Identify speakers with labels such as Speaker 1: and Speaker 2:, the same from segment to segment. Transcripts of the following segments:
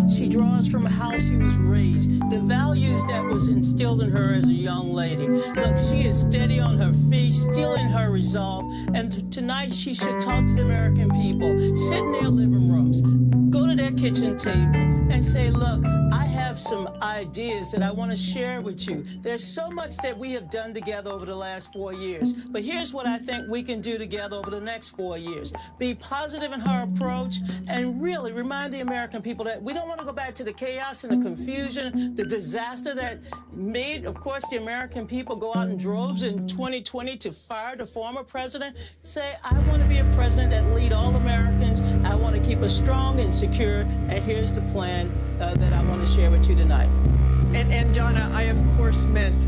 Speaker 1: She draws from how she was raised, the values that was instilled in her as a young lady. Look, she is steady on her feet, still in her resolve, and tonight she should talk to the American people, sit in their living rooms, go to their kitchen table, and say, look, I have some ideas that I want to share with you. There's so much that we have done together over the last 4 years, but here's what I think we can do together over the next 4 years. Be positive in her approach and really remind the American people that we don't want to go back to the chaos and the confusion, the disaster that made, of course, the American people go out in droves in 2020 to fire the former president. Say, I want to be a president that lead all Americans. I want to keep us strong and secure, and here's the plan that I want to share with you tonight.
Speaker 2: And Donna, I of course meant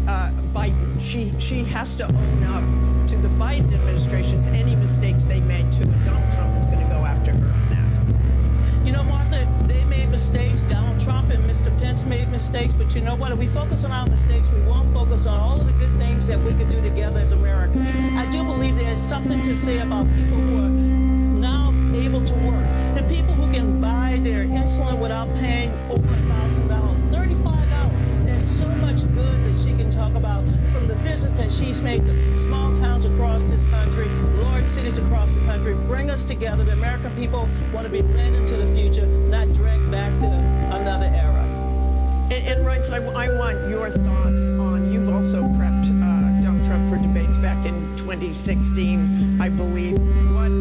Speaker 2: Biden. She has to own up to the Biden administration's any mistakes they made too, and Donald Trump is going to go after her on that.
Speaker 1: You know, Martha, they made mistakes. Donald Trump and Mr. Pence made mistakes, but you know what? If we focus on our mistakes, we won't focus on all of the good things that we could do together as Americans. I do believe there's something to say about people who are now able to work. The people who can buy their insulin without paying over $1,000, $35. There's so much good that she can talk about from the visits that she's made to small towns across this country, large cities across the country. Bring us together. The American people want to be led into the future, not dragged back to another era.
Speaker 2: And Reince, I want your thoughts on, you've also prepped Donald Trump for debates back in 2016, I believe. What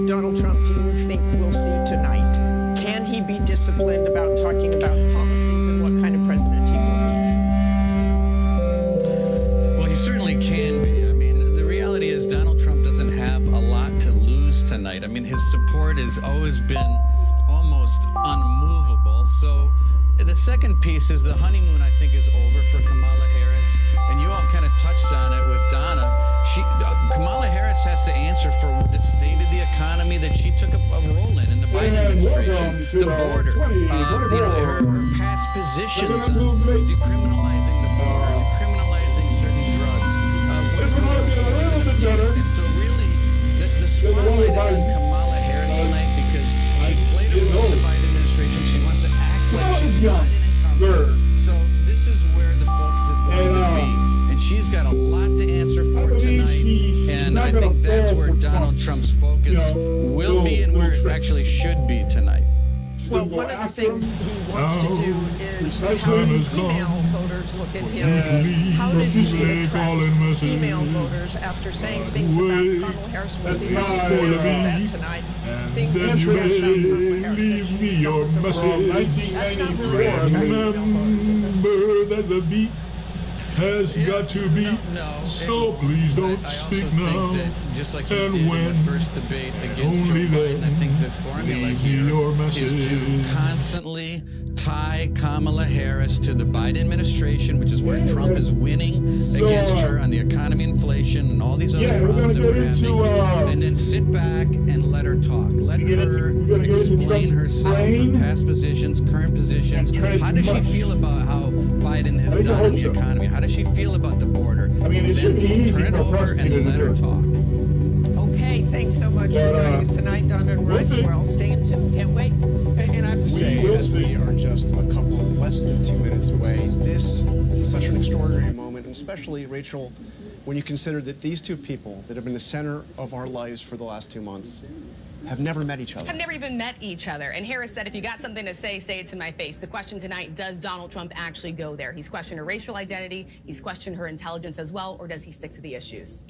Speaker 2: Donald Trump do you think we'll see tonight? Can he be disciplined about talking about policies and what kind of president he will be?
Speaker 3: Well, he certainly can be. I mean, the reality is Donald Trump doesn't have a lot to lose tonight. I mean, his support has always been almost unmovable. So the second piece is the honeymoon, I think, is over for Kamala Harris. And you all kind of touched on it with Donna. Kamala Harris has to answer for the state of the economy that she took a role in the Biden administration, the border, her past positions, decriminalizing the border, decriminalizing certain drugs, so really, the spotlight is on Kamala Harris tonight because she played a role in the Biden administration. She wants to act like she's not in Congress. So this is where the focus is going to be. And she's got a lot to answer for tonight. And I think that's where Donald Trump's focus will be and where it actually should be tonight.
Speaker 2: Well, one of the things he wants to do is how female voters look at him. How does he attract female voters after saying things about Kamala Harris? We'll see how he pronounces that tonight. Things that he said about Kamala Harris. That's not really attracting female voters, is it?
Speaker 4: That the beat has got to be.
Speaker 3: No.
Speaker 4: So please don't speak now.
Speaker 3: That just like he did in the first debate against Joe Biden, I think the formula here is to constantly tie Kamala Harris to the Biden administration, which is where Trump is winning against her on the economy, inflation, and all these other problems that we're having, and then sit back and let her talk. Let her explain herself, her past positions, current positions. How does she feel about how Biden has done in the economy? How does she feel about the border? Then turn it over and let her talk.
Speaker 2: Okay, thanks so much for joining us tonight, Donna and Rice. We're all staying tuned. Can't wait.
Speaker 5: And I have to say, as we are just a couple of less than 2 minutes away, this is such an extraordinary moment, and especially, Rachel, when you consider that these two people that have been the center of our lives for the last 2 months have never met each other.
Speaker 6: Have never even met each other. And Harris said, if you got something to say it to my face. The question tonight, does Donald Trump actually go there? He's questioned her racial identity. He's questioned her intelligence as well. Or does he stick to the issues?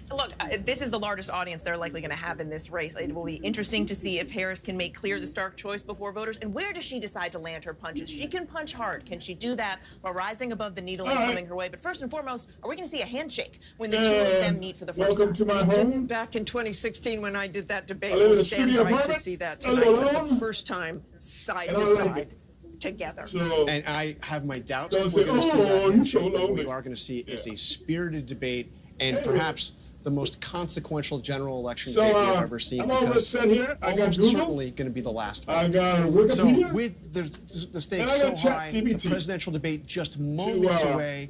Speaker 7: Look, this is the largest audience they're likely going to have in this race. It will be interesting to see if Harris can make clear the stark choice before voters. And where does she decide to land her punches? She can punch hard. Can she do that while rising above the needle and coming her way? But first and foremost, are we going to see a handshake when the two of them meet for the first time?
Speaker 2: To my home. Back in 2016 when I did that debate, we'll stand by to see that tonight. But the first time, side to side, together.
Speaker 5: And I have my doubts that we're going to see that handshake. What we are going to see is a spirited debate and perhaps the most consequential general election debate we've ever seen, because almost certainly going to be the last one. So with the stakes so high, the presidential debate just moments away,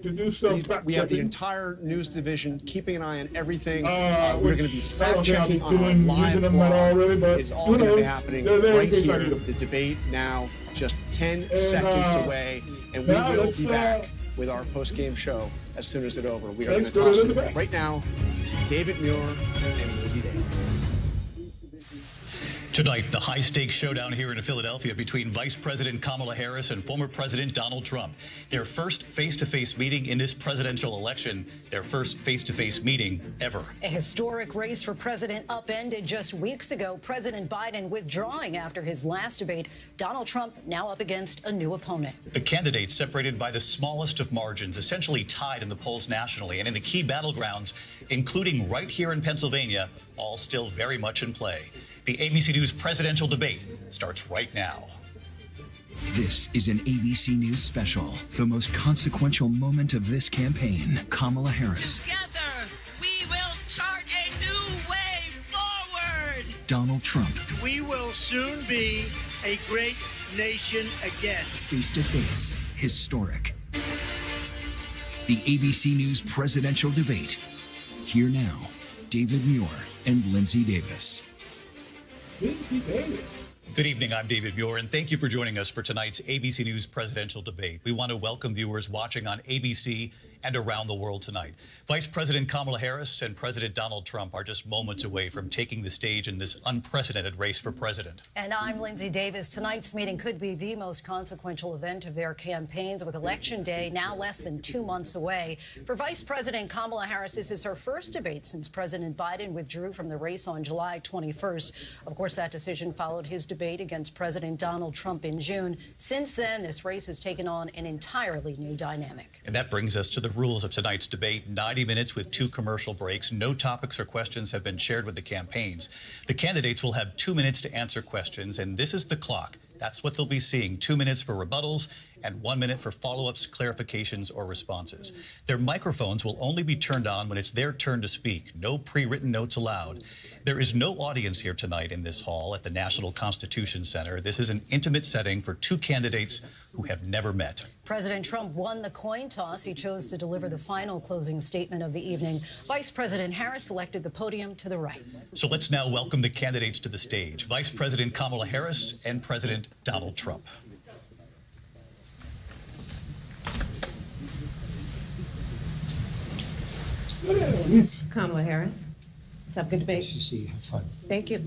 Speaker 5: we have the entire news division keeping an eye on everything. We're going to be fact-checking on our live blog. It's all going to be happening right here. The debate now just 10 seconds away, and we will be back with our post-game show as soon as it's over. We are going to toss it right now to David Muir and Lindsay Davis.
Speaker 8: Tonight, the high-stakes showdown here in Philadelphia between Vice President Kamala Harris and former President Donald Trump. Their first face-to-face meeting in this presidential election, their first face-to-face meeting ever.
Speaker 9: A historic race for president upended just weeks ago. President Biden withdrawing after his last debate. Donald Trump now up against a new opponent.
Speaker 8: The candidates separated by the smallest of margins, essentially tied in the polls nationally and in the key battlegrounds, including right here in Pennsylvania, all still very much in play. The ABC News presidential debate starts right now.
Speaker 10: This is an ABC News special. The most consequential moment of this campaign. Kamala Harris.
Speaker 11: Together, we will chart a new way forward.
Speaker 10: Donald Trump.
Speaker 11: We will soon be a great nation again.
Speaker 10: Face to face. Historic. The ABC News presidential debate. Here now, David Muir and Lindsay Davis.
Speaker 8: Good evening, I'm David Muir, and thank you for joining us for tonight's ABC News presidential debate. We want to welcome viewers watching on ABC and around the world tonight. Vice President Kamala Harris and President Donald Trump are just moments away from taking the stage in this unprecedented race for president.
Speaker 9: And I'm Lindsay Davis. Tonight's meeting could be the most consequential event of their campaigns, with Election Day now less than 2 months away. For Vice President Kamala Harris, this is her first debate since President Biden withdrew from the race on July 21st. Of course, that decision followed his debate against President Donald Trump in June. Since then, this race has taken on an entirely new dynamic.
Speaker 8: And that brings us to the rules of tonight's debate. 90 minutes with 2 commercial breaks. No topics or questions have been shared with the campaigns. The candidates will have 2 minutes to answer questions, and this is the clock. That's what they'll be seeing. 2 minutes for rebuttals and 1 minute for follow-ups, clarifications, or responses. Their microphones will only be turned on when it's their turn to speak. No pre-written notes allowed. There is no audience here tonight in this hall at the National Constitution Center. This is an intimate setting for two candidates who have never met.
Speaker 9: President Trump won the coin toss. He chose to deliver the final closing statement of the evening. Vice President Harris selected the podium to the right.
Speaker 8: So let's now welcome the candidates to the stage. Vice President Kamala Harris and President Donald Trump.
Speaker 12: Kamala Harris. Let's have a good debate.
Speaker 13: See you. Have fun.
Speaker 12: Thank you.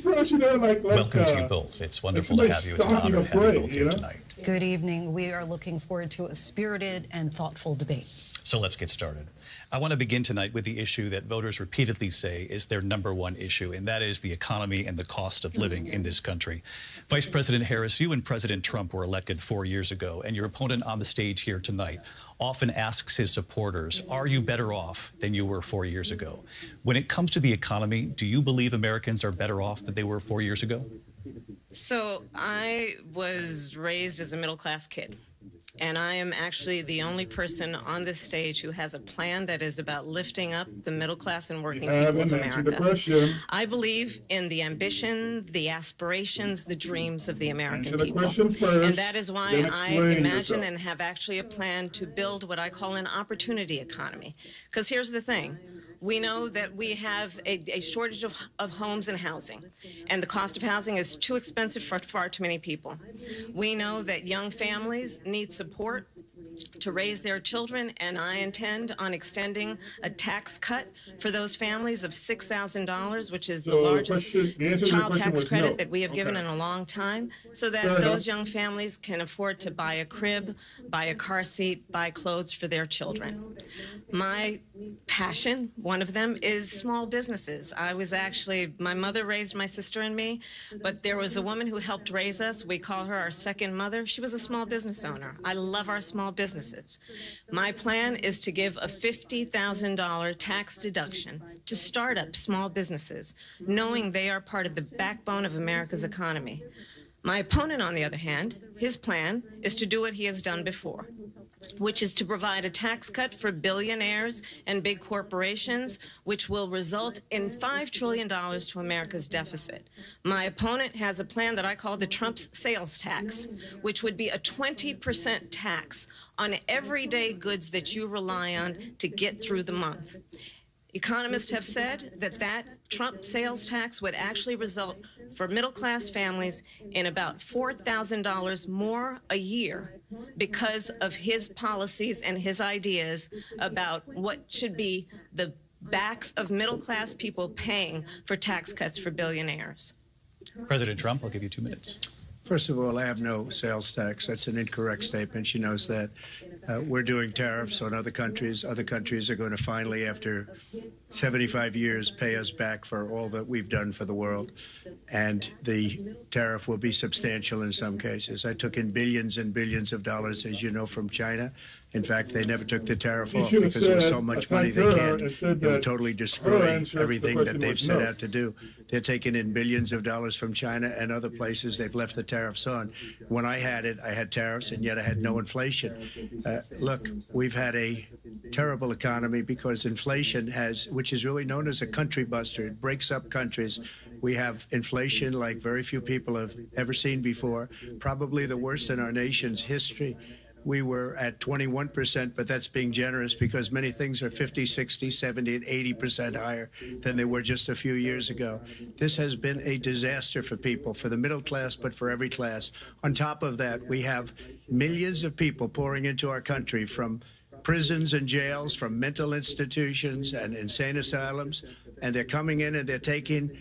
Speaker 8: Welcome to you both. It's wonderful to have you. It's an honor to have you both here tonight.
Speaker 9: Good evening. We are looking forward to a spirited and thoughtful debate.
Speaker 8: So let's get started. I want to begin tonight with the issue that voters repeatedly say is their #1 issue, and that is the economy and the cost of living in this country. Vice President Harris, you and President Trump were elected 4 years ago, and your opponent on the stage here tonight often asks his supporters, are you better off than you were 4 years ago? When it comes to the economy, do you believe Americans are better off than they were 4 years ago?
Speaker 12: So I was raised as a middle-class kid, and I am actually the only person on this stage who has a plan that is about lifting up the middle class and working people of America. I believe in the ambition, the aspirations, the dreams of the American people. And that is why I imagine and have actually a plan to build what I call an opportunity economy. Because here's the thing. We know that we have a shortage of homes and housing, and the cost of housing is too expensive for far too many people. We know that young families need support to raise their children, and I intend on extending a tax cut for those families of $6,000, which is the largest child tax credit that we have given in a long time, so that those young families can afford to buy a crib, buy a car seat, buy clothes for their children. My passion, one of them, is small businesses. My mother raised my sister and me, but there was a woman who helped raise us. We call her our second mother. She was a small business owner. I love our small businesses. My plan is to give a $50,000 tax deduction to startup small businesses, knowing they are part of the backbone of America's economy. My opponent, on the other hand, his plan is to do what he has done before, which is to provide a tax cut for billionaires and big corporations, which will result in $5 trillion to America's deficit. My opponent has a plan that I call the Trump's sales tax, which would be a 20% tax on everyday goods that you rely on to get through the month. Economists have said that Trump sales tax would actually result for middle-class families in about $4,000 more a year because of his policies and his ideas about what should be the backs of middle-class people paying for tax cuts for billionaires.
Speaker 8: President Trump, I'll give you 2 minutes.
Speaker 13: First of all, I have no sales tax. That's an incorrect statement. She knows that. We're doing tariffs on other countries. Other countries are going to finally, after 75 years, pay us back for all that we've done for the world. And the tariff will be substantial in some cases. I took in billions and billions of dollars, as you know, from China. In fact, they never took the tariff off because there was so much money they can't. It would totally destroy everything that they've set out to do. They're taking in billions of dollars from China and other places. They've left the tariffs on. When I had it, I had tariffs, and yet I had no inflation. Look, we've had a terrible economy because inflation which is really known as a country buster. It breaks up countries. We have inflation like very few people have ever seen before, probably the worst in our nation's history. We were at 21%, but that's being generous because many things are 50, 60, 70, and 80% higher than they were just a few years ago. This has been a disaster for people, for the middle class, but for every class. On top of that, we have millions of people pouring into our country from prisons and jails, from mental institutions and insane asylums, and they're coming in and they're taking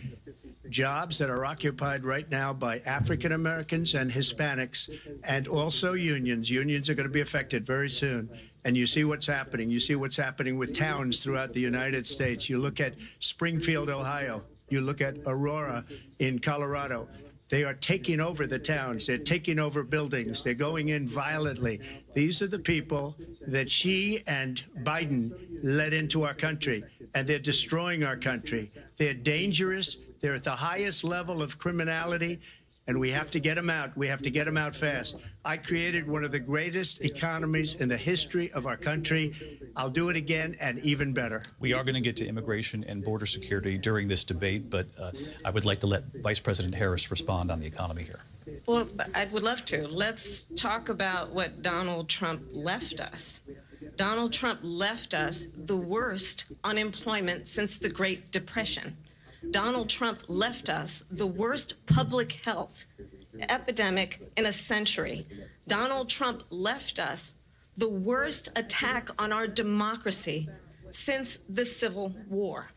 Speaker 13: jobs that are occupied right now by African Americans and Hispanics, and also unions. Unions are going to be affected very soon. And you see what's happening. You see what's happening with towns throughout the United States. You look at Springfield, Ohio. You look at Aurora in Colorado. They are taking over the towns. They're taking over buildings. They're going in violently. These are the people that Xi and Biden led into our country, and they're destroying our country. They're dangerous. They're at the highest level of criminality. and we have to get them out. We have to get them out fast. I created one of the greatest economies in the history of our country. I'll do it again and even better.
Speaker 8: We are going to get to immigration and border security during this debate, but I would like to let Vice President Harris respond on the economy here.
Speaker 12: Well, I would love to. Let's talk about what Donald Trump left us. Donald Trump left us the worst unemployment since the Great Depression. Donald Trump left us the worst public health epidemic in a century. Donald Trump left us the worst attack on our democracy since the Civil War.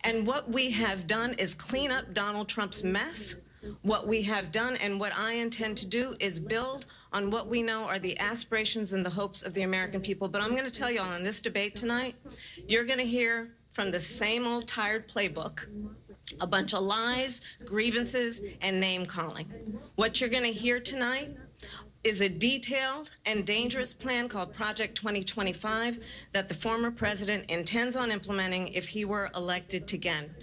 Speaker 12: And what we have done is clean up Donald Trump's mess. What we have done and what I intend to do is build on what we know are the aspirations and the hopes of the American people. But I'm going to tell you all in this debate tonight, you're going to hear from the same old tired playbook, a bunch of lies, grievances, and name-calling. What you're going to hear tonight is a detailed and dangerous plan called Project 2025 that the former president intends on implementing if he were elected again.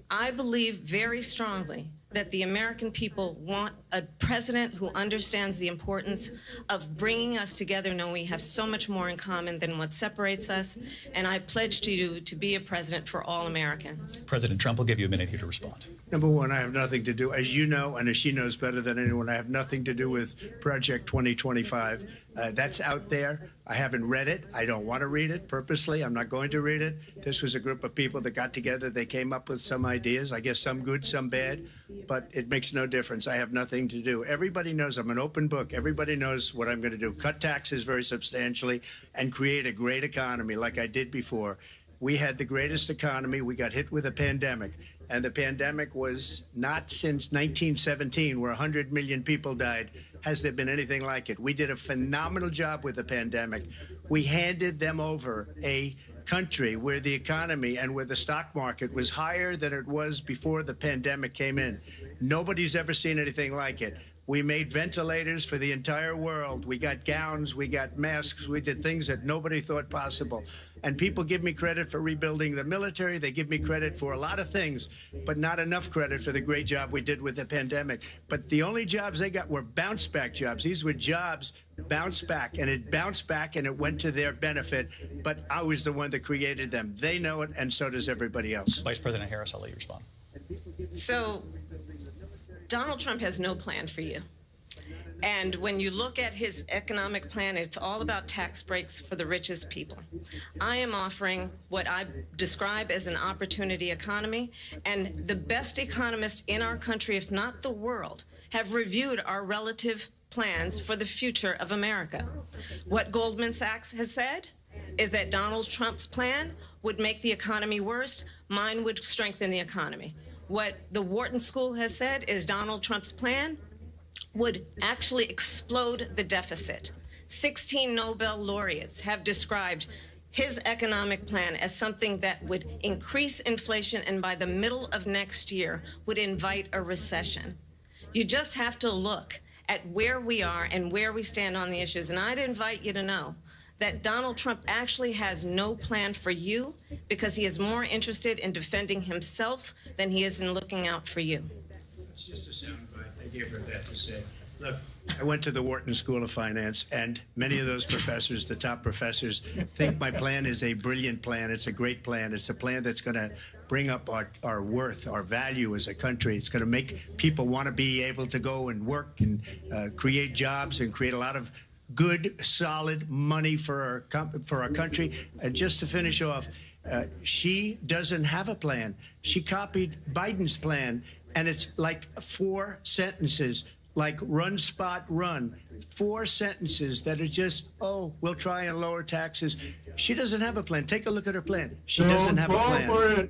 Speaker 12: I believe very strongly that the American people want a president who understands the importance of bringing us together, knowing we have so much more in common than what separates us. And I pledge to you to be a president for all Americans.
Speaker 8: President Trump will give you a minute here to respond.
Speaker 13: Number one, I have nothing to do, as you know, and as she knows better than anyone, I have nothing to do with Project 2025. That's out there. I haven't read it. I don't want to read it purposely. I'm not going to read it. This was a group of people that got together. They came up with some ideas, I guess some good, some bad, but it makes no difference. I have nothing to do. Everybody knows I'm an open book. Everybody knows what I'm going to do. Cut taxes very substantially and create a great economy like I did before. We had the greatest economy. We got hit with a pandemic, and the pandemic was not since 1917, where 100 million people died, has there been anything like it. We did a phenomenal job with the pandemic. We handed them over a country where the economy and where the stock market was higher than it was before the pandemic came in. Nobody's ever seen anything like it. We made ventilators for the entire world. We got gowns, we got masks, we did things that nobody thought possible. And people give me credit for rebuilding the military. They give me credit for a lot of things, but not enough credit for the great job we did with the pandemic. But the only jobs they got were bounce back jobs. These were jobs bounce back, and it bounced back and it went to their benefit. But I was the one that created them. They know it, and so does everybody else.
Speaker 8: Vice President Harris, I'll let you respond.
Speaker 12: So Donald Trump has no plan for you. And when you look at his economic plan, it's all about tax breaks for the richest people. I am offering what I describe as an opportunity economy, and the best economists in our country, if not the world, have reviewed our relative plans for the future of America. What Goldman Sachs has said is that Donald Trump's plan would make the economy worse, mine would strengthen the economy. What the Wharton School has said is Donald Trump's plan would actually explode the deficit. 16 Nobel laureates have described his economic plan as something that would increase inflation and by the middle of next year would invite a recession. You just have to look at where we are and where we stand on the issues. And I'd invite you to know that Donald Trump actually has no plan for you because he is more interested in defending himself than he is in looking out for you.
Speaker 13: It's just a soundbite. I gave her that to say. Look, I went to the Wharton School of Finance, and many of those professors, the top professors, think my plan is a brilliant plan. It's a great plan. It's a plan that's going to bring up our worth, our value as a country. It's going to make people want to be able to go and work and create jobs and create a lot of good, solid money for our country. And just to finish off, she doesn't have a plan. She copied Biden's plan, and it's like 4 sentences, like run, spot, run. 4 sentences that are just, oh, we'll try and lower taxes. She doesn't have a plan. Take a look at her plan. She doesn't have a plan.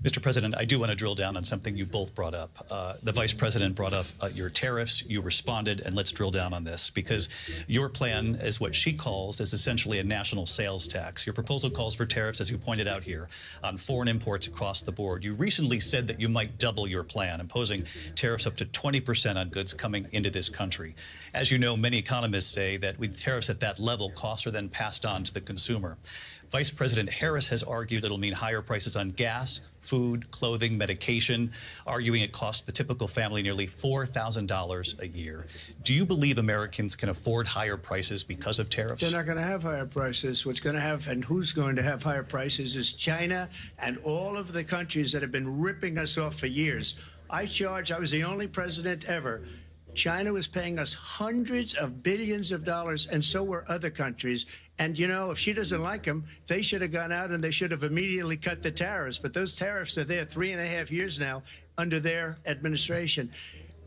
Speaker 8: Mr. President, I do want to drill down on something you both brought up. The Vice President brought up your tariffs. You responded, and let's drill down on this, because your plan is what she calls is essentially a national sales tax. Your proposal calls for tariffs, as you pointed out here, on foreign imports across the board. You recently said that you might double your plan, imposing tariffs up to 20% on goods coming into this country. As you know, many economists say that with tariffs at that level, costs are then passed on to the consumer. Vice President Harris has argued it'll mean higher prices on gas, food, clothing, medication, arguing it costs the typical family nearly $4,000 a year. Do you believe Americans can afford higher prices because of tariffs?
Speaker 13: They're not going to have higher prices. What's going to have, and who's going to have higher prices, is China and all of the countries that have been ripping us off for years. I was the only president ever. China was paying us hundreds of billions of dollars, and so were other countries. And, you know, if she doesn't like them, they should have gone out and they should have immediately cut the tariffs. But those tariffs are there 3.5 years now under their administration.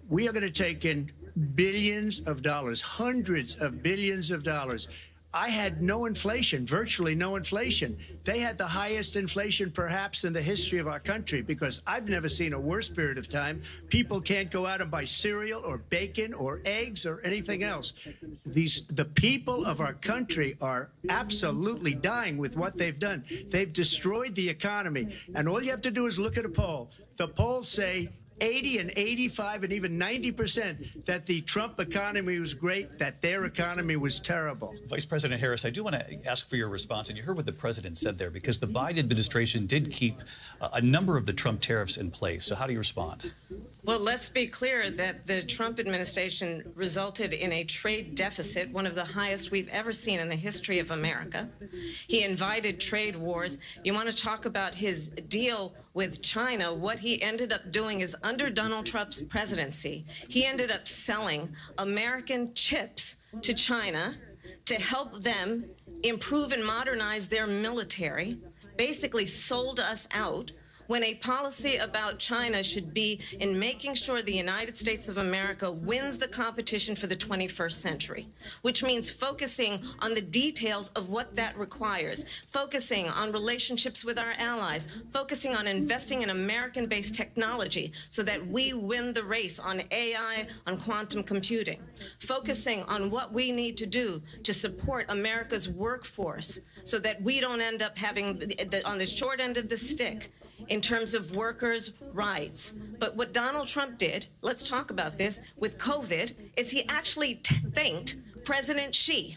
Speaker 13: We are going to take in billions of dollars, hundreds of billions of dollars. I had no inflation, virtually no inflation. They had the highest inflation perhaps in the history of our country, because I've never seen a worse period of time. People can't go out and buy cereal or bacon or eggs or anything else. The people of our country are absolutely dying with what they've done. They've destroyed the economy. And all you have to do is look at a poll. The polls say 80 and 85 and even 90% that the Trump economy was great, that their economy was terrible.
Speaker 8: Vice President Harris, I do want to ask for your response, and you heard what the president said there, because the Biden administration did keep a number of the Trump tariffs in place. So how do you respond?
Speaker 12: Well, let's be clear that the Trump administration resulted in a trade deficit, one of the highest we've ever seen in the history of America. He invited trade wars. You want to talk about his deal with China? What he ended up doing is, under Donald Trump's presidency, he ended up selling American chips to China to help them improve and modernize their military, basically sold us out, when a policy about China should be in making sure the United States of America wins the competition for the 21st century, which means focusing on the details of what that requires, focusing on relationships with our allies, focusing on investing in American-based technology so that we win the race on AI, on quantum computing, focusing on what we need to do to support America's workforce so that we don't end up having on the short end of the stick in terms of workers' rights. But what Donald Trump did, let's talk about this, with COVID, is he actually thanked President Xi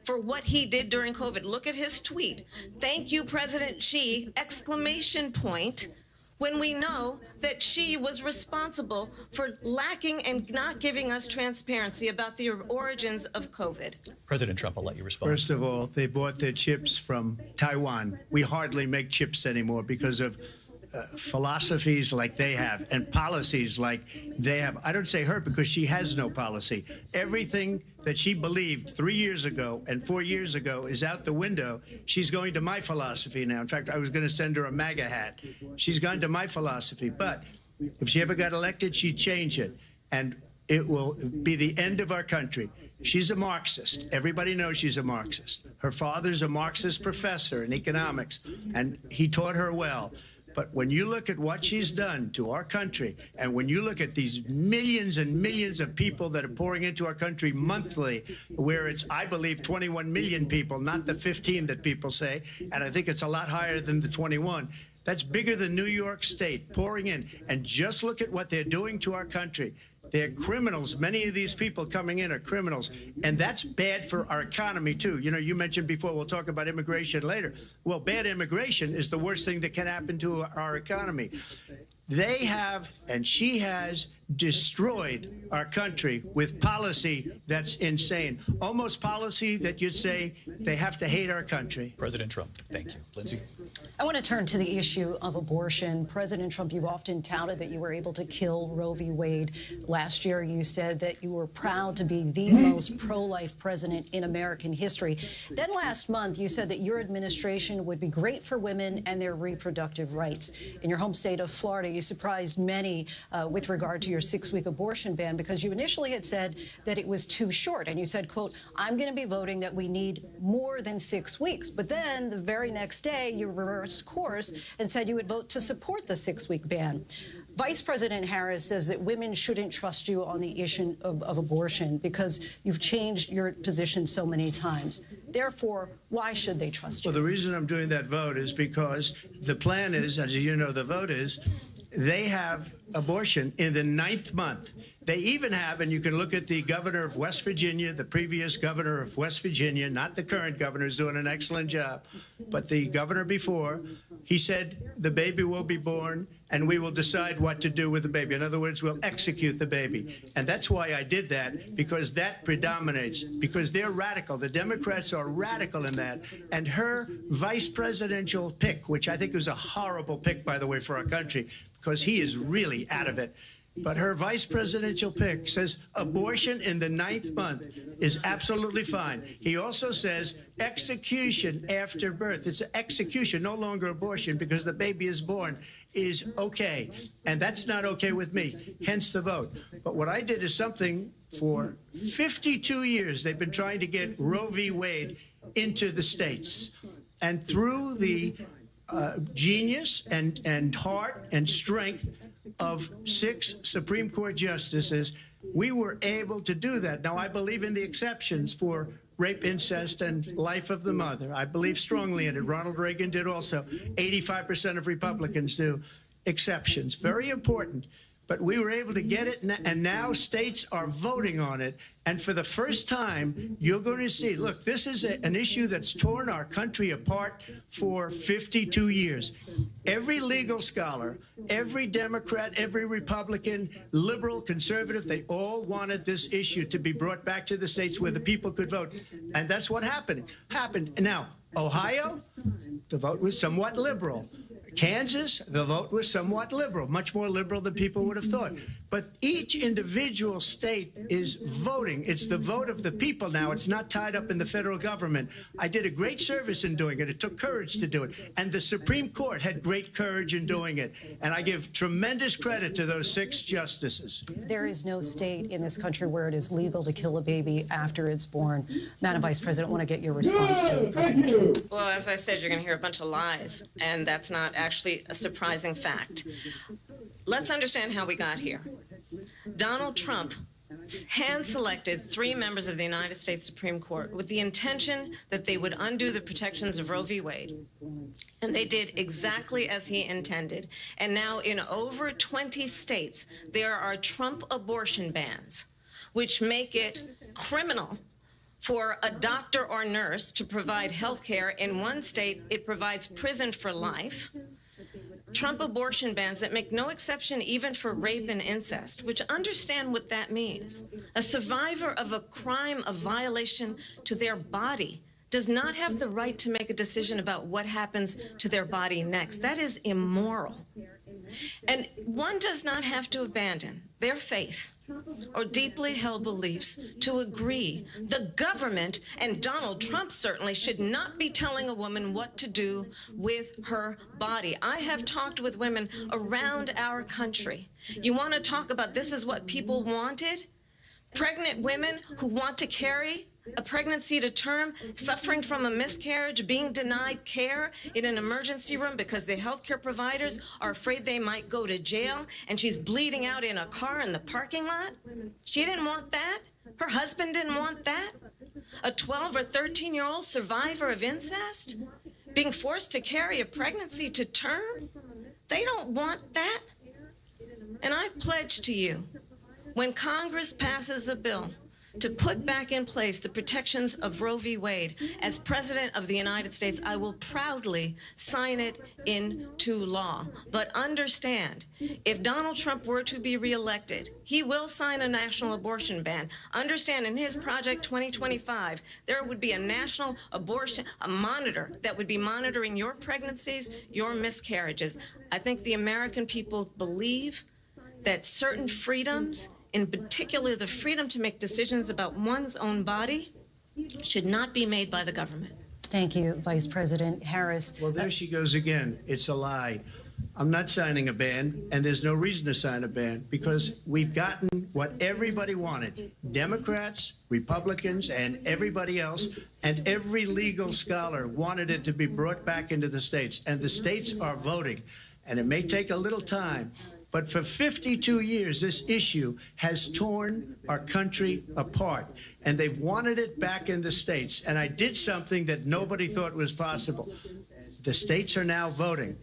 Speaker 12: for what he did during COVID. Look at his tweet. Thank you, President Xi, exclamation point, when we know that Xi was responsible for lacking and not giving us transparency about the origins of COVID.
Speaker 8: President Trump, I'll let you respond.
Speaker 13: First of all, they bought their chips from Taiwan. We hardly make chips anymore because of philosophies like they have and policies like they have. I don't say her because she has no policy. Everything that she believed 3 years ago and 4 years ago is out the window. She's going to my philosophy now. In fact, I was going to send her a MAGA hat. She's gone to my philosophy. But if she ever got elected, she'd change it. And it will be the end of our country. She's a Marxist. Everybody knows she's a Marxist. Her father's a Marxist professor in economics, and he taught her well. But when you look at what she's done to our country, and when you look at these millions and millions of people that are pouring into our country monthly, where it's, I believe, 21 million people, not the 15 that people say, and I think it's a lot higher than the 21. That's bigger than New York State pouring in. And just look at what they're doing to our country. They're criminals. Many of these people coming in are criminals. And that's bad for our economy, too. You know, you mentioned before, we'll talk about immigration later. Well, bad immigration is the worst thing that can happen to our economy. They have, and she has, destroyed our country with policy that's insane. Almost policy that you'd say they have to hate our country.
Speaker 8: President Trump, thank you. Lindsay?
Speaker 9: I want to turn to the issue of abortion. President Trump, you've often touted that you were able to kill Roe v. Wade. Last year, you said that you were proud to be the most pro-life president in American history. Then last month, you said that your administration would be great for women and their reproductive rights. In your home state of Florida, you surprised many with regard to your 6-week abortion ban, because you initially had said that it was too short. And you said, quote, I'm going to be voting that we need more than 6 weeks. But then the very next day, you reversed course and said you would vote to support the 6-week ban. Vice President Harris says that women shouldn't trust you on the issue of abortion because you've changed your position so many times. Therefore, why should they trust you?
Speaker 13: Well, the reason I'm doing that vote is because the plan is, as you know, the vote is, they have abortion in the 9th month. They even have, and you can look at the governor of West Virginia, the previous governor of West Virginia, not the current governor, who's doing an excellent job, but the governor before, he said the baby will be born and we will decide what to do with the baby. In other words, we'll execute the baby. And that's why I did that, because that predominates, because they're radical. The Democrats are radical in that. And her vice presidential pick, which I think was a horrible pick, by the way, for our country, because he is really out of it. But her vice presidential pick says abortion in the 9th month is absolutely fine. He also says execution after birth. It's execution, no longer abortion, because the baby is born, is okay. And that's not okay with me, hence the vote. But what I did is something for 52 years. They've been trying to get Roe v. Wade into the states. And through the genius and heart and strength of 6 Supreme Court justices, we were able to do that. Now, I believe in the exceptions for rape, incest, and life of the mother. I believe strongly in it. Ronald Reagan did also. 85% of Republicans do. Exceptions. Very important. But we were able to get it, and now states are voting on it. And for the first time, you're going to see, look, this is an issue that's torn our country apart for 52 years. Every legal scholar, every Democrat, every Republican, liberal, conservative, they all wanted this issue to be brought back to the states where the people could vote. And that's what happened. Now, Ohio, the vote was somewhat liberal. Kansas, the vote was somewhat liberal, much more liberal than people would have thought. But each individual state is voting. It's the vote of the people now. It's not tied up in the federal government. I did a great service in doing it. It took courage to do it. And the Supreme Court had great courage in doing it. And I give tremendous credit to those 6 justices.
Speaker 9: There is no state in this country where it is legal to kill a baby after it's born. Madam Vice President, I want to get your response to President Trump.
Speaker 12: Well, as I said, you're going to hear a bunch of lies, and that's not actually a surprising fact. Let's understand how we got here. Donald Trump hand-selected 3 members of the United States Supreme Court with the intention that they would undo the protections of Roe v. Wade. And they did exactly as he intended. And now in over 20 states, there are Trump abortion bans, which make it criminal for a doctor or nurse to provide health care. In one state, it provides prison for life. Trump abortion bans that make no exception even for rape and incest, which understand what that means. A survivor of a crime of violation to their body does not have the right to make a decision about what happens to their body next. That is immoral. And one does not have to abandon their faith or deeply held beliefs to agree. The government, and Donald Trump certainly, should not be telling a woman what to do with her body. I have talked with women around our country. You want to talk about this is what people wanted? Pregnant women who want to carry a pregnancy to term, suffering from a miscarriage, being denied care in an emergency room because the healthcare providers are afraid they might go to jail, and she's bleeding out in a car in the parking lot. She didn't want that. Her husband didn't want that. A 12 or 13-year-old survivor of incest being forced to carry a pregnancy to term. They don't want that. And I pledge to you, when Congress passes a bill to put back in place the protections of Roe v. Wade, as President of the United States, I will proudly sign it into law. But understand, if Donald Trump were to be reelected, he will sign a national abortion ban. Understand, in his Project 2025, there would be a national abortion, a monitor that would be monitoring your pregnancies, your miscarriages. I think the American people believe that certain freedoms, in particular the freedom to make decisions about one's own body, should not be made by the government.
Speaker 9: Thank you, Vice President Harris.
Speaker 13: Well, there she goes again. It's a lie. I'm not signing a ban, and there's no reason to sign a ban, because we've gotten what everybody wanted. Democrats, Republicans, and everybody else, and every legal scholar wanted it to be brought back into the states, and the states are voting. And it may take a little time, but for 52 years, this issue has torn our country apart, and they've wanted it back in the states. And I did something that nobody thought was possible. The states are now voting.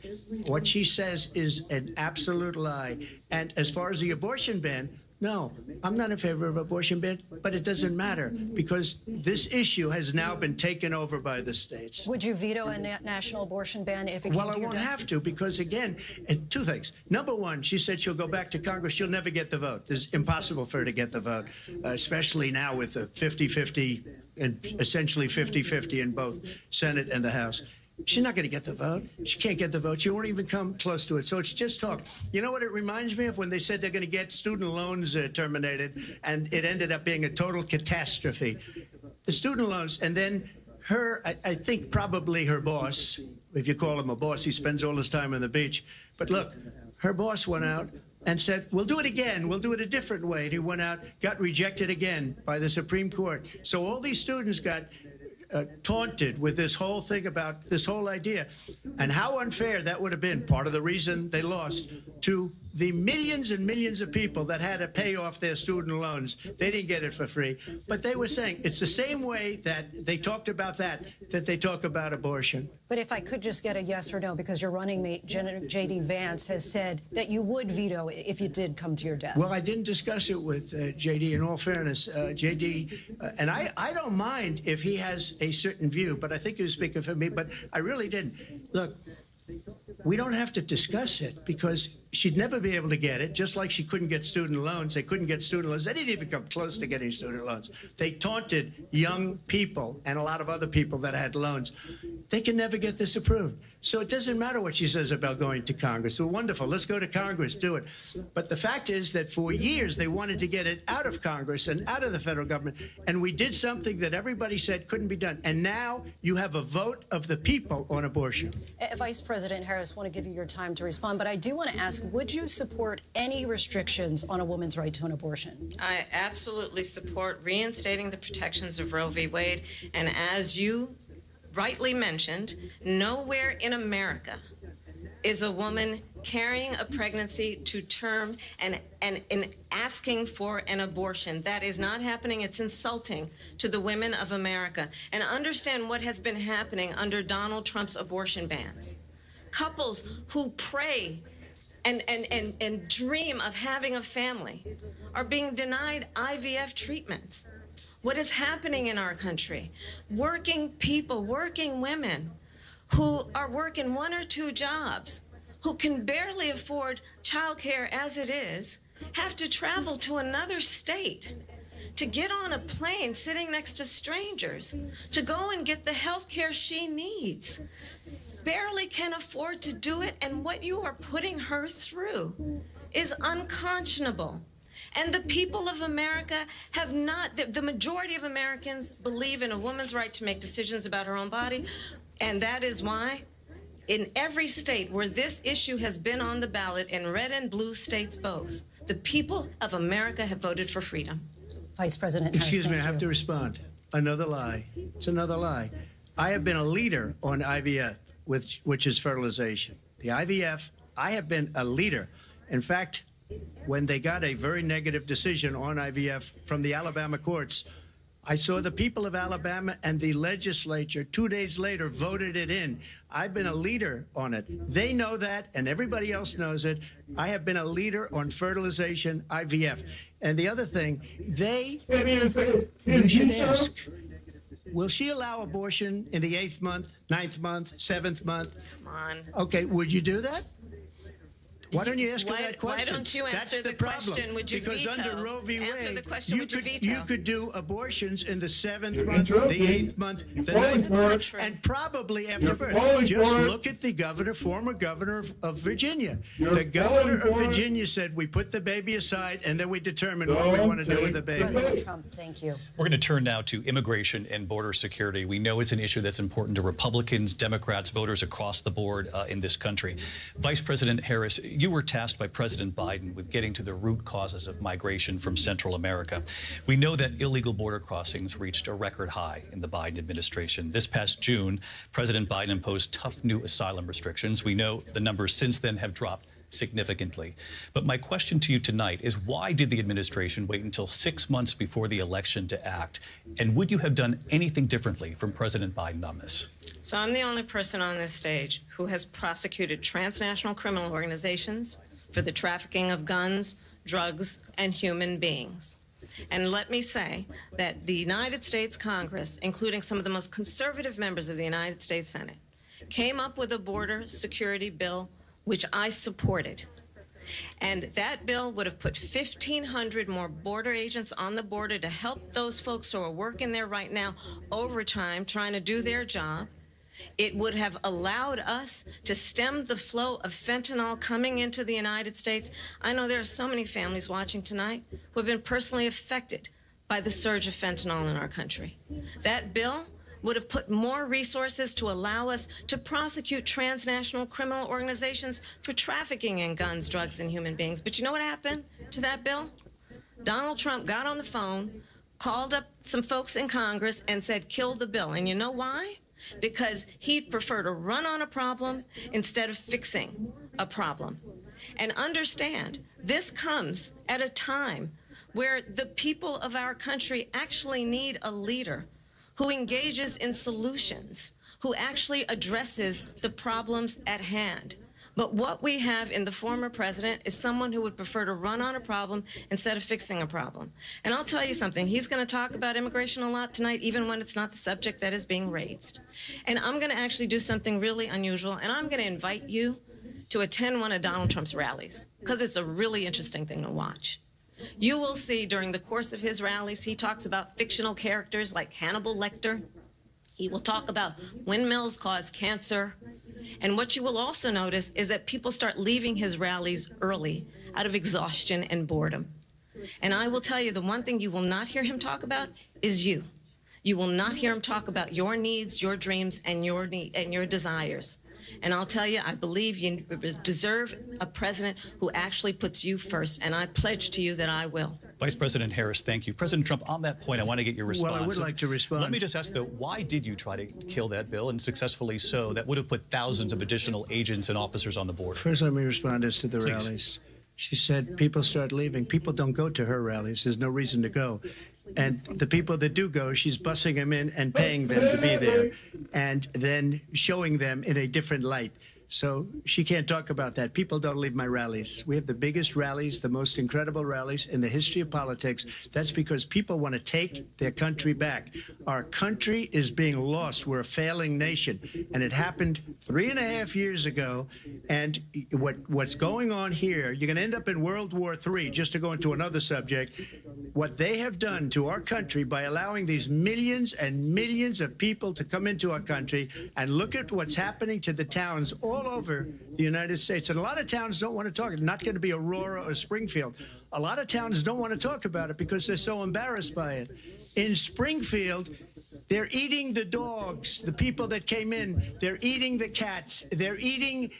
Speaker 13: What she says is an absolute lie. And as far as the abortion ban, no, I'm not in favor of abortion ban, but it doesn't matter because this issue has now been taken over by the states.
Speaker 9: Would you veto a national abortion ban if it came
Speaker 13: Well,
Speaker 9: to
Speaker 13: I
Speaker 9: your
Speaker 13: won't
Speaker 9: desk?
Speaker 13: have to because, again, two things. Number one, she said she'll go back to Congress. She'll never get the vote. It's impossible for her to get the vote, especially now with the 50-50 and essentially 50-50 in both Senate and the House. She's not going to get the vote. She can't get the vote. She won't even come close to it. So it's just talk. You know what it reminds me of when they said they're going to get student loans terminated, and it ended up being a total catastrophe. The student loans, and then her, I think probably her boss, if you call him a boss, he spends all his time on the beach. But look, her boss went out and said, we'll do it again. We'll do it a different way. And he went out, got rejected again by the Supreme Court. So all these students got taunted with this whole thing about this whole idea and how unfair that would have been. Part of the reason they lost to the millions and millions of people that had to pay off their student loans. They didn't get it for free. But they were saying it's the same way that they talked about that they talk about abortion.
Speaker 9: But if I could just get a yes or no, because your running mate, J.D. Vance, has said that you would veto it if it did come to your desk.
Speaker 13: Well, I didn't discuss it with J.D. In all fairness, J.D., and I don't mind if he has a certain view, but I think he was speaking for me, but I really didn't. Look, we don't have to discuss it because she'd never be able to get it, just like she couldn't get student loans. They couldn't get student loans. They didn't even come close to getting student loans. They taunted young people and a lot of other people that had loans. They can never get this approved. So it doesn't matter what she says about going to Congress. Well, wonderful. Let's go to Congress, do it. But the fact is that for years they wanted to get it out of Congress and out of the federal government. And we did something that everybody said couldn't be done. And now you have a vote of the people on abortion.
Speaker 9: Vice President Harris, I want to give you your time to respond, but I do want to ask, would you support any restrictions on a woman's right to an abortion?
Speaker 12: I absolutely support reinstating the protections of Roe v. Wade. And as you rightly mentioned, nowhere in America is a woman carrying a pregnancy to term and asking for an abortion. That is not happening. It's insulting to the women of America. And understand what has been happening under Donald Trump's abortion bans. Couples who pray and dream of having a family are being denied IVF treatments. What is happening in our country? Working people, working women who are working 1 or 2 jobs, who can barely afford childcare as it is, have to travel to another state to get on a plane sitting next to strangers to go and get the health care she needs. Barely can afford to do it, and what you are putting her through is unconscionable. And the people of America have not, the majority of Americans believe in a woman's right to make decisions about her own body. And that is why in every state where this issue has been on the ballot, in red and blue states both, the people of America have voted for freedom.
Speaker 9: Vice President Harris,
Speaker 13: Excuse me, I
Speaker 9: thank
Speaker 13: have
Speaker 9: you.
Speaker 13: to respond. Another lie. It's another lie. I have been a leader on IVF, which is fertilization. The IVF, I have been a leader. In fact, when they got a very negative decision on IVF from the Alabama courts, I saw the people of Alabama and the legislature 2 days later voted it in. I've been a leader on it. They know that, and everybody else knows it. I have been a leader on fertilization, IVF. And the other thing, you should ask, will she allow abortion in the 8th month, 9th month, 7th month?
Speaker 12: Come on.
Speaker 13: Okay, would you do that? Why don't you ask her that question?
Speaker 12: Why don't you answer
Speaker 13: That's
Speaker 12: the
Speaker 13: problem.
Speaker 12: question? Would you
Speaker 13: because
Speaker 12: veto?
Speaker 13: under Roe v.
Speaker 12: Answer
Speaker 13: Wade,
Speaker 12: the question, would you veto?
Speaker 13: you could do abortions in the 7th month, the 8th month, the 9th month, and probably after birth. Just look at the former governor of Virginia. The governor of Virginia said, we put the baby aside, and then we determine what we want to do with the baby.
Speaker 9: President Trump, thank you.
Speaker 8: We're going to turn now to immigration and border security. We know it's an issue that's important to Republicans, Democrats, voters across the board in this country. Vice President Harris, you were tasked by President Biden with getting to the root causes of migration from Central America. We know that illegal border crossings reached a record high in the Biden administration. This past June, President Biden imposed tough new asylum restrictions. We know the numbers since then have dropped significantly. But my question to you tonight is, why did the administration wait until 6 months before the election to act? And would you have done anything differently from President Biden on this?
Speaker 12: So I'm the only person on this stage who has prosecuted transnational criminal organizations for the trafficking of guns, drugs, and human beings. And let me say that the United States Congress, including some of the most conservative members of the United States Senate, came up with a border security bill which I supported. And that bill would have put 1,500 more border agents on the border to help those folks who are working there right now overtime trying to do their job. It would have allowed us to stem the flow of fentanyl coming into the United States. I know there are so many families watching tonight who have been personally affected by the surge of fentanyl in our country. That bill would have put more resources to allow us to prosecute transnational criminal organizations for trafficking in guns, drugs, and human beings. But you know what happened to that bill? Donald Trump got on the phone, called up some folks in Congress, and said, kill the bill. And you know why? Because he'd prefer to run on a problem instead of fixing a problem. And understand, this comes at a time where the people of our country actually need a leader who engages in solutions, who actually addresses the problems at hand. But what we have in the former president is someone who would prefer to run on a problem instead of fixing a problem. And I'll tell you something, he's going to talk about immigration a lot tonight, even when it's not the subject that is being raised. And I'm going to actually do something really unusual, and I'm going to invite you to attend one of Donald Trump's rallies, because it's a really interesting thing to watch. You will see during the course of his rallies, he talks about fictional characters like Hannibal Lecter. He will talk about windmills cause cancer. And what you will also notice is that people start leaving his rallies early out of exhaustion and boredom. And I will tell you, the one thing you will not hear him talk about is you. You will not hear him talk about your needs, your dreams, and your desires. And I'll tell you, I believe you deserve a president who actually puts you first, and I pledge to you that I will.
Speaker 8: Vice President Harris, thank you. President Trump, on that point, I want to get your response.
Speaker 13: Well, I would like to respond.
Speaker 8: Let me just ask, though, why did you try to kill that bill, and successfully so, that would have put thousands of additional agents and officers on the border?
Speaker 13: First, let me respond as to the
Speaker 8: Please.
Speaker 13: rallies. She said people start leaving. People don't go to her rallies. There's no reason to go. And the people that do go, she's bussing them in and paying them to be there, and then showing them in a different light. So she can't talk about that. People don't leave my rallies. We have the biggest rallies, the most incredible rallies in the history of politics. That's because people want to take their country back. Our country is being lost. We're a failing nation. And it happened 3.5 years ago. And what's going on here, you're going to end up in World War III, just to go into another subject. What they have done to our country by allowing these millions and millions of people to come into our country, and look at what's happening to the towns all over the United States. And a lot of towns don't want to talk. It's not going to be Aurora or Springfield. A lot of towns don't want to talk about it because they're so embarrassed by it. In Springfield, they're eating the dogs, the people that came in. They're eating the cats. They're eating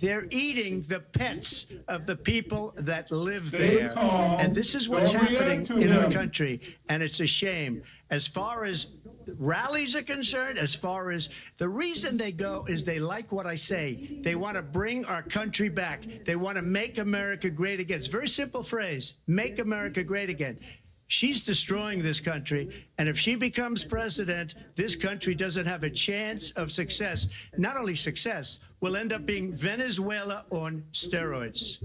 Speaker 13: the pets of the people that live there. And this is what's happening in our country. And it's a shame. As far as rallies are concerned, as far as the reason they go is they like what I say. They want to bring our country back. They want to make America great again. It's a very simple phrase, make America great again. She's destroying this country, and if she becomes president, this country doesn't have a chance of success. Not only success, we'll end up being Venezuela on steroids.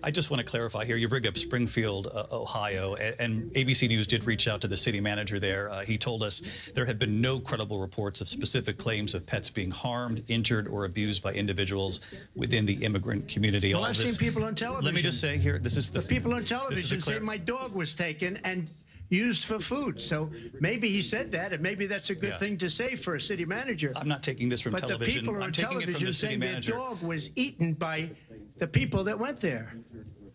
Speaker 8: I just want to clarify here. You bring up Springfield, Ohio, and ABC News did reach out to the city manager there. He told us there had been no credible reports of specific claims of pets being harmed, injured, or abused by individuals within the immigrant community.
Speaker 13: Well, I've seen people on television.
Speaker 8: Let me just say here, this is the
Speaker 13: people on television say my dog was taken and used for food. So maybe he said that, and maybe that's a good thing to say for a city manager.
Speaker 8: I'm not taking this from television.
Speaker 13: But the people on television saying their dog was eaten by the people that went there.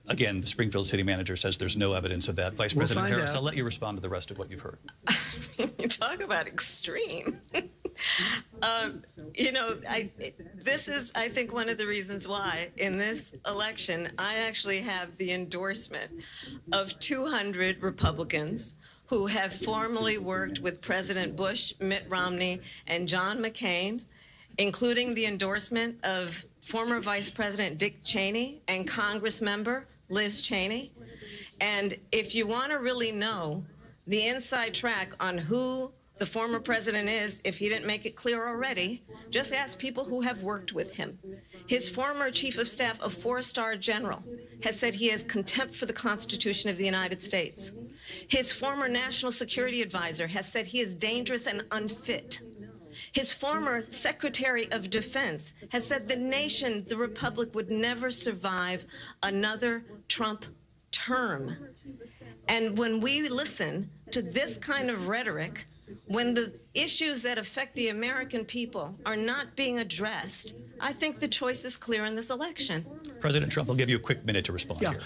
Speaker 8: Again, the Springfield city manager says there's no evidence of that. Vice President Harris, I'll let you respond to the rest of what you've heard.
Speaker 12: You talk about extreme. This is, I think, one of the reasons why in this election I actually have the endorsement of 200 Republicans who have formerly worked with President Bush, Mitt Romney, and John McCain, including the endorsement of former Vice President Dick Cheney and Congress member Liz Cheney. And if you want to really know the inside track on who the former president is, if he didn't make it clear already, just ask people who have worked with him. His former chief of staff, a four-star general, has said he has contempt for the Constitution of the United States. His former national security advisor has said he is dangerous and unfit. His former Secretary of Defense has said the nation, the Republic, would never survive another Trump term. And when we listen to this kind of rhetoric, when the issues that affect the American people are not being addressed, I think the choice is clear in this election.
Speaker 8: President Trump, I'll give you a quick minute to respond here.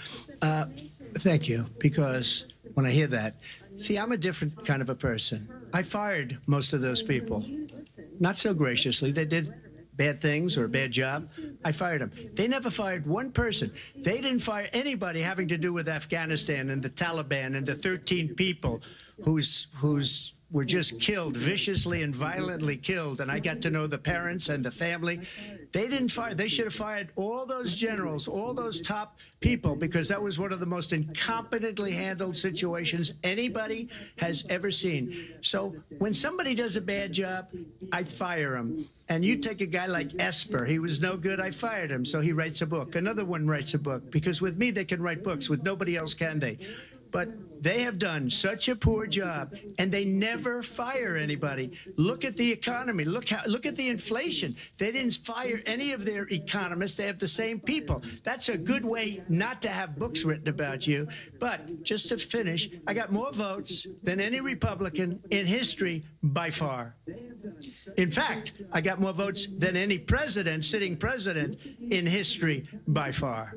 Speaker 13: Thank you, because when I hear that, see, I'm a different kind of a person. I fired most of those people, not so graciously. They did bad things or a bad job. I fired them. They never fired one person. They didn't fire anybody having to do with Afghanistan and the Taliban and the 13 people whose were just killed, viciously and violently killed, and I got to know the parents and the family. They didn't fire. They should have fired all those generals, all those top people, because that was one of the most incompetently handled situations anybody has ever seen. So when somebody does a bad job, I fire him. And you take a guy like Esper. He was no good. I fired him. So he writes a book. Another one writes a book, because with me, they can write books. With nobody else can they? But they have done such a poor job, and they never fire anybody. Look at the economy. Look at the inflation. They didn't fire any of their economists. They have the same people. That's a good way not to have books written about you. But just to finish, I got more votes than any Republican in history by far. In fact, I got more votes than any president, sitting president, in history by far.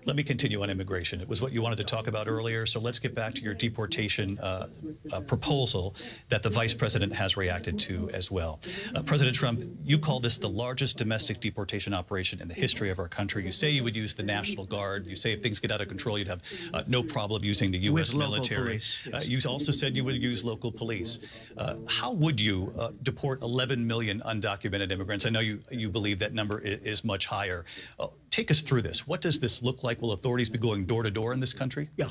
Speaker 8: Let me continue on immigration. It was what you wanted to talk about earlier, so let's get back to your deportation proposal that the vice president has reacted to as well. President Trump, you call this the largest domestic deportation operation in the history of our country. You say you would use the National Guard. You say if things get out of control, you'd have no problem using the U.S. military.
Speaker 13: Police, yes.
Speaker 8: You also said you would use local police. How would you deport 11 million undocumented immigrants? I know you believe that number is much higher. Take us through this. What does this look like? Will authorities be going door to door in this country?
Speaker 13: Yeah.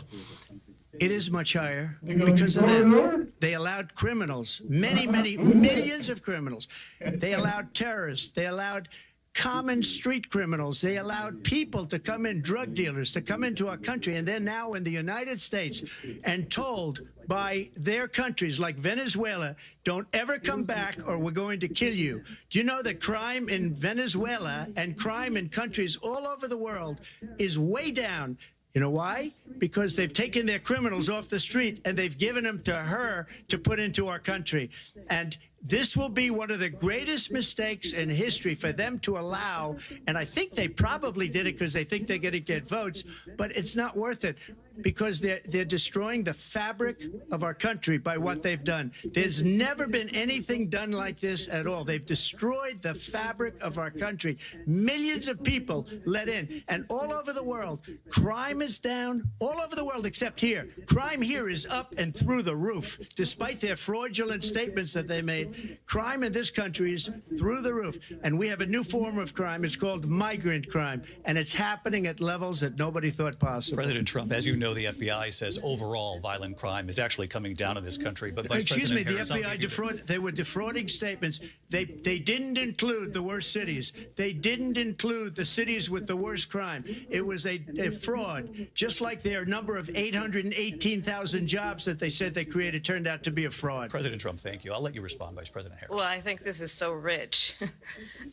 Speaker 13: It is much higher because of them. They allowed criminals, many millions of criminals. They allowed terrorists. They allowed common street criminals. They allowed people to come in, drug dealers, to come into our country. And they're now in the United States and told by their countries like Venezuela, don't ever come back or we're going to kill you. Do you know that crime in Venezuela and crime in countries all over the world is way down? You know why? Because they've taken their criminals off the street and they've given them to her to put into our country. And this will be one of the greatest mistakes in history for them to allow. And I think they probably did it because they think they're going to get votes, but it's not worth it because they're destroying the fabric of our country by what they've done. There's never been anything done like this at all. They've destroyed the fabric of our country. Millions of people let in, and all over the world, crime is down all over the world except here. Crime here is up and through the roof, despite their fraudulent statements that they made. Crime in this country is through the roof, and we have a new form of crime. It's called migrant crime, and it's happening at levels that nobody thought possible.
Speaker 8: President Trump, as you know, the FBI says overall violent crime is actually coming down in this country. But Vice
Speaker 13: Excuse me,
Speaker 8: President
Speaker 13: the
Speaker 8: Harris,
Speaker 13: FBI they were defrauding statements. They didn't include the worst cities. They didn't include the cities with the worst crime. It was a fraud, just like their number of 818,000 jobs that they said they created turned out to be a fraud.
Speaker 8: President Trump, thank you. I'll let you respond, Vice President Harris.
Speaker 12: Well, I think this is so rich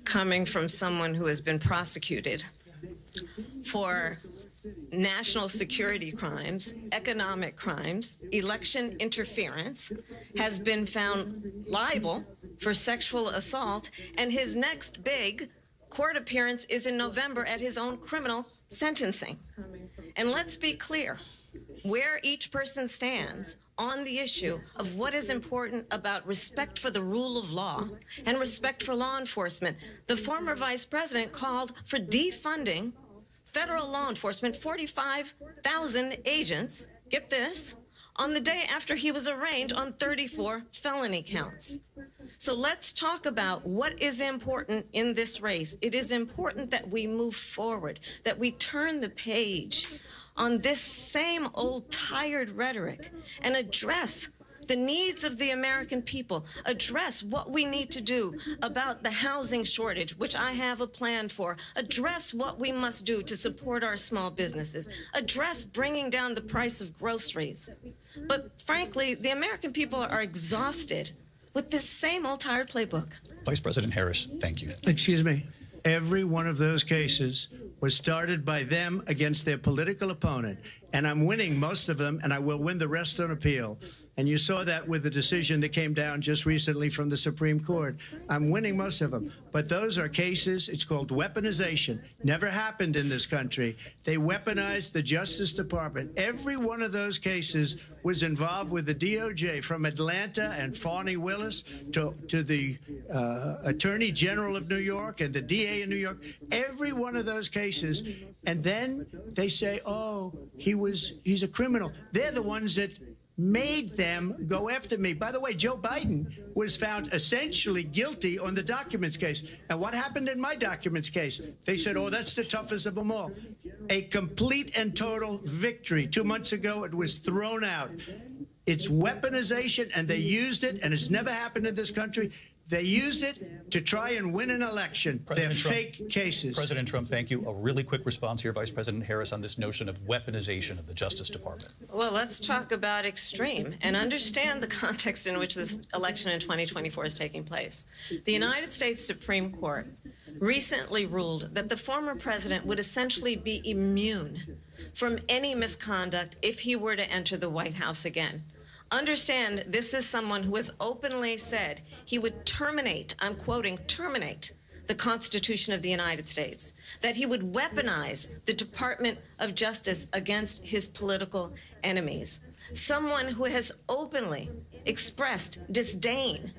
Speaker 12: coming from someone who has been prosecuted for national security crimes, economic crimes, election interference, has been found liable for sexual assault, and his next big court appearance is in November at his own criminal sentencing. And let's be clear, where each person stands on the issue of what is important about respect for the rule of law and respect for law enforcement. The former vice president called for defunding federal law enforcement, 45,000 agents, get this, on the day after he was arraigned on 34 felony counts. So let's talk about what is important in this race. It is important that we move forward, that we turn the page on this same old tired rhetoric and address the needs of the American people, address what we need to do about the housing shortage, which I have a plan for, address what we must do to support our small businesses, address bringing down the price of groceries. But frankly, the American people are exhausted with this same old tired playbook.
Speaker 8: Vice President Harris, thank you.
Speaker 13: Excuse me. Every one of those cases was started by them against their political opponent. And I'm winning most of them, and I will win the rest on appeal. And you saw that with the decision that came down just recently from the Supreme Court. I'm winning most of them. But those are cases, it's called weaponization. Never happened in this country. They weaponized the Justice Department. Every one of those cases was involved with the DOJ, from Atlanta and Fani Willis to the Attorney General of New York and the DA in New York. Every one of those cases. And then they say, oh, he's a criminal. They're the ones that made them go after me. By the way, Joe Biden was found essentially guilty on the documents case. And what happened in my documents case? They said, oh, that's the toughest of them all. A complete and total victory. 2 months ago, it was thrown out. It's weaponization, and they used it, and it's never happened in this country. They used it to try and win an election. They're fake cases.
Speaker 8: President Trump, thank you. A really quick response here, Vice President Harris, on this notion of weaponization of the Justice Department.
Speaker 12: Well, let's talk about extreme and understand the context in which this election in 2024 is taking place. The United States Supreme Court recently ruled that the former president would essentially be immune from any misconduct if he were to enter the White House again. Understand, this is someone who has openly said he would terminate, I'm quoting, terminate the Constitution of the United States, that he would weaponize the Department of Justice against his political enemies. Someone who has openly expressed disdain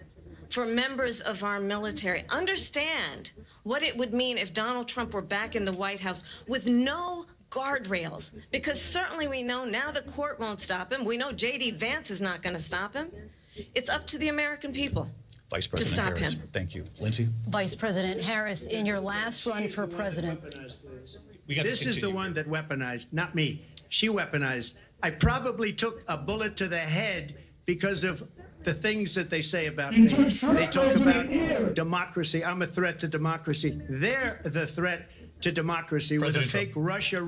Speaker 12: for members of our military. Understand what it would mean if Donald Trump were back in the White House with no guardrails, because certainly we know now the court won't stop him. We know J.D. Vance is not going to stop him. It's up to the American people
Speaker 8: Vice President
Speaker 12: to stop
Speaker 8: Harris,
Speaker 12: him.
Speaker 8: Thank you. Lindsay?
Speaker 9: Vice President Harris, in your last run for president.
Speaker 13: This is the one that weaponized, not me. She weaponized. I probably took a bullet to the head because of the things that they say about me. They talk about democracy. I'm a threat to democracy. They're the threat to democracy with a fake Russia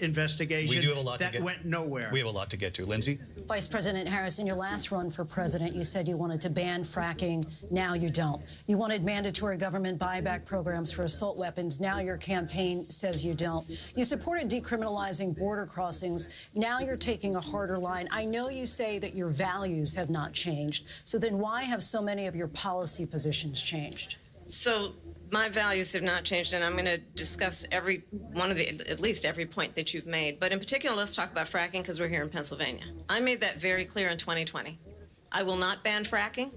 Speaker 13: investigation that went nowhere.
Speaker 8: We have a lot to get to. Lindsay?
Speaker 9: Vice President Harris, in your last run for president, you said you wanted to ban fracking. Now you don't. You wanted mandatory government buyback programs for assault weapons. Now your campaign says you don't. You supported decriminalizing border crossings. Now you're taking a harder line. I know you say that your values have not changed. So then why have so many of your policy positions changed?
Speaker 12: So my values have not changed, and I'm going to discuss every one of at least every point that you've made. But in particular, let's talk about fracking, because we're here in Pennsylvania. I made that very clear in 2020. I will not ban fracking.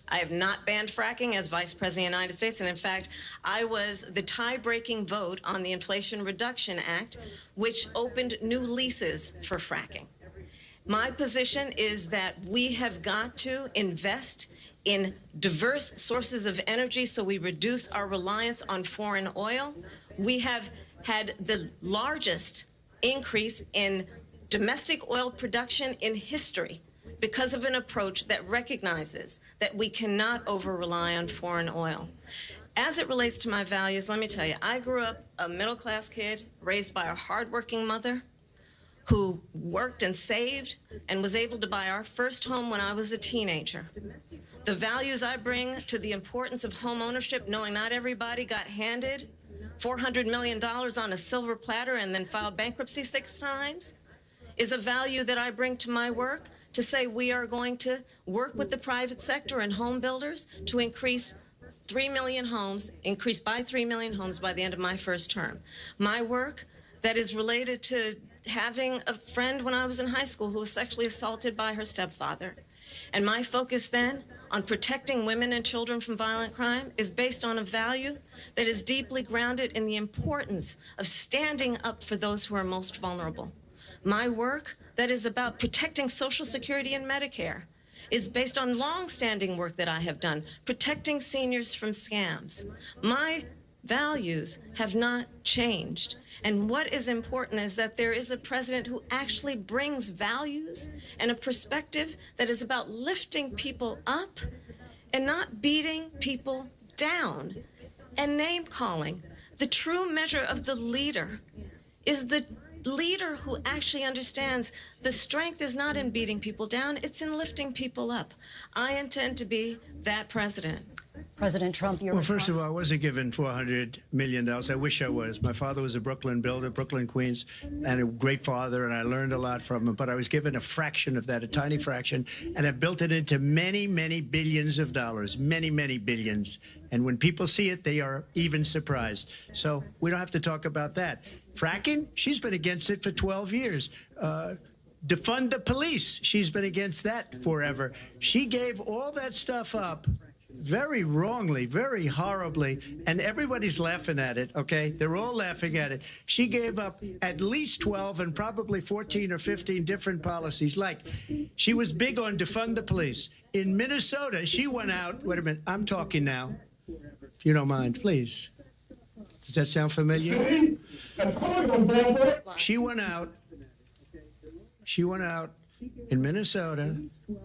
Speaker 12: I have not banned fracking as Vice President of the United States. And in fact, I was the tie-breaking vote on the Inflation Reduction Act, which opened new leases for fracking. My position is that we have got to invest in diverse sources of energy so we reduce our reliance on foreign oil. We have had the largest increase in domestic oil production in history because of an approach that recognizes that we cannot over-rely on foreign oil. As it relates to my values, let me tell you, I grew up a middle-class kid raised by a hardworking mother who worked and saved and was able to buy our first home when I was a teenager. The values I bring to the importance of home ownership, knowing not everybody got handed $400 million on a silver platter and then filed bankruptcy 6 times, is a value that I bring to my work, to say we are going to work with the private sector and home builders to increase 3 million homes, increase by 3 million homes by the end of my first term. My work that is related to having a friend when I was in high school who was sexually assaulted by her stepfather. And my focus then on protecting women and children from violent crime is based on a value that is deeply grounded in the importance of standing up for those who are most vulnerable. My work that is about protecting Social Security and Medicare is based on long-standing work that I have done, protecting seniors from scams. My values have not changed. And what is important is that there is a president who actually brings values and a perspective that is about lifting people up and not beating people down and name calling. The true measure of the leader is the leader who actually understands the strength is not in beating people down, it's in lifting people up. I intend to be that president.
Speaker 9: President Trump, your response?
Speaker 13: First of all, I wasn't given $400 million. I wish I was. My father was a Brooklyn builder, Brooklyn, Queens, and a great father, and I learned a lot from him. But I was given a fraction of that, a tiny fraction, and I built it into many, many billions of dollars, many, many billions. And when people see it, they are even surprised. So we don't have to talk about that. Fracking, she's been against it for 12 years. Defund the police, she's been against that forever. She gave all that stuff up very wrongly, very horribly, and everybody's laughing at it, okay? They're all laughing at it. She gave up at least 12 and probably 14 or 15 different policies. Like, she was big on defund the police. In Minnesota, she went out, wait a minute, I'm talking now, if you don't mind, please. Does that sound familiar? She went out in Minnesota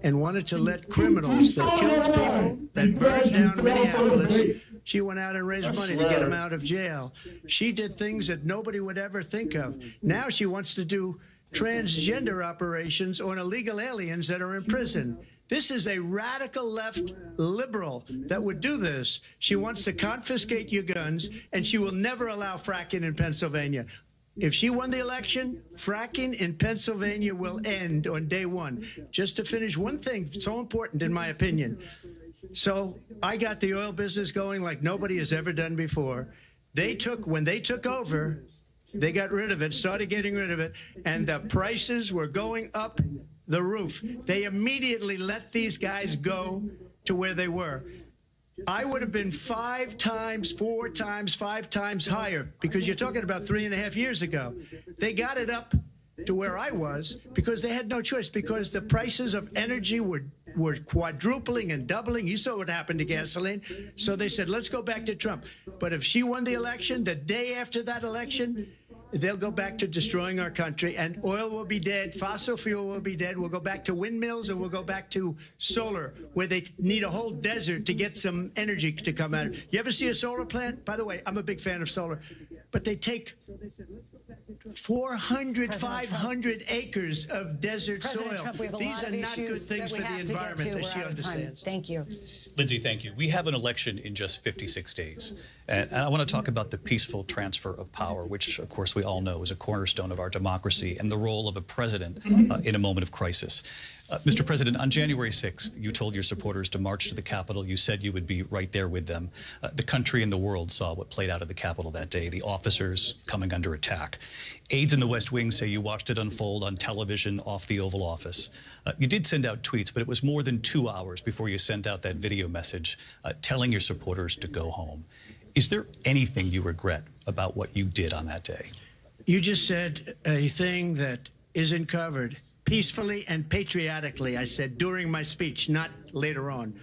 Speaker 13: and wanted to let criminals that killed people, that burned down Minneapolis, she went out and raised money to get them out of jail. She did things that nobody would ever think of. Now she wants to do transgender operations on illegal aliens that are in prison. This is a radical left liberal that would do this. She wants to confiscate your guns, and she will never allow fracking in Pennsylvania. If she won the election, fracking in Pennsylvania will end on day one. Just to finish, one thing so important in my opinion. So I got the oil business going like nobody has ever done before. When they took over, they got rid of it, started getting rid of it, and the prices were going up the roof. They immediately let these guys go to where they were. I would have been 5 times, 4 times, 5 times higher, because you're talking about 3.5 years ago. They got it up to where I was because they had no choice, because the prices of energy were quadrupling and doubling. You saw what happened to gasoline. So they said, let's go back to Trump. But if she won the election, the day after that election, they'll go back to destroying our country, and oil will be dead, fossil fuel will be dead, we'll go back to windmills, and we'll go back to solar, where they need a whole desert to get some energy to come out. You ever see a solar plant? By the way, I'm a big fan of solar, but they take 400, 500 acres of desert
Speaker 9: President
Speaker 13: soil.
Speaker 9: Trump, we have a
Speaker 13: These
Speaker 9: lot
Speaker 13: are
Speaker 9: of
Speaker 13: not good
Speaker 9: issues
Speaker 13: things
Speaker 9: that
Speaker 13: for
Speaker 9: we
Speaker 13: the
Speaker 9: have to get
Speaker 13: environment
Speaker 9: to.
Speaker 13: that
Speaker 9: We're
Speaker 13: she
Speaker 9: out of time.
Speaker 13: understands.
Speaker 9: Thank you.
Speaker 8: Lindsay, thank you. We have an election in just 56 days. And I want to talk about the peaceful transfer of power, which, of course, we all know is a cornerstone of our democracy, and the role of a president in a moment of crisis. Mr. President, on January 6th, you told your supporters to march to the Capitol. You said you would be right there with them. The country and the world saw what played out at the Capitol that day, the officers coming under attack. Aides in the West Wing say you watched it unfold on television off the Oval Office. You did send out tweets, but it was more than 2 hours before you sent out that video message telling your supporters to go home. Is there anything you regret about what you did on that day?
Speaker 13: You just said a thing that isn't covered. Peacefully and patriotically, I said during my speech, not later on.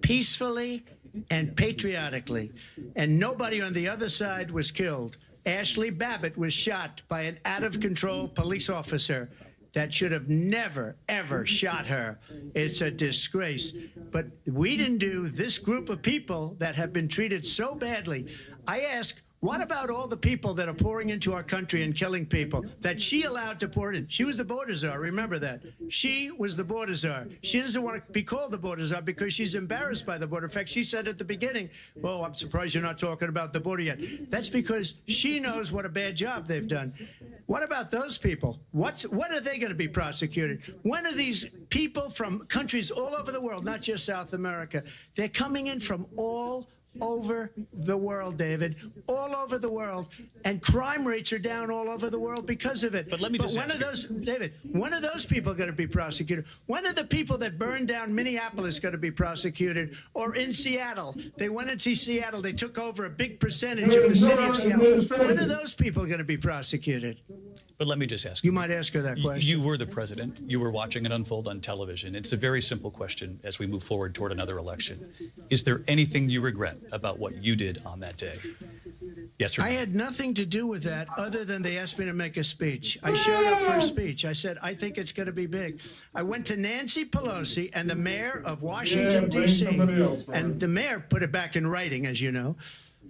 Speaker 13: Peacefully and patriotically. And nobody on the other side was killed. Ashley Babbitt was shot by an out-of-control police officer that should have never, ever shot her. It's a disgrace. But we didn't do this group of people that have been treated so badly. I ask, what about all the people that are pouring into our country and killing people that she allowed to pour in? She was the border czar, remember that. She was the border czar. She doesn't want to be called the border czar because she's embarrassed by the border. In fact, she said at the beginning, well, I'm surprised you're not talking about the border yet. That's because she knows what a bad job they've done. What about those people? When are they going to be prosecuted? When are these people from countries all over the world, not just South America, they're coming in from all over the world, David, all over the world, and crime rates are down all over the world because of it.
Speaker 8: But let me just
Speaker 13: when are those, David, when are those people going to be prosecuted? When are the people that burned down Minneapolis going to be prosecuted? Or in Seattle, they went into Seattle, they took over a big percentage of the city of Seattle. When are those people going to be prosecuted?
Speaker 8: But let me just ask
Speaker 13: you. You might ask her that question.
Speaker 8: You were the president. You were watching it unfold on television. It's a very simple question as we move forward toward another election. Is there anything you regret about what you did on that day? Yes, sir.
Speaker 13: I had nothing to do with that other than they asked me to make a speech. I showed up for a speech. I said, I think it's going to be big. I went to Nancy Pelosi and the mayor of Washington, D.C., and the mayor put it back in writing, as you know.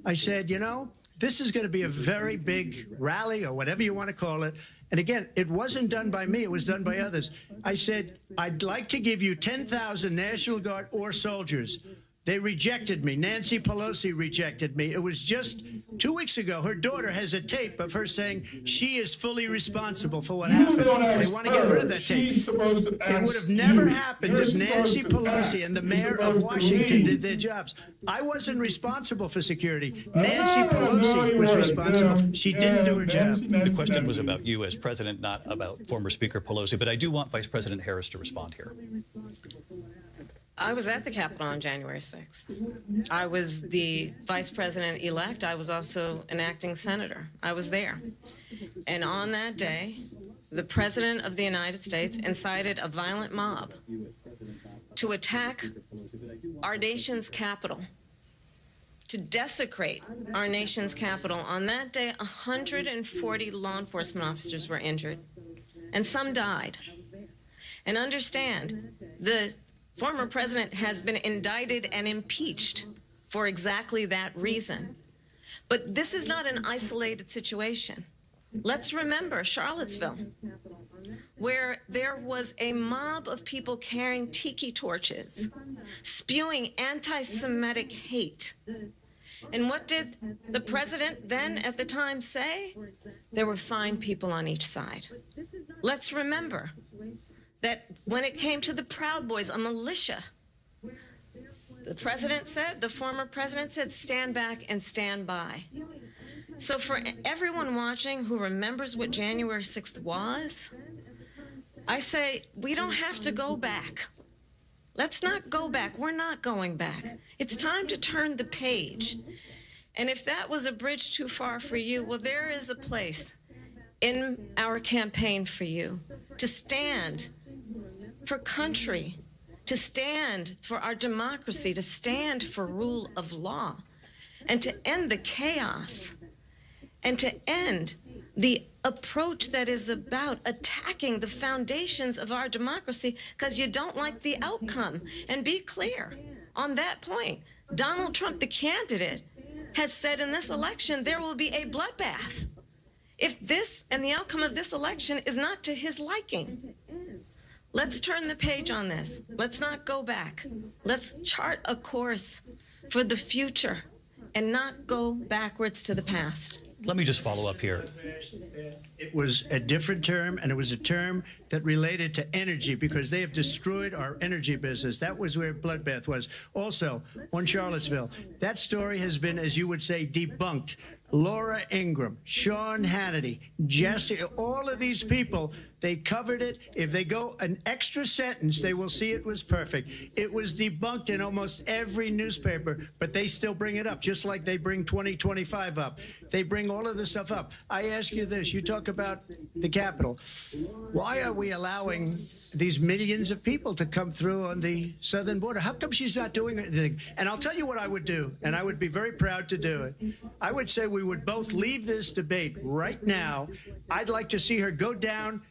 Speaker 13: I said, you know, this is going to be a very big rally or whatever you want to call it. And again, it wasn't done by me. It was done by others. I said, I'd like to give you 10,000 National Guard or soldiers. They rejected me. Nancy Pelosi rejected me. It was just 2 weeks ago. Her daughter has a tape of her saying she is fully responsible for what happened. They want to get rid of that tape. It would have never happened if Nancy Pelosi and the mayor of Washington did their jobs. I wasn't responsible for security. Nancy Pelosi was responsible. She didn't do her job.
Speaker 8: The question was about you as president, not about former Speaker Pelosi. But I do want Vice President Harris to respond here.
Speaker 12: I was at the Capitol on January 6th. I was the vice president-elect. I was also an acting senator. I was there. And on that day, the President of the United States incited a violent mob to attack our nation's capital, to desecrate our nation's capital. On that day, 140 law enforcement officers were injured, and some died. And understand, the former president has been indicted and impeached for exactly that reason. But this is not an isolated situation. Let's remember Charlottesville, where there was a mob of people carrying tiki torches, spewing anti-Semitic hate. And what did the president then at the time say? There were fine people on each side. Let's remember that when it came to the Proud Boys, a militia, the president said, the former president said, stand back and stand by. So for everyone watching who remembers what January 6th was, I say, we don't have to go back. Let's not go back. We're not going back. It's time to turn the page. And if that was a bridge too far for you, well, there is a place in our campaign for you to stand for country, to stand for our democracy, to stand for rule of law, and to end the chaos, and to end the approach that is about attacking the foundations of our democracy because you don't like the outcome. And be clear on that point. Donald Trump, the candidate, has said in this election there will be a bloodbath if this and the outcome of this election is not to his liking. Let's turn the page on this. Let's not go back. Let's chart a course for the future and not go backwards to the past.
Speaker 8: Let me just follow up here.
Speaker 13: It was a different term, and it was a term that related to energy because they have destroyed our energy business. That was where bloodbath was. Also, on Charlottesville, that story has been, as you would say, debunked. Laura Ingraham, Sean Hannity, Jesse, all of these people, they covered it. If they go an extra sentence, they will see it was perfect. It was debunked in almost every newspaper, but they still bring it up, just like they bring 2025 up. They bring all of this stuff up. I ask you this, you talk about the Capitol. Why are we allowing these millions of people to come through on the southern border? How come she's not doing anything? And I'll tell you what I would do, and I would be very proud to do it. I would say we would both leave this debate right now. I'd like to see her go down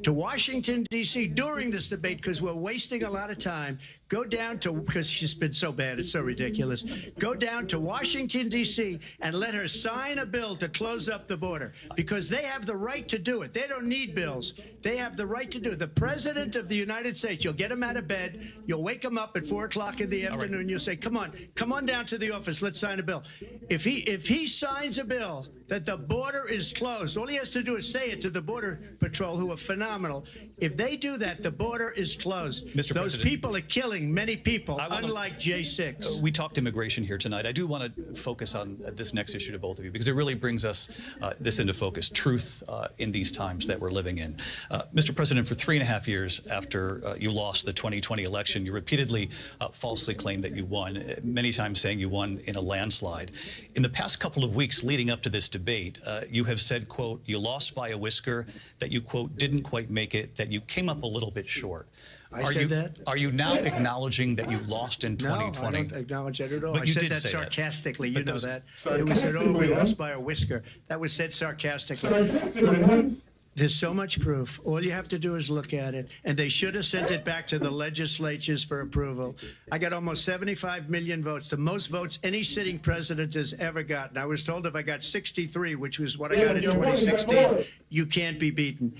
Speaker 13: to Washington, D.C. during this debate because we're wasting a lot of time. Go down to, because she's been so bad, it's so ridiculous. Go down to Washington, D.C. and let her sign a bill to close up the border because they have the right to do it. They don't need bills. They have the right to do it. The President of the United States, you'll get him out of bed. You'll wake him up at 4 o'clock in the afternoon. Right. You'll say, come on down to the office. Let's sign a bill. If he signs a bill that the border is closed, all he has to do is say it to the Border Patrol, who are phenomenal. If they do that, the border is closed.
Speaker 8: Mr.
Speaker 13: Those
Speaker 8: President,
Speaker 13: people are killing many people, unlike J6.
Speaker 8: We talked immigration here tonight. I do want to focus on this next issue to both of you because it really brings us this into focus, truth in these times that we're living in. Mr. President, for 3.5 years after you lost the 2020 election, you repeatedly falsely claimed that you won, many times saying you won in a landslide. In the past couple of weeks leading up to this debate, you have said, quote, you lost by a whisker, that you, quote, didn't quite make it, that you came up a little bit short.
Speaker 13: I said that?
Speaker 8: Are you now acknowledging acknowledging that you lost in 2020?
Speaker 13: No, I don't acknowledge that at all.
Speaker 8: But
Speaker 13: I
Speaker 8: you
Speaker 13: said
Speaker 8: did
Speaker 13: that
Speaker 8: say
Speaker 13: sarcastically.
Speaker 8: that.
Speaker 13: You know
Speaker 8: But
Speaker 13: that. It was said, oh, we lost by a whisker. That was said sarcastically. Look, there's so much proof. All you have to do is look at it. And they should have sent it back to the legislatures for approval. I got almost 75 million votes, the most votes any sitting president has ever gotten. I was told if I got 63, which was what I got in 2016, you can't be beaten.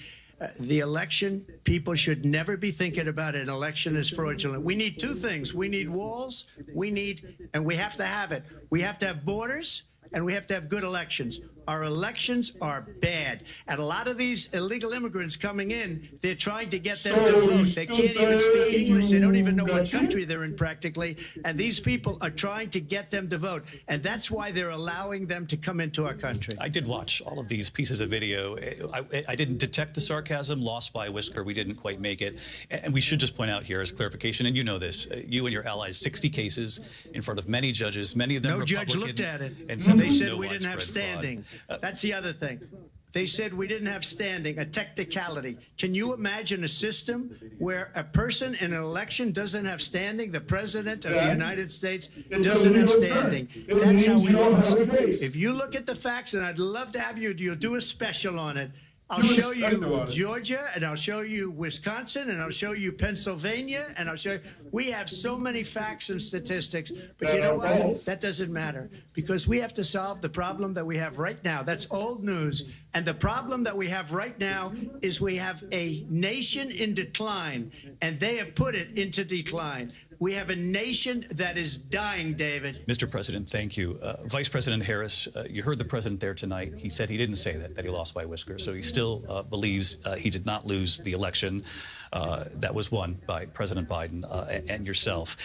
Speaker 13: The election, people should never be thinking about an election as fraudulent. We need two things. We need walls. And we have to have it. We have to have borders, and we have to have good elections. Our elections are bad. And a lot of these illegal immigrants coming in, they're trying to get them to vote. They can't even speak English. They don't even know what country they're in practically. And these people are trying to get them to vote. And that's why they're allowing them to come into our country.
Speaker 8: I did watch all of these pieces of video. I didn't detect the sarcasm, lost by a whisker. We didn't quite make it. And we should just point out here as clarification, and you know this, you and your allies, 60 cases in front of many judges, many of them
Speaker 13: No
Speaker 8: Republican.
Speaker 13: judge looked at it.
Speaker 8: And
Speaker 13: They said we didn't have
Speaker 8: widespread fraud.
Speaker 13: standing. That's the other thing. They said we didn't have standing, a technicality. Can you imagine a system where a person in an election doesn't have standing? The president of the United States doesn't have standing. That's how we lost. If you look at the facts, and I'd love to have you'll do a special on it. I'll show you Georgia, and I'll show you Wisconsin, and I'll show you Pennsylvania, and I'll show you. We have so many facts and statistics, but you know what? That doesn't matter, because we have to solve the problem that we have right now. That's old news. And the problem that we have right now is we have a nation in decline, and they have put it into decline. We have a nation that is dying, David.
Speaker 8: Mr. President, thank you. Vice President Harris, you heard the president there tonight. He said he didn't say that he lost by a whisker. So he still believes he did not lose the election that was won by President Biden and yourself.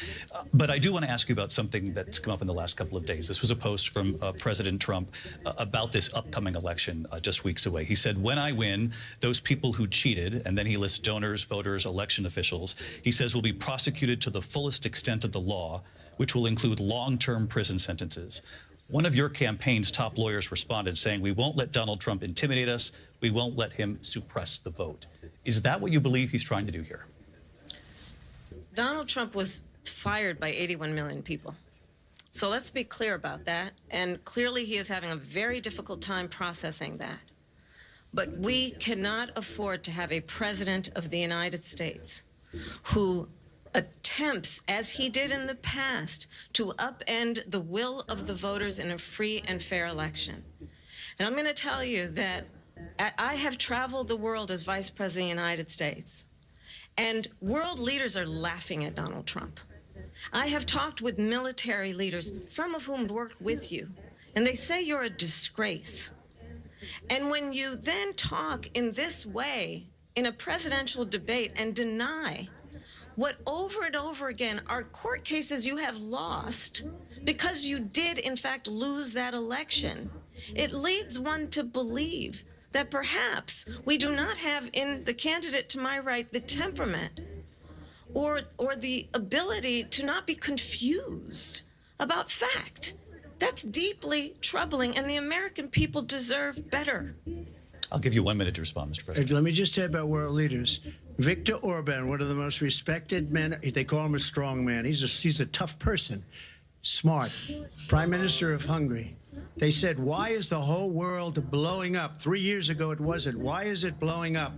Speaker 8: But I do want to ask you about something that's come up in the last couple of days. This was a post from President Trump about this upcoming election just weeks away. He said, when I win, those people who cheated, and then he lists donors, voters, election officials, he says will be prosecuted to the fullest extent of the law, which will include long-term prison sentences. One of your campaign's top lawyers responded saying, we won't let Donald Trump intimidate us. We won't let him suppress the vote. Is that what you believe he's trying to do here?
Speaker 12: Donald Trump was fired by 81 million people. So let's be clear about that. And clearly he is having a very difficult time processing that. But we cannot afford to have a president of the United States who attempts, as he did in the past, to upend the will of the voters in a free and fair election. And I'm going to tell you that I have traveled the world as Vice President of the United States, and world leaders are laughing at Donald Trump. I have talked with military leaders, some of whom worked with you, and they say you're a disgrace. And when you then talk in this way in a presidential debate and deny what over and over again are court cases you have lost because you did, in fact, lose that election, it leads one to believe that perhaps we do not have in the candidate to my right the temperament or the ability to not be confused about fact. That's deeply troubling, and the American people deserve better.
Speaker 8: I'll give you 1 minute to respond, Mr. President.
Speaker 13: Let me just say about world leaders. Viktor Orban, one of the most respected men, they call him a strong man. He's a tough person, smart, Prime Minister of Hungary. They said, why is the whole world blowing up? 3 years ago it wasn't. Why is it blowing up?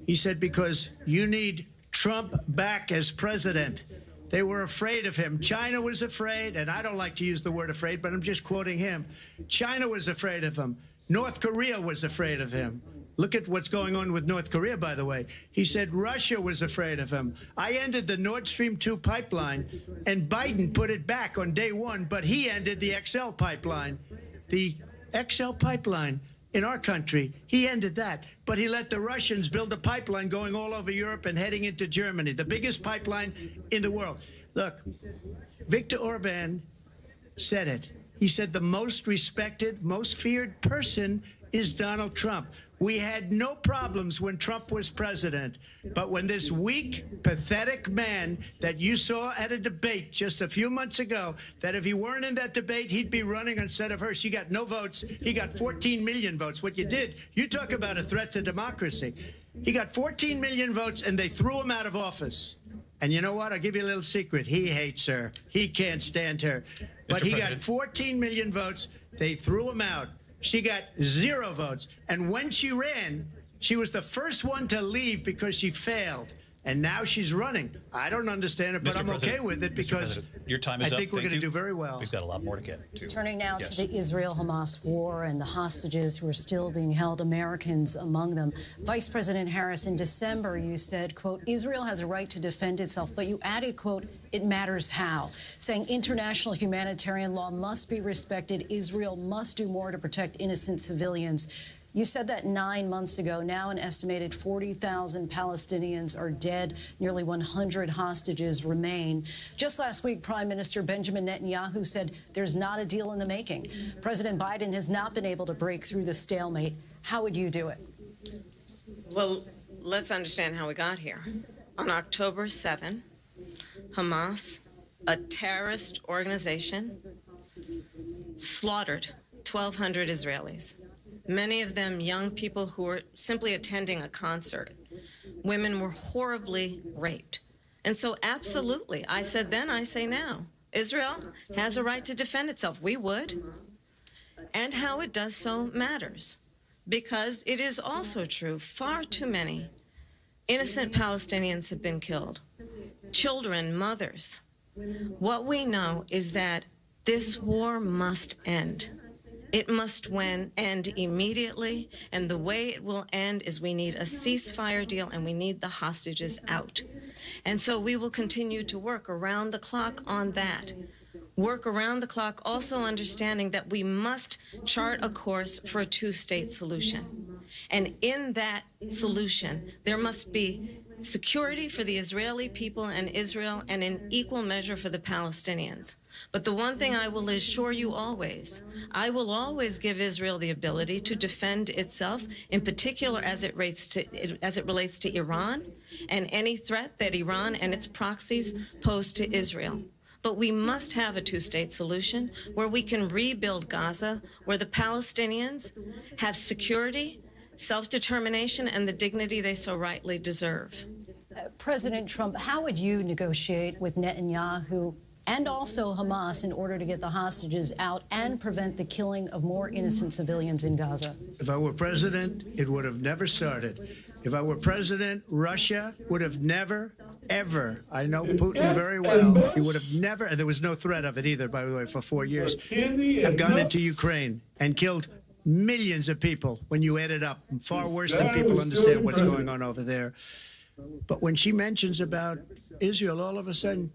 Speaker 13: He said, because you need Trump back as president. They were afraid of him. China was afraid, and I don't like to use the word afraid, but I'm just quoting him. China was afraid of him. North Korea was afraid of him. Look at what's going on with North Korea, by the way. He said Russia was afraid of him. I ended the Nord Stream 2 pipeline, and Biden put it back on day one, but he ended the XL pipeline. The XL pipeline in our country, he ended that. But he let the Russians build a pipeline going all over Europe and heading into Germany, the biggest pipeline in the world. Look, Viktor Orban said it. He said the most respected, most feared person is Donald Trump. We had no problems when Trump was president, but when this weak, pathetic man that you saw at a debate just a few months ago, that if he weren't in that debate, he'd be running instead of her. She got no votes. He got 14 million votes. What you did, you talk about a threat to democracy. He got 14 million votes, and they threw him out of office. And you know what? I'll give you a little secret. He hates her. He can't stand her. But he got 14 million votes. They threw him out. She got 0 votes. And when she ran, she was the first one to leave because she failed. And now she's running. I don't understand it, but I'm okay with it because
Speaker 8: your time is up.
Speaker 13: I think we're going to do very well.
Speaker 8: We've got a lot more to get to.
Speaker 9: Turning now to the Israel-Hamas war and the hostages who are still being held, Americans among them. Vice President Harris, in December, you said, quote, Israel has a right to defend itself, but you added, quote, it matters how, saying international humanitarian law must be respected. Israel must do more to protect innocent civilians. You said that 9 months ago. Now an estimated 40,000 Palestinians are dead. Nearly 100 hostages remain. Just last week, Prime Minister Benjamin Netanyahu said there's not a deal in the making. President Biden has not been able to break through the stalemate. How would you do it?
Speaker 12: Well, let's understand how we got here. On October 7, Hamas, a terrorist organization, slaughtered 1,200 Israelis. Many of them young people who were simply attending a concert. Women were horribly raped. And so absolutely, I said then, I say now, Israel has a right to defend itself. We would. And how it does so matters. Because it is also true, far too many innocent Palestinians have been killed. Children, mothers. What we know is that this war must end. It must end immediately, and the way it will end is we need a ceasefire deal and we need the hostages out. And so we will continue to work around the clock on that. Work around the clock, also understanding that we must chart a course for a two-state solution. And in that solution, there must be security for the Israeli people and Israel, and in equal measure for the Palestinians. But the one thing I will assure you always, I will always give Israel the ability to defend itself, in particular as it relates to Iran and any threat that Iran and its proxies pose to Israel. But we must have a two-state solution where we can rebuild Gaza, where the Palestinians have security, self-determination, and the dignity they so rightly deserve.
Speaker 9: President Trump, how would you negotiate with Netanyahu and also Hamas in order to get the hostages out and prevent the killing of more innocent civilians in Gaza?
Speaker 13: If I were president, it would have never started. If I were president, Russia would have never, ever, I know Putin very well, he would have never, and there was no threat of it either, by the way, for 4 years, have gone into Ukraine and killed millions of people when you add it up, far worse than people understand what's going on over there. But when she mentions about Israel, all of a sudden,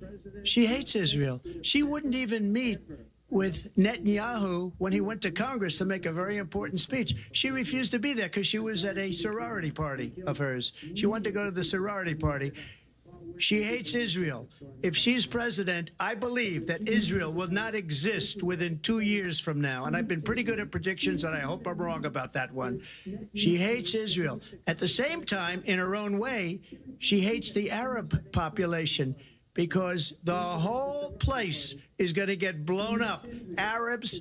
Speaker 13: she hates Israel. She wouldn't even meet with Netanyahu when he went to Congress to make a very important speech. She refused to be there because she was at a sorority party of hers. She wanted to go to the sorority party. She hates Israel. If she's president, I believe that Israel will not exist within 2 years from now. And I've been pretty good at predictions, and I hope I'm wrong about that one. She hates Israel. At the same time, in her own way, she hates the Arab population because the whole place is going to get blown up. Arabs,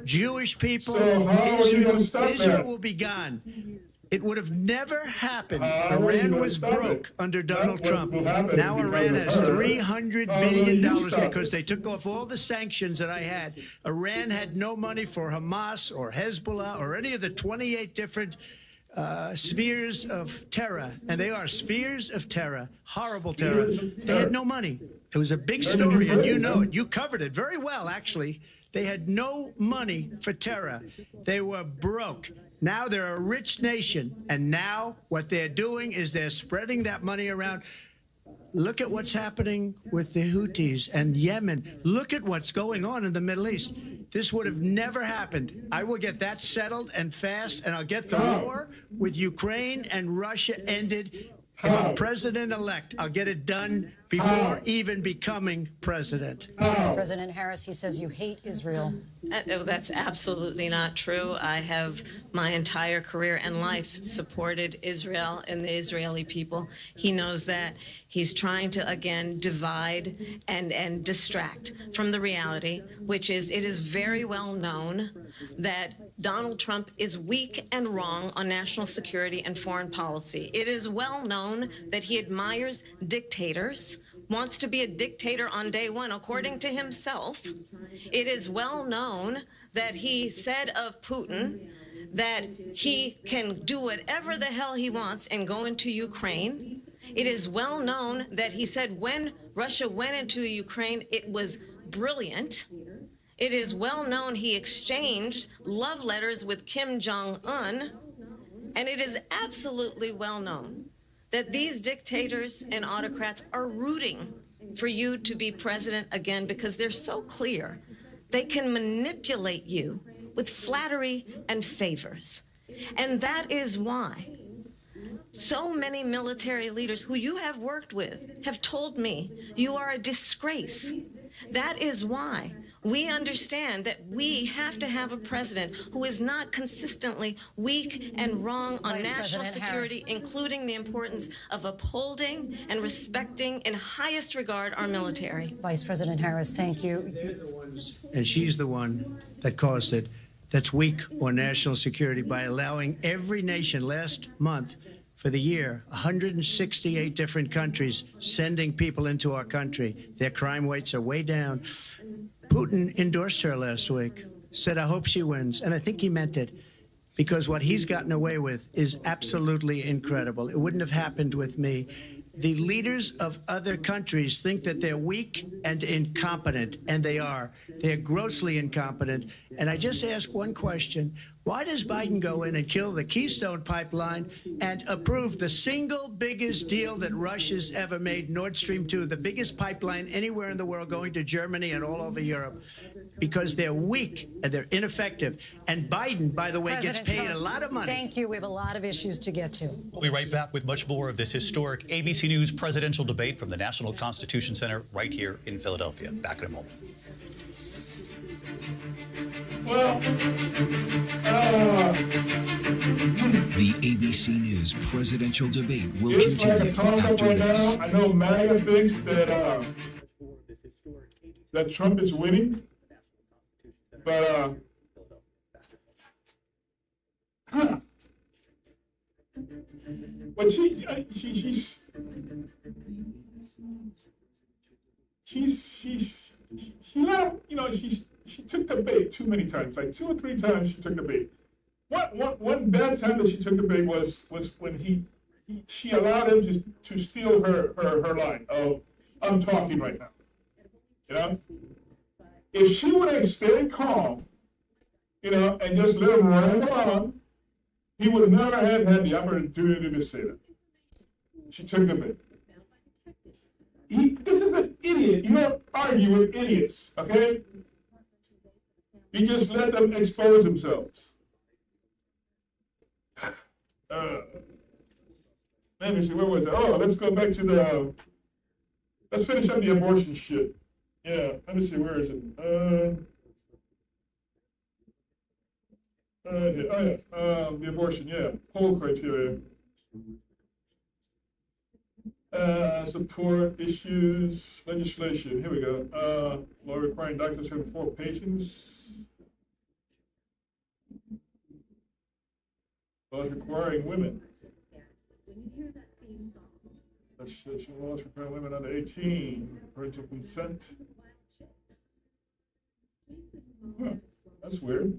Speaker 13: Jewish people, Israel will be gone. It would have never happened. Iran was broke under Donald Trump. Now Iran has $300 billion because they took off all the sanctions that I had. Iran had no money for Hamas or Hezbollah or any of the 28 different spheres of terror. And they are spheres of terror, horrible terror. They had no money. It was a big story, and you know it. You covered it very well, actually. They had no money for terror. They were broke. Now they're a rich nation, and now what they're doing is they're spreading that money around. Look at what's happening with the Houthis and Yemen. Look at what's going on in the Middle East. This would have never happened. I will get that settled and fast, and I'll get the war with Ukraine and Russia ended. If I'm president-elect, I'll get it done before even becoming president.
Speaker 9: Vice President Harris, he says you hate Israel.
Speaker 12: That's absolutely not true. I have my entire career and life supported Israel and the Israeli people. He knows that. He's trying to, again, divide and distract from the reality, which is it is very well known that Donald Trump is weak and wrong on national security and foreign policy. It is well known that he admires dictators wants to be a dictator on day one, according to himself. It is well known that he said of Putin that he can do whatever the hell he wants and go into Ukraine. It is well known that he said when Russia went into Ukraine, it was brilliant. It is well known he exchanged love letters with Kim Jong-un. And it is absolutely well known that these dictators and autocrats are rooting for you to be president again because they're so clear. They can manipulate you with flattery and favors. And that is why so many military leaders who you have worked with have told me you are a disgrace. That is why we understand that we have to have a president who is not consistently weak and wrong on national security, including the importance of upholding and respecting in highest regard our military.
Speaker 9: Vice President Harris, thank you.
Speaker 13: And she's the one that caused it, that's weak on national security by allowing every nation last month for the year, 168 different countries sending people into our country. Their crime rates are way down. Putin endorsed her last week, said, I hope she wins. And I think he meant it, because what he's gotten away with is absolutely incredible. It wouldn't have happened with me. The leaders of other countries think that they're weak and incompetent, and they are. They're grossly incompetent. And I just ask one question. Why does Biden go in and kill the Keystone Pipeline and approve the single biggest deal that Russia's ever made, Nord Stream 2, the biggest pipeline anywhere in the world going to Germany and all over Europe? Because they're weak and they're ineffective. And Biden, by the way,
Speaker 9: President
Speaker 13: gets paid
Speaker 9: Trump,
Speaker 13: a lot of money.
Speaker 9: Thank you. We have a lot of issues to get to.
Speaker 8: We'll be right back with much more of this historic ABC News presidential debate from the National Constitution Center right here in Philadelphia. Back in a moment.
Speaker 10: The ABC News presidential debate will
Speaker 4: It's like
Speaker 10: continue
Speaker 4: a toss-up
Speaker 10: after
Speaker 4: right
Speaker 10: this.
Speaker 4: now. I know MAGA thinks that Trump is winning, but but she let him, you know, she took the bait too many times, like 2 or 3 times she took the bait. One bad time that she took the bait was when she allowed him to steal her line of, I'm talking right now. You know? If she would have stayed calm, you know, and just let him run on, he would never have had the opportunity to say that. She took the bait. This is an idiot. You don't argue with idiots, okay? You just let them expose themselves. Let me see, where was it? Oh, let's go back to let's finish up the abortion shit. Yeah, let me see, where is it? The abortion, yeah, poll criteria. Support issues, legislation, here we go. Law requiring doctors to have 4 patients. Laws requiring women. Legislation laws requiring women under 18, parental consent. Huh, that's weird.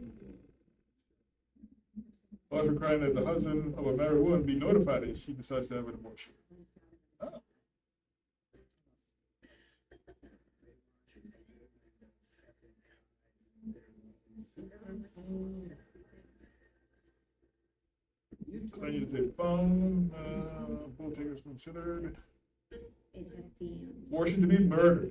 Speaker 4: Laws requiring that the husband of a married woman be notified if she decides to have an abortion. Oh. Failure to take phone, poll takers considered. Abortion to be murder.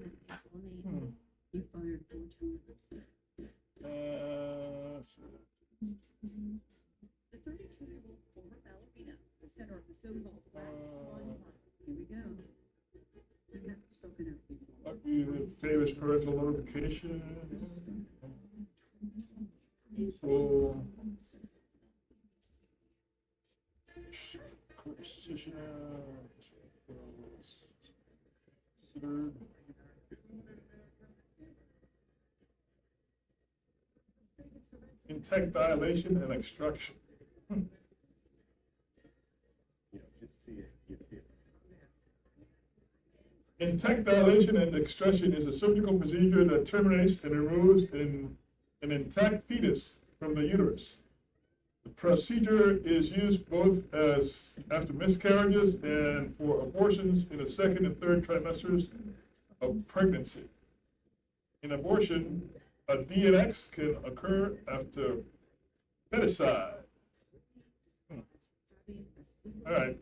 Speaker 4: Favors parental notification. So, intact dilation and extraction. Intact dilation and extraction is a surgical procedure that terminates and removes an intact fetus from the uterus. The procedure is used both as after miscarriages and for abortions in the second and third trimesters of pregnancy. In abortion, a DNX can occur after feticide. All right.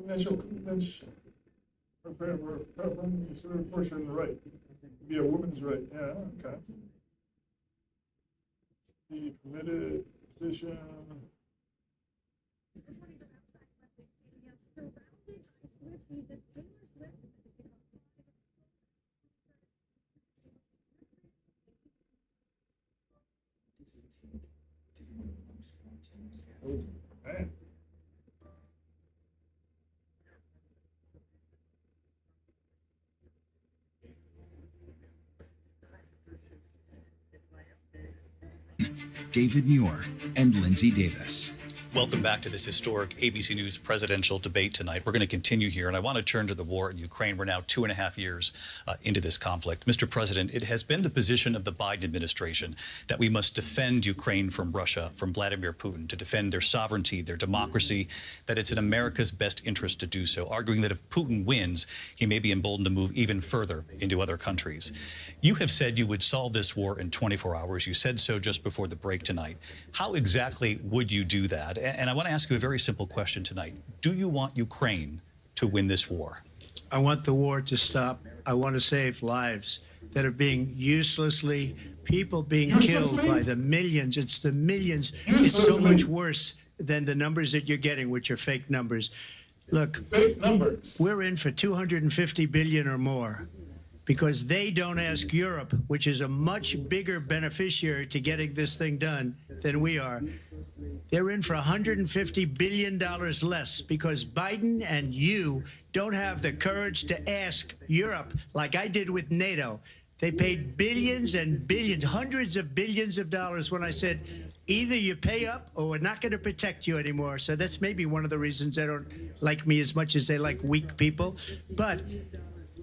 Speaker 4: Initial convention. Consider abortion right. Be a woman's right. Yeah, okay. The permitted position. Man.
Speaker 10: David Muir and Lindsay Davis.
Speaker 8: Welcome back to this historic ABC News presidential debate tonight. We're going to continue here, and I want to turn to the war in Ukraine. We're now 2.5 years into this conflict. Mr. President, it has been the position of the Biden administration that we must defend Ukraine from Russia, from Vladimir Putin, to defend their sovereignty, their democracy, that it's in America's best interest to do so, arguing that if Putin wins, he may be emboldened to move even further into other countries. You have said you would solve this war in 24 hours. You said so just before the break tonight. How exactly would you do that? And I want to ask you a very simple question tonight. Do you want Ukraine to win this war?
Speaker 13: I want the war to stop. I want to save lives that are being people being killed by the millions. It's the millions. It's so much worse than the numbers that you're getting, which are fake numbers. Look,
Speaker 4: fake numbers.
Speaker 13: We're in for 250 billion or more, because they don't ask Europe, which is a much bigger beneficiary to getting this thing done than we are. They're in for $150 billion less because Biden and you don't have the courage to ask Europe like I did with NATO. They paid billions and billions, hundreds of billions of dollars when I said, either you pay up or we're not going to protect you anymore. So that's maybe one of the reasons they don't like me as much as they like weak people. But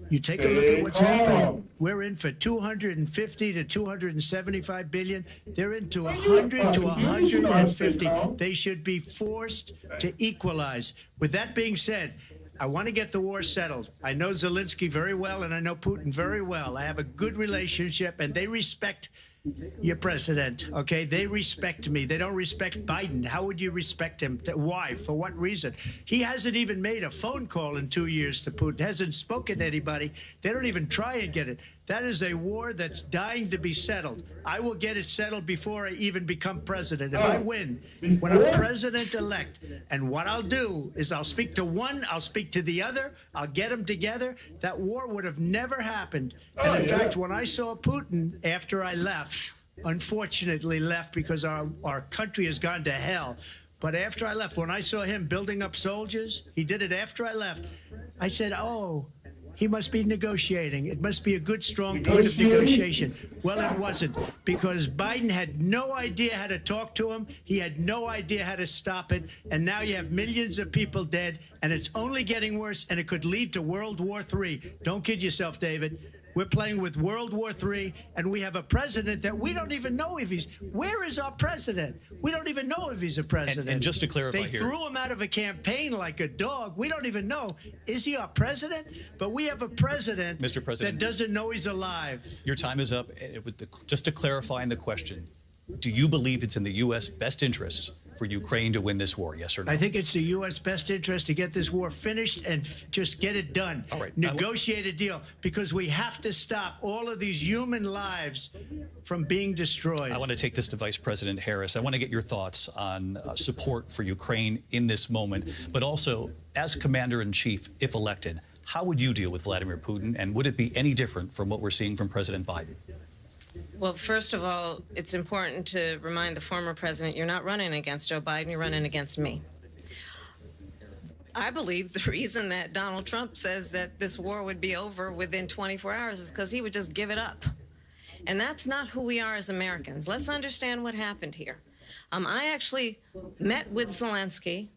Speaker 13: you take a look at what's happening. We're in for 250 to 275 billion. They're into 100 to 150. They should be forced to equalize. With that being said, I want to get the war settled. I know Zelensky very well, and I know Putin very well. I have a good relationship, and they respect your president, okay? They respect me. They don't respect Biden. How would you respect him? Why? For what reason? He hasn't even made a phone call in 2 years to Putin, hasn't spoken to anybody. They don't even try and get it. That is a war that's dying to be settled. I will get it settled before I even become president. If I win, when I'm president-elect, and what I'll do is I'll speak to one, I'll speak to the other, I'll get them together. That war would have never happened. And in fact, when I saw Putin after I left, unfortunately left because our country has gone to hell. But after I left, when I saw him building up soldiers, he did it after I left, I said, oh, he must be negotiating. It must be a good, strong point of negotiation. Well, it wasn't, because Biden had no idea how to talk to him. He had no idea how to stop it. And now you have millions of people dead, and it's only getting worse, and it could lead to World War III. Don't kid yourself, David. We're playing with World War III, and we have a president that we don't even know if he's... Where is our president? We don't even know if he's a president.
Speaker 8: And just to clarify
Speaker 13: here... They threw him out of a campaign like a dog. We don't even know. Is he our president? But we have a president,
Speaker 8: Mr. President,
Speaker 13: that doesn't know he's alive.
Speaker 8: Your time is up. Just to clarify in the question, Do you believe it's in the U.S. best interest for Ukraine to win this war, yes or no?
Speaker 13: I think it's the U.S. best interest to get this war finished and just get it done.
Speaker 8: All right.
Speaker 13: Negotiate a deal, because we have to stop all of these human lives from being destroyed.
Speaker 8: I want to take this to Vice President Harris. I want to get your thoughts on support for Ukraine in this moment, but also as Commander-in-Chief, if elected, how would you deal with Vladimir Putin, and would it be any different from what we're seeing from President Biden?
Speaker 12: Well, first of all, it's important to remind the former president you're not running against Joe Biden, you're running against me. I believe the reason that Donald Trump says that this war would be over within 24 hours is because he would just give it up. And that's not who we are as Americans. Let's understand what happened here. I actually met with Zelensky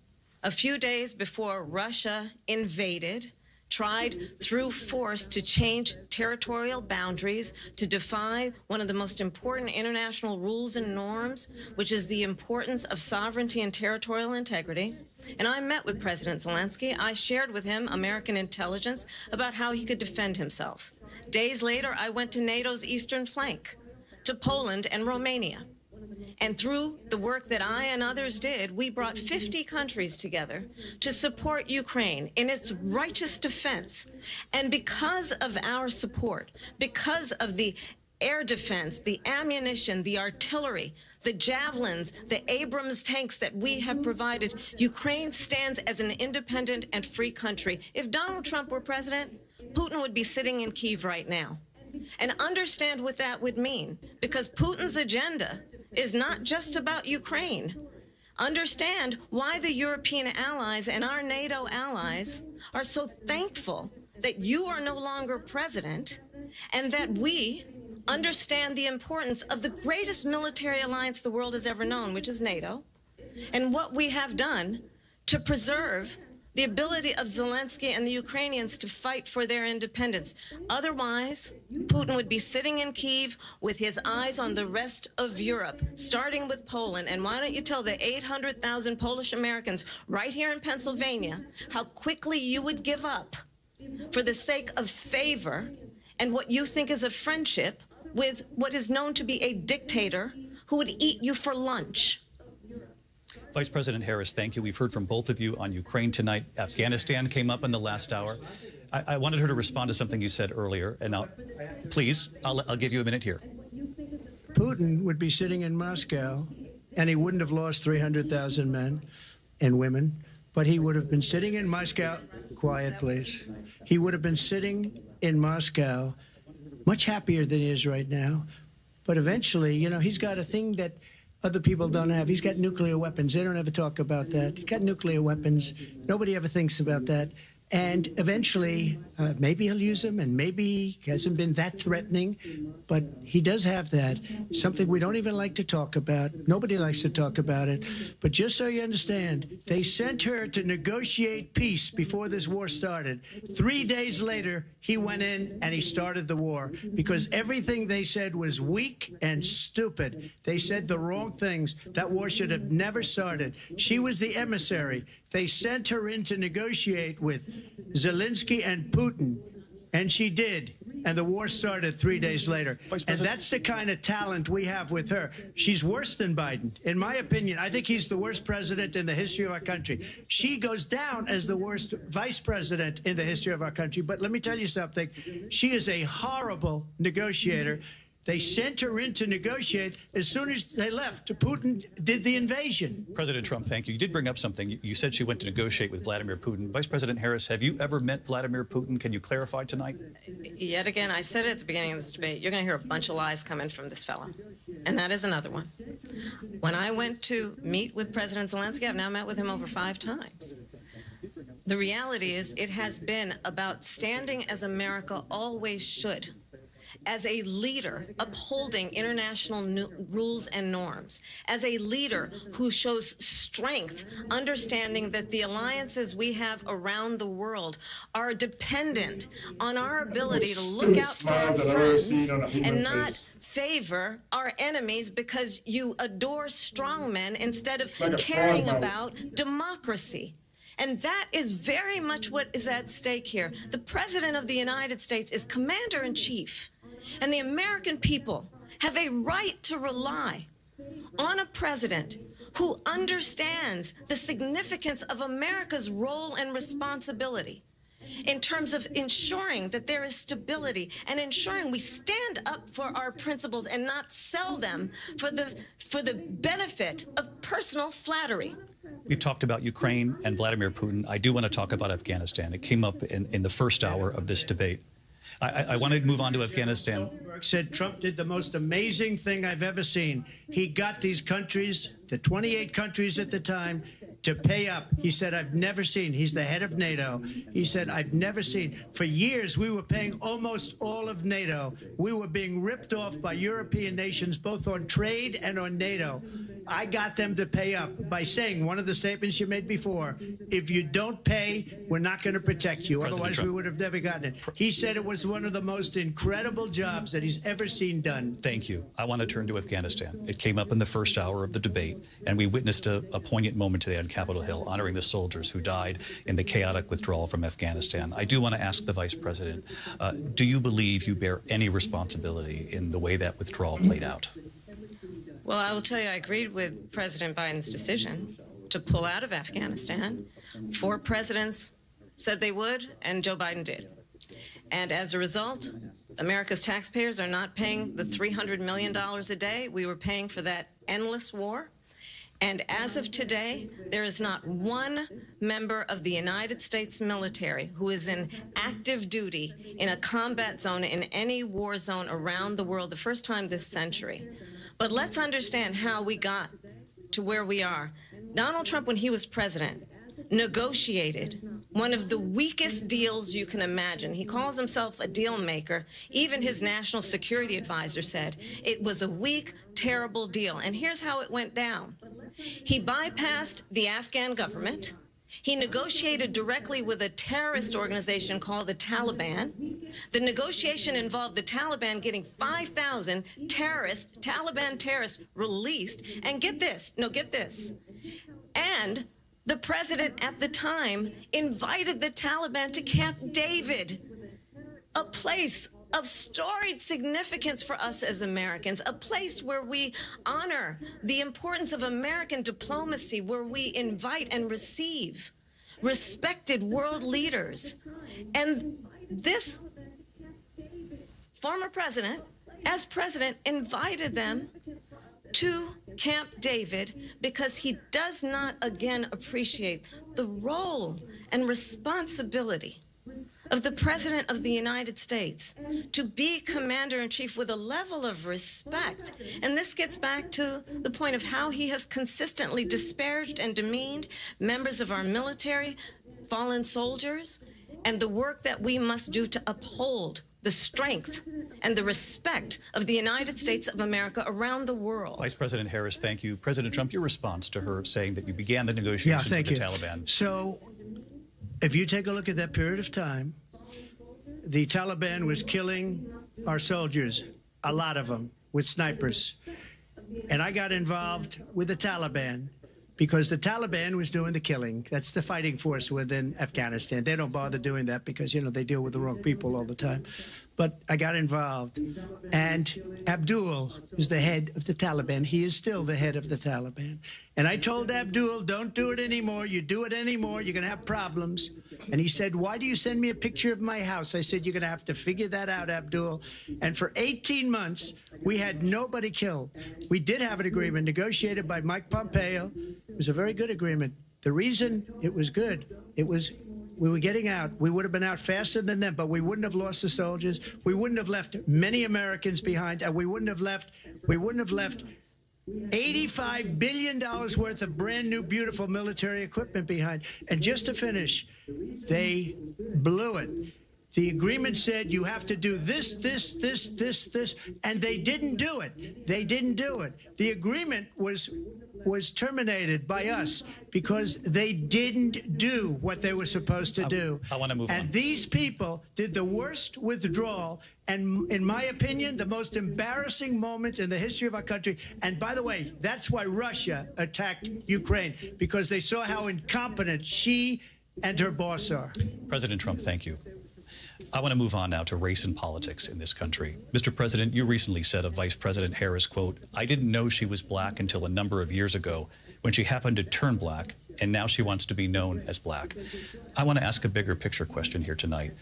Speaker 12: a few days before Russia invaded, tried through force to change territorial boundaries, to defy one of the most important international rules and norms, which is the importance of sovereignty and territorial integrity. And I met with President Zelensky. I shared with him American intelligence about how he could defend himself. Days later, I went to NATO's eastern flank, to Poland and Romania. And through the work that I and others did, we brought 50 countries together to support Ukraine in its righteous defense. And because of our support, because of the air defense, the ammunition, the artillery, the javelins, the Abrams tanks that we have provided, Ukraine stands as an independent and free country. If Donald Trump were president, Putin would be sitting in Kyiv right now. And understand what that would mean, because Putin's agenda is not just about Ukraine. Understand why the European allies and our NATO allies are so thankful that you are no longer president, and that we understand the importance of the greatest military alliance the world has ever known, which is NATO, and what we have done to preserve the ability of Zelensky and the Ukrainians to fight for their independence. Otherwise, Putin would be sitting in Kyiv with his eyes on the rest of Europe, starting with Poland. And why don't you tell the 800,000 Polish Americans right here in Pennsylvania how quickly you would give up for the sake of favor and what you think is a friendship with what is known to be a dictator who would eat you for lunch.
Speaker 8: Vice President Harris, thank you. We've heard from both of you on Ukraine tonight. Afghanistan came up in the last hour. I wanted her to respond to something you said earlier, and I'll give you a minute here.
Speaker 13: Putin would be sitting in Moscow, and he wouldn't have lost 300,000 men and women, but he would have been sitting in Moscow. Quiet, please. He would have been sitting in Moscow much happier than he is right now. But eventually, you know, he's got a thing that other people don't have. He's got nuclear weapons. They don't ever talk about that. He's got nuclear weapons. Nobody ever thinks about that. And eventually, maybe he'll use them, and maybe he hasn't been that threatening, but he does have that, something we don't even like to talk about. Nobody likes to talk about it. But just so you understand, they sent her to negotiate peace before this war started. 3 days later, he went in and he started the war, because everything they said was weak and stupid. They said the wrong things. That war should have never started. She was the emissary. They sent her in to negotiate with Zelensky and Putin, and she did. And the war started 3 days later. And that's the kind of talent we have with her. She's worse than Biden. In my opinion, I think he's the worst president in the history of our country. She goes down as the worst vice president in the history of our country. But let me tell you something. She is a horrible negotiator. They sent her in to negotiate. As soon as they left, Putin did the invasion.
Speaker 8: President Trump, thank you. You did bring up something. You said she went to negotiate with Vladimir Putin. Vice President Harris, have you ever met Vladimir Putin? Can you clarify tonight?
Speaker 12: Yet again, I said it at the beginning of this debate, you're going to hear a bunch of lies coming from this fellow. And that is another one. When I went to meet with President Zelensky, I've now met with him over 5 times. The reality is it has been about standing as America always should, as a leader upholding international rules and norms, as a leader who shows strength, understanding that the alliances we have around the world are dependent on our ability to look out for our friends and not favor our enemies because you adore strong men instead of caring about democracy. And that is very much what is at stake here. The President of the United States is Commander-in-Chief. And the American people have a right to rely on a president who understands the significance of America's role and responsibility in terms of ensuring that there is stability and ensuring we stand up for our principles and not sell them for the benefit of personal flattery.
Speaker 8: We've talked about Ukraine and Vladimir Putin. I do want to talk about Afghanistan. It came up in the first hour of this debate. I want to move on to Afghanistan.
Speaker 13: Said Trump did the most amazing thing I've ever seen. He got these countries, the 28 countries at the time, to pay up. He said, I've never seen, he's the head of NATO. He said, I've never seen. For years, we were paying almost all of NATO. We were being ripped off by European nations, both on trade and on NATO. I got them to pay up by saying one of the statements you made before, if you don't pay, we're not going to protect you.
Speaker 8: President
Speaker 13: Otherwise,
Speaker 8: Trump.
Speaker 13: we would have never gotten it. He said it was one of the most incredible jobs that he's ever seen done.
Speaker 8: Thank you. I want to turn to Afghanistan. It came up in the first hour of the debate, and we witnessed a poignant moment today on Capitol Hill, honoring the soldiers who died in the chaotic withdrawal from Afghanistan. I do want to ask the Vice President, do you believe you bear any responsibility in the way that withdrawal played out?
Speaker 12: Well, I will tell you, I agreed with President Biden's decision to pull out of Afghanistan. 4 presidents said they would, and Joe Biden did. And as a result, America's taxpayers are not paying the $300 million a day we were paying for that endless war. And as of today, there is not one member of the United States military who is in active duty in a combat zone in any war zone around the world, the first time this century. But let's understand how we got to where we are. Donald Trump, when he was president, negotiated one of the weakest deals you can imagine. He calls himself a deal maker. Even his national security advisor said it was a weak, terrible deal. And here's how it went down. He bypassed the Afghan government. He negotiated directly with a terrorist organization called the Taliban. The negotiation involved the Taliban getting 5,000 Taliban terrorists released. And get this, and the president at the time invited the Taliban to Camp David, a place of storied significance for us as Americans, a place where we honor the importance of American diplomacy, where we invite and receive respected world leaders. And this former president, as president, invited them to Camp David because he does not again appreciate the role and responsibility of the President of the United States to be Commander-in-Chief with a level of respect. And this gets back to the point of how he has consistently disparaged and demeaned members of our military, fallen soldiers, and the work that we must do to uphold the strength and the respect of the United States of America around the world.
Speaker 8: Vice President Harris, thank you. President Trump, your response to her saying that you began the negotiations with the Taliban.
Speaker 13: So if you take a look at that period of time, the Taliban was killing our soldiers, a lot of them, with snipers. And I got involved with the Taliban because the Taliban was doing the killing. That's the fighting force within Afghanistan. They don't bother doing that because, you know, they deal with the wrong people all the time. But I got involved. And Abdul is the head of the Taliban. He is still the head of the Taliban. And I told Abdul, don't do it anymore. You do it anymore, you're going to have problems. And he said, why do you send me a picture of my house? I said, you're going to have to figure that out, Abdul. And for 18 months, we had nobody killed. We did have an agreement negotiated by Mike Pompeo. It was a very good agreement. The reason it was good, we were getting out. We would have been out faster than them, but we wouldn't have lost the soldiers. We wouldn't have left many Americans behind, and we wouldn't have left $85 billion worth of brand new, beautiful military equipment behind. And just to finish, they blew it. The agreement said you have to do this, and they didn't do it. They didn't do it. The agreement was terminated by us because they didn't do what they were supposed to do.
Speaker 8: I want to move on.
Speaker 13: And these people did the worst withdrawal, and in my opinion, the most embarrassing moment in the history of our country. And by the way, that's why Russia attacked Ukraine, because they saw how incompetent she and her boss are.
Speaker 8: President Trump, thank you. I want to move on now to race and politics in this country. Mr. President, you recently said of Vice President Harris, quote, "I didn't know she was black until a number of years ago when she happened to turn black, and now she wants to be known as black." I want to ask a bigger picture question here tonight.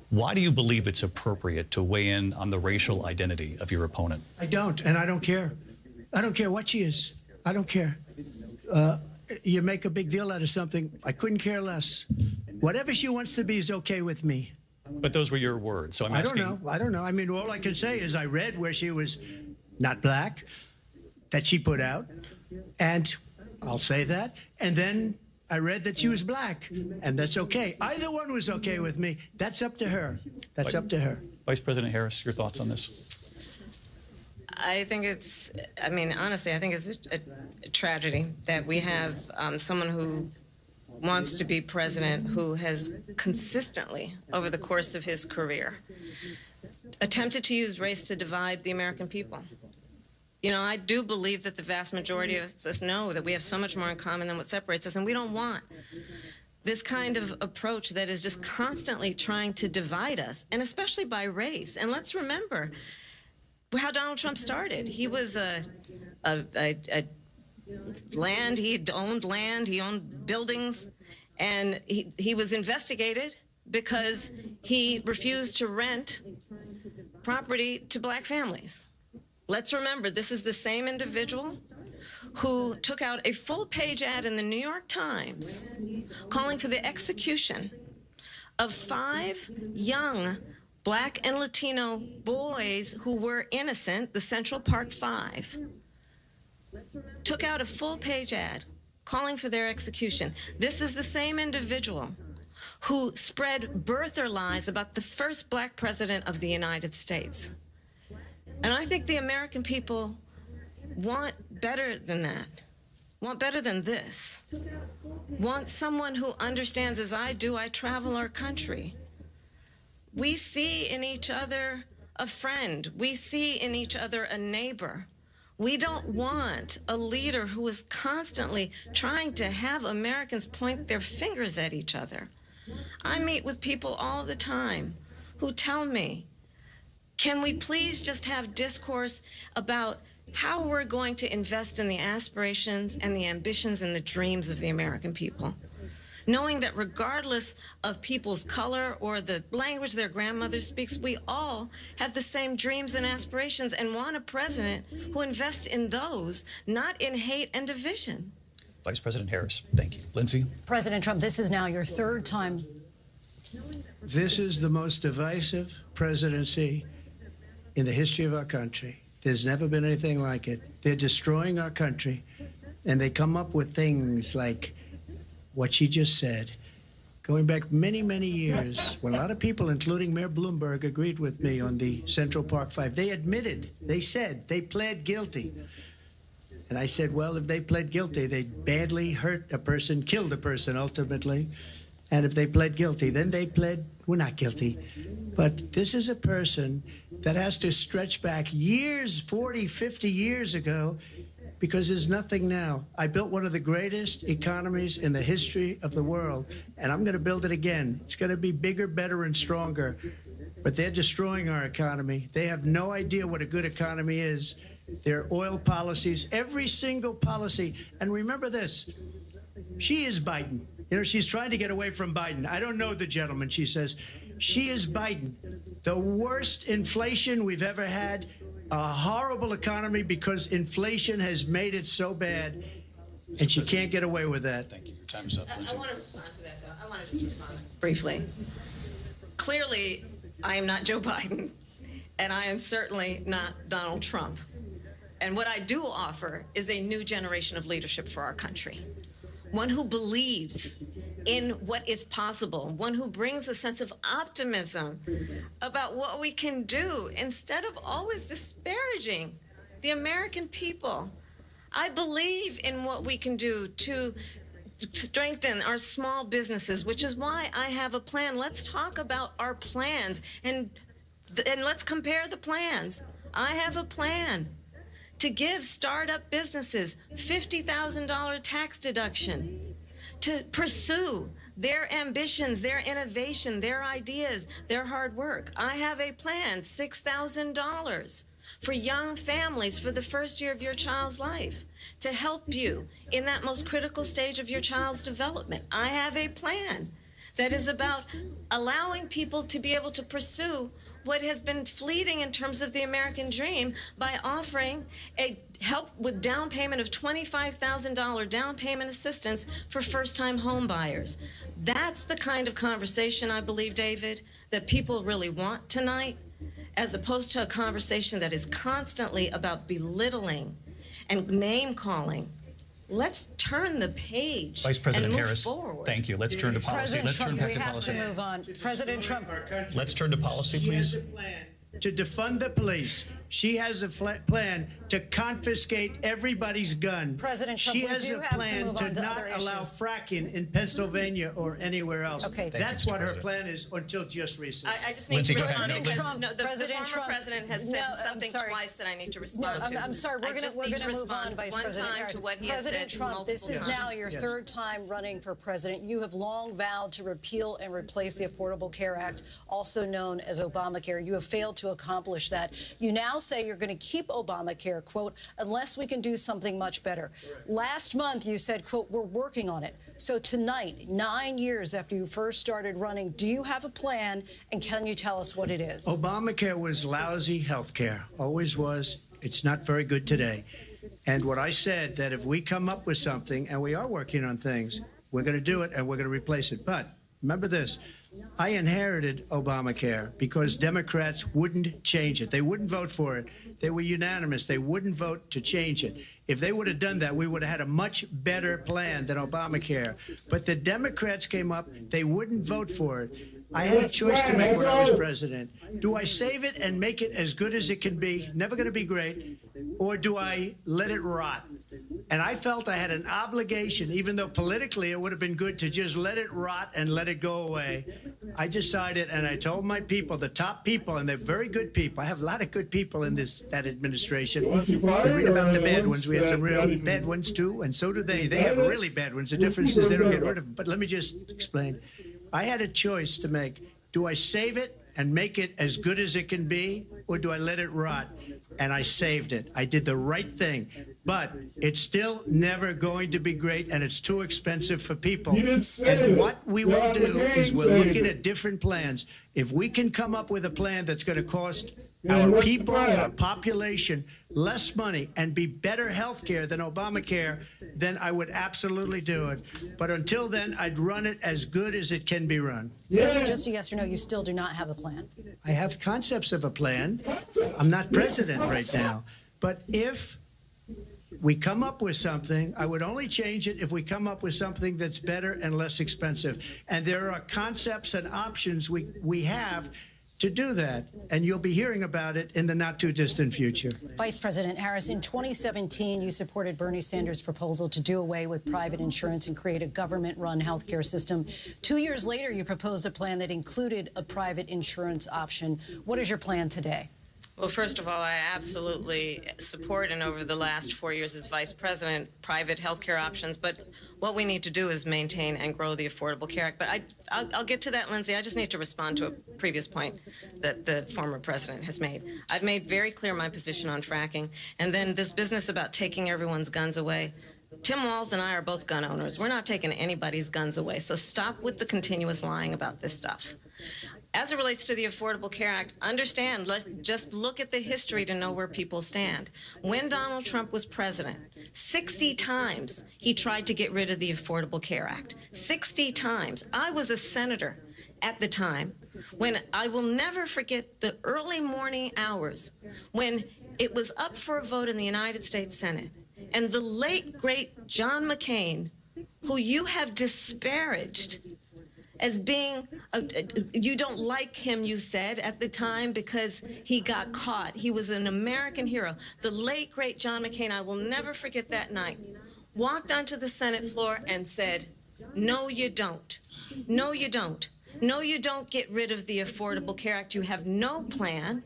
Speaker 8: Why do you believe it's appropriate to weigh in on the racial identity of your opponent?
Speaker 13: I don't, and I don't care. I don't care what she is. I don't care. You make a big deal out of something, I couldn't care less. Whatever she wants to be is okay with me.
Speaker 8: But those were your words, so I'm asking.
Speaker 13: I don't know. I mean, all I can say is I read where she was not black, that she put out, and I'll say that. And then I read that she was black, and that's okay. Either one was okay with me. That's up to her. That's up to her.
Speaker 8: Vice President Harris, your thoughts on this?
Speaker 12: I think it's, I mean, honestly, I think it's a tragedy that we have someone who wants to be president who has consistently, over the course of his career, attempted to use race to divide the American people. You know, I do believe that the vast majority of us know that we have so much more in common than what separates us, and we don't want this kind of approach that is just constantly trying to divide us, and especially by race. And let's remember how Donald Trump started. He was land, he owned buildings, and he was investigated because he refused to rent property to black families. Let's remember, this is the same individual who took out a full-page ad in the New York Times calling for the execution of 5 young black and Latino boys who were innocent, the Central Park 5. Took out a full-page ad calling for their execution. This is the same individual who spread birther lies about the first black president of the United States. And I think the American people want better than that, want better than this, want someone who understands, as I do, I travel our country. We see in each other a friend. We see in each other a neighbor. We don't want a leader who is constantly trying to have Americans point their fingers at each other. I meet with people all the time who tell me, can we please just have discourse about how we're going to invest in the aspirations and the ambitions and the dreams of the American people? Knowing that regardless of people's color or the language their grandmother speaks, we all have the same dreams and aspirations and want a president who invests in those, not in hate and division.
Speaker 8: Vice President Harris, thank you. Lindsay?
Speaker 9: President Trump, this is now your 3rd time.
Speaker 13: This is the most divisive presidency in the history of our country. There's never been anything like it. They're destroying our country, and they come up with things like what she just said, going back many, many years, when a lot of people, including Mayor Bloomberg, agreed with me on the Central Park 5. They admitted, they said, they pled guilty. And I said, well, if they pled guilty, they badly hurt a person, killed a person ultimately. And if they pled guilty, then they pled, we're not guilty. But this is a person that has to stretch back years, 40, 50 years ago, because there's nothing now. I built one of the greatest economies in the history of the world, and I'm going to build it again. It's going to be bigger, better, and stronger. But they're destroying our economy. They have no idea what a good economy is. Their oil policies, every single policy. And remember this, she is Biden. You know, she's trying to get away from Biden. I don't know the gentleman, she says. She is Biden. The worst inflation we've ever had. A horrible economy because inflation has made it so bad, and she can't get away with that.
Speaker 8: Thank you. Your time's up, Lindsay.
Speaker 12: I want to respond to that, though. I want to just respond briefly. Clearly, I am not Joe Biden, and I am certainly not Donald Trump. And what I do offer is a new generation of leadership for our country. One who believes in what is possible, one who brings a sense of optimism about what we can do instead of always disparaging the American people. I believe in what we can do to strengthen our small businesses, which is why I have a plan. Let's talk about our plans and let's compare the plans. I have a plan to give startup businesses $50,000 tax deduction, to pursue their ambitions, their innovation, their ideas, their hard work. I have a plan, $6,000 for young families for the first year of your child's life to help you in that most critical stage of your child's development. I have a plan that is about allowing people to be able to pursue what has been fleeting in terms of the American dream by offering a help with down payment of $25,000 down payment assistance for first-time home buyers. That's the kind of conversation, I believe, David, that people really want tonight, as opposed to a conversation that is constantly about belittling and name-calling. Let's turn the page.
Speaker 8: Vice President
Speaker 12: and move
Speaker 8: Harris,
Speaker 12: forward.
Speaker 8: thank you. Let's turn to policy.
Speaker 9: President
Speaker 8: Let's
Speaker 9: Trump,
Speaker 8: turn back
Speaker 9: we
Speaker 8: to
Speaker 9: have
Speaker 8: policy.
Speaker 9: to move on. President Trump.
Speaker 8: Let's turn to policy, please.
Speaker 13: To defund the police. She has a plan to confiscate everybody's gun.
Speaker 9: President Trump,
Speaker 13: she
Speaker 9: we
Speaker 13: has
Speaker 9: do
Speaker 13: a
Speaker 9: have to
Speaker 13: plan
Speaker 9: move
Speaker 13: to
Speaker 9: on to
Speaker 13: not
Speaker 9: other
Speaker 13: allow
Speaker 9: issues.
Speaker 13: fracking in Pennsylvania or anywhere else.
Speaker 9: Okay.
Speaker 13: That's
Speaker 8: you,
Speaker 13: what her
Speaker 8: President.
Speaker 13: plan is until just recently.
Speaker 12: I just need
Speaker 8: Lindsay,
Speaker 12: to
Speaker 8: go ahead.
Speaker 12: respond
Speaker 8: No,
Speaker 12: because
Speaker 9: Trump,
Speaker 12: the
Speaker 9: President
Speaker 12: former
Speaker 9: Trump.
Speaker 12: president has
Speaker 9: No,
Speaker 12: said
Speaker 9: I'm
Speaker 12: something
Speaker 9: sorry.
Speaker 12: twice that I need to
Speaker 9: No,
Speaker 12: respond to.
Speaker 9: I'm sorry. We're
Speaker 12: just
Speaker 9: going
Speaker 12: need
Speaker 9: to move on,
Speaker 12: respond
Speaker 9: Vice
Speaker 12: one
Speaker 9: President
Speaker 12: time
Speaker 9: Harris.
Speaker 12: to what he
Speaker 9: President
Speaker 12: has said
Speaker 9: Trump, this is
Speaker 12: multiple
Speaker 9: now
Speaker 12: times.
Speaker 9: your
Speaker 13: Yes.
Speaker 9: third time running for president. You have long vowed to repeal and replace the Affordable Care Act, also known as Obamacare. You have failed to accomplish that. You now say you're going to keep Obamacare, quote, unless we can do something much better. Last month, you said, quote, we're working on it. So tonight, 9 years after you first started running, do you have a plan, and can you tell us what it is?
Speaker 13: Obamacare was lousy health care, always was. It's not very good today. And what I said, that if we come up with something, and we are working on things, we're going to do it and we're going to replace it. But remember this, I inherited Obamacare because Democrats wouldn't change it. They wouldn't vote for it. They were unanimous. They wouldn't vote to change it. If they would have done that, we would have had a much better plan than Obamacare. But the Democrats came up. They wouldn't vote for it. I had a choice to make when I was president. Do I save it and make it as good as it can be, never going to be great, or do I let it rot? And I felt I had an obligation, even though politically it would have been good to just let it rot and let it go away. I decided, and I told my people, the top people, and they're very good people. I have a lot of good people in that administration. We read about the bad ones. We had some real bad ones too, and so do they. They have really bad ones. The difference is they don't get rid of them. But let me just explain. I had a choice to make. Do I save it and make it as good as it can be, or do I let it rot? And I saved it. I did the right thing. But it's still never going to be great, and it's too expensive for people. And what we will do is we're looking at different plans. If we can come up with a plan that's going to cost our people, our population, less money and be better health care than Obamacare, then I would absolutely do it. But until then, I'd run it as good as it can be run.
Speaker 9: So just a yes or no, you still do not have a plan.
Speaker 13: I have concepts of a plan. I'm not president right now. But if we come up with something, I would only change it if we come up with something that's better and less expensive. And there are concepts and options we have to do that. And you'll be hearing about it in the not too distant future.
Speaker 9: Vice President Harris, in 2017, you supported Bernie Sanders' proposal to do away with private insurance and create a government-run healthcare system. 2 years later, you proposed a plan that included a private insurance option. What is your plan today?
Speaker 12: Well, first of all, I absolutely support, and over the last 4 years as vice president, private health care options. But what we need to do is maintain and grow the Affordable Care Act. But I'll get to that, Lindsay. I just need to respond to a previous point that the former president has made. I've made very clear my position on fracking. And then this business about taking everyone's guns away. Tim Walz and I are both gun owners. We're not taking anybody's guns away. So stop with the continuous lying about this stuff. As it relates to the Affordable Care Act, understand, just look at the history to know where people stand. When Donald Trump was president, 60 times he tried to get rid of the Affordable Care Act. 60 times. I was a senator at the time when I will never forget the early morning hours when it was up for a vote in the United States Senate. And the late, great John McCain, who you have disparaged as being, you don't like him, you said, at the time because he got caught. He was an American hero. The late, great John McCain, I will never forget that night, walked onto the Senate floor and said, no, you don't. No, you don't. No, you don't get rid of the Affordable Care Act. You have no plan.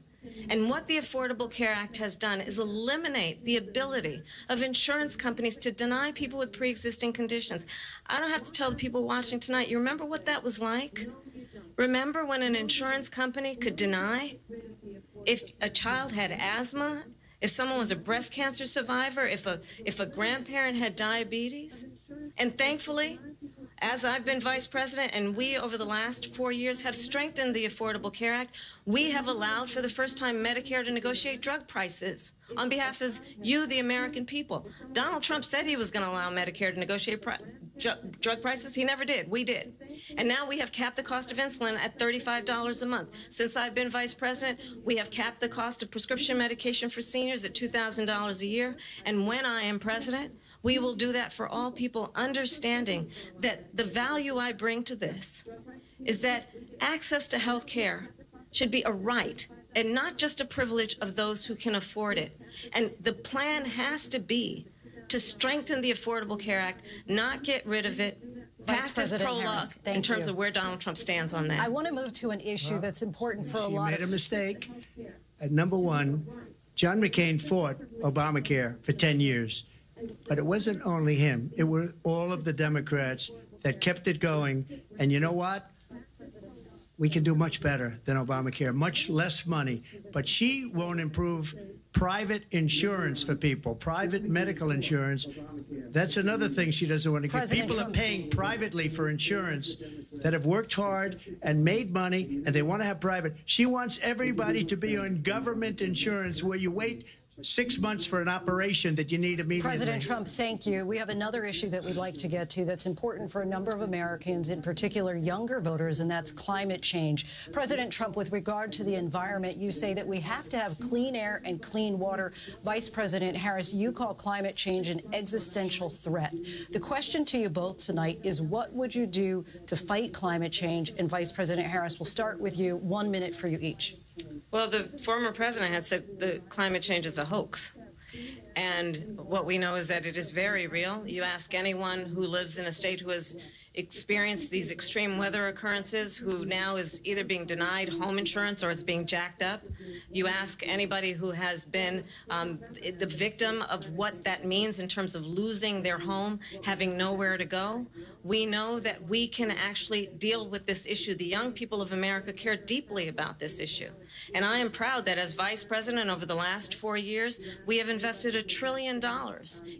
Speaker 12: And what the Affordable Care Act has done is eliminate the ability of insurance companies to deny people with pre-existing conditions. I don't have to tell the people watching tonight, you remember what that was like? Remember when an insurance company could deny if a child had asthma, if someone was a breast cancer survivor, if a grandparent had diabetes? And thankfully, as I've been vice president and we over the last 4 years have strengthened the Affordable Care Act, we have allowed for the first time Medicare to negotiate drug prices on behalf of you, the American people. Donald Trump said he was going to allow Medicare to negotiate drug prices. He never did. We did. And now we have capped the cost of insulin at $35 a month. Since I've been vice president, we have capped the cost of prescription medication for seniors at $2,000 a year. And when I am president, we will do that for all people, understanding that the value I bring to this is that access to health care should be a right and not just a privilege of those who can afford it. And the plan has to be to strengthen the Affordable Care Act, not get rid of it.
Speaker 9: Vice President Harris,
Speaker 12: in terms of where Donald Trump stands on that.
Speaker 9: I want to move to an issue that's important for a lot of...
Speaker 13: She made a mistake. Number one, John McCain fought Obamacare for 10 years. But it wasn't only him. It were all of the Democrats that kept it going. And you know what? We can do much better than Obamacare, much less money. But she won't improve private insurance for people, private medical insurance. That's another thing she doesn't want to get. People are paying privately for insurance that have worked hard and made money, and they want to have private. She wants everybody to be on government insurance where you wait 6 months for an operation that you need immediately.
Speaker 9: President Trump, thank you. We have another issue that we'd like to get to that's important for a number of Americans, in particular younger voters, and that's climate change. President Trump, with regard to the environment, you say that we have to have clean air and clean water. Vice President Harris, you call climate change an existential threat. The question to you both tonight is, what would you do to fight climate change? And Vice President Harris, we'll start with you. 1 minute for you each.
Speaker 12: Well, the former president had said that climate change is a hoax. And what we know is that it is very real. You ask anyone who lives in a state who has experienced these extreme weather occurrences, who now is either being denied home insurance or it's being jacked up. You ask anybody who has been the victim of what that means in terms of losing their home, having nowhere to go. We know that we can actually deal with this issue. The young people of America care deeply about this issue. And I am proud that as vice president over the last 4 years, we have invested $1 trillion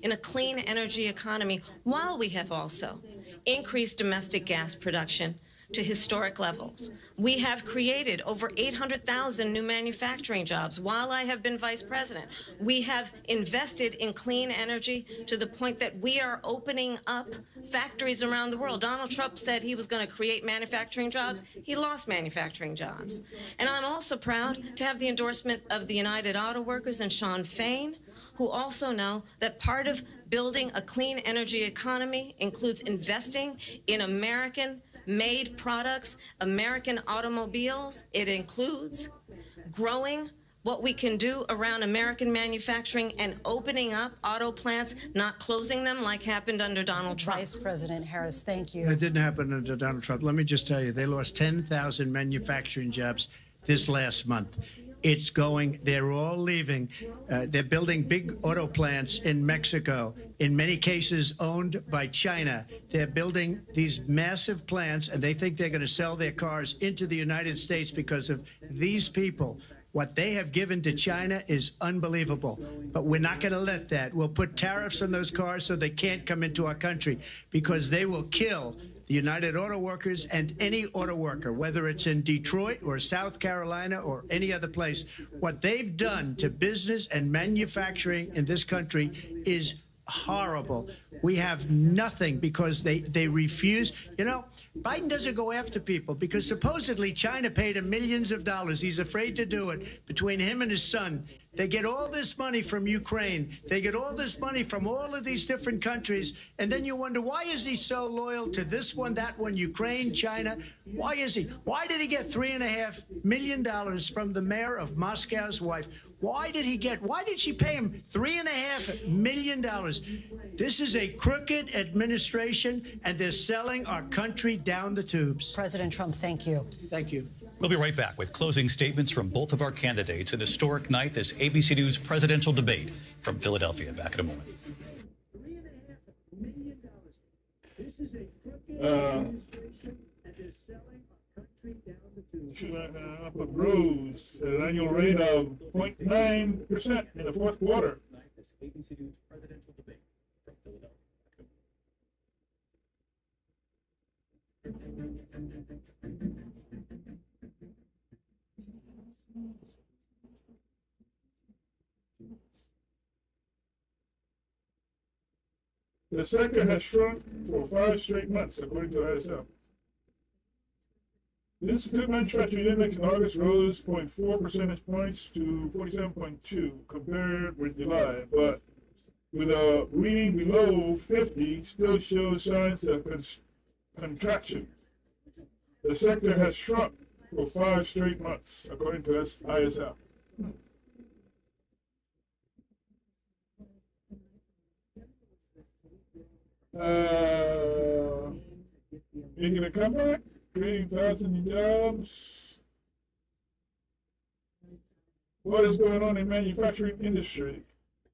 Speaker 12: in a clean energy economy, while we have also increased domestic gas production to historic levels. We have created over 800,000 new manufacturing jobs while I have been vice president. We have invested in clean energy to the point that we are opening up factories around the world. Donald Trump said he was going to create manufacturing jobs. He lost manufacturing jobs. And I'm also proud to have the endorsement of the United Auto Workers and Sean Fain, who also know that part of building a clean energy economy includes investing in American-made products, American automobiles. It includes growing what we can do around American manufacturing and opening up auto plants, not closing them like happened under Donald Trump.
Speaker 9: Vice President Harris, thank you.
Speaker 13: It didn't happen under Donald Trump. Let me just tell you, they lost 10,000 manufacturing jobs this last month. It's going, they're all leaving. They're building big auto plants in Mexico, in many cases owned by China. They're building these massive plants, and they think they're going to sell their cars into the United States because of these people. What they have given to China is unbelievable. But we're not going to let that. We'll put tariffs on those cars so they can't come into our country, because they will kill the United Auto Workers and any auto worker, whether it's in Detroit or South Carolina or any other place. What they've done to business and manufacturing in this country is horrible. We have nothing because they refuse. You know, Biden doesn't go after people because supposedly China paid him millions of dollars. He's afraid to do it. Between him and his son, they get all this money from Ukraine. They get all this money from all of these different countries. And then you wonder, why is he so loyal to this one, that one, Ukraine, China? Why is he? Why did he get $3.5 million from the mayor of Moscow's wife? Why did she pay him $3.5 million? This is a crooked administration, and they're selling our country down the tubes.
Speaker 9: President Trump, thank you.
Speaker 13: Thank you.
Speaker 8: We'll be right back with closing statements from both of our candidates. An historic night, this ABC News presidential debate from Philadelphia. Back in a moment.
Speaker 4: Rose at an annual rate of 0.9% in the fourth quarter.
Speaker 8: ABC News presidential debate from Philadelphia.
Speaker 4: The sector has shrunk for 5 straight months, according to ISM. The Institute Manufacturing Index in August rose 0.4 percentage points to 47.2 compared with July, but with a reading below 50 still shows signs of contraction. The sector has shrunk for 5 straight months, according to ISM. Making a comeback, creating thousands of new jobs. What is going on in manufacturing industry?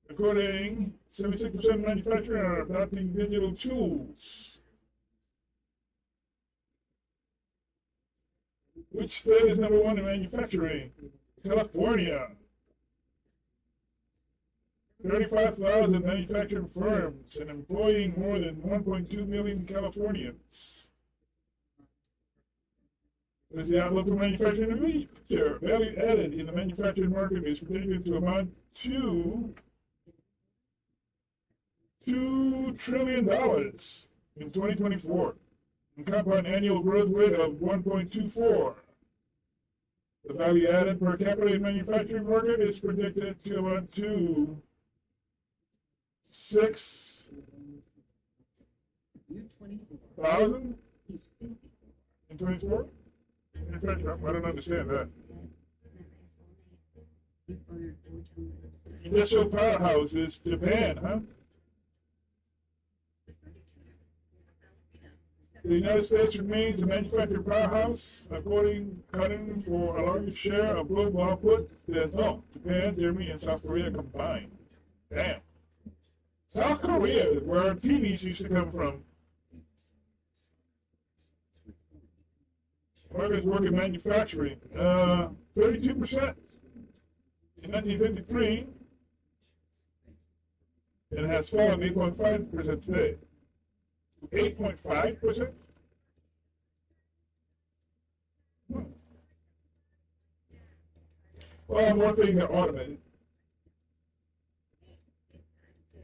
Speaker 4: According, 76% of manufacturers are adopting digital tools. Which state is number 1 in manufacturing? California. 35,000 manufacturing firms and employing more than 1.2 million Californians. What is the outlook for manufacturing in the future? Value added in the manufacturing market is predicted to amount to $2 trillion in 2024, and compound annual growth rate of 1.24. The value added per capita in manufacturing market is predicted to amount to $6,000 in 24? In fact, I don't understand that. Industrial powerhouse is Japan, huh? The United States remains a manufacturing powerhouse, accounting for a larger share of global output than Japan, Germany, and South Korea combined. Damn. South Korea is where our TVs used to come from. Workers work in manufacturing. 32% in 1953, and has fallen 8.5% today. 8.5%? Well, more things are automated.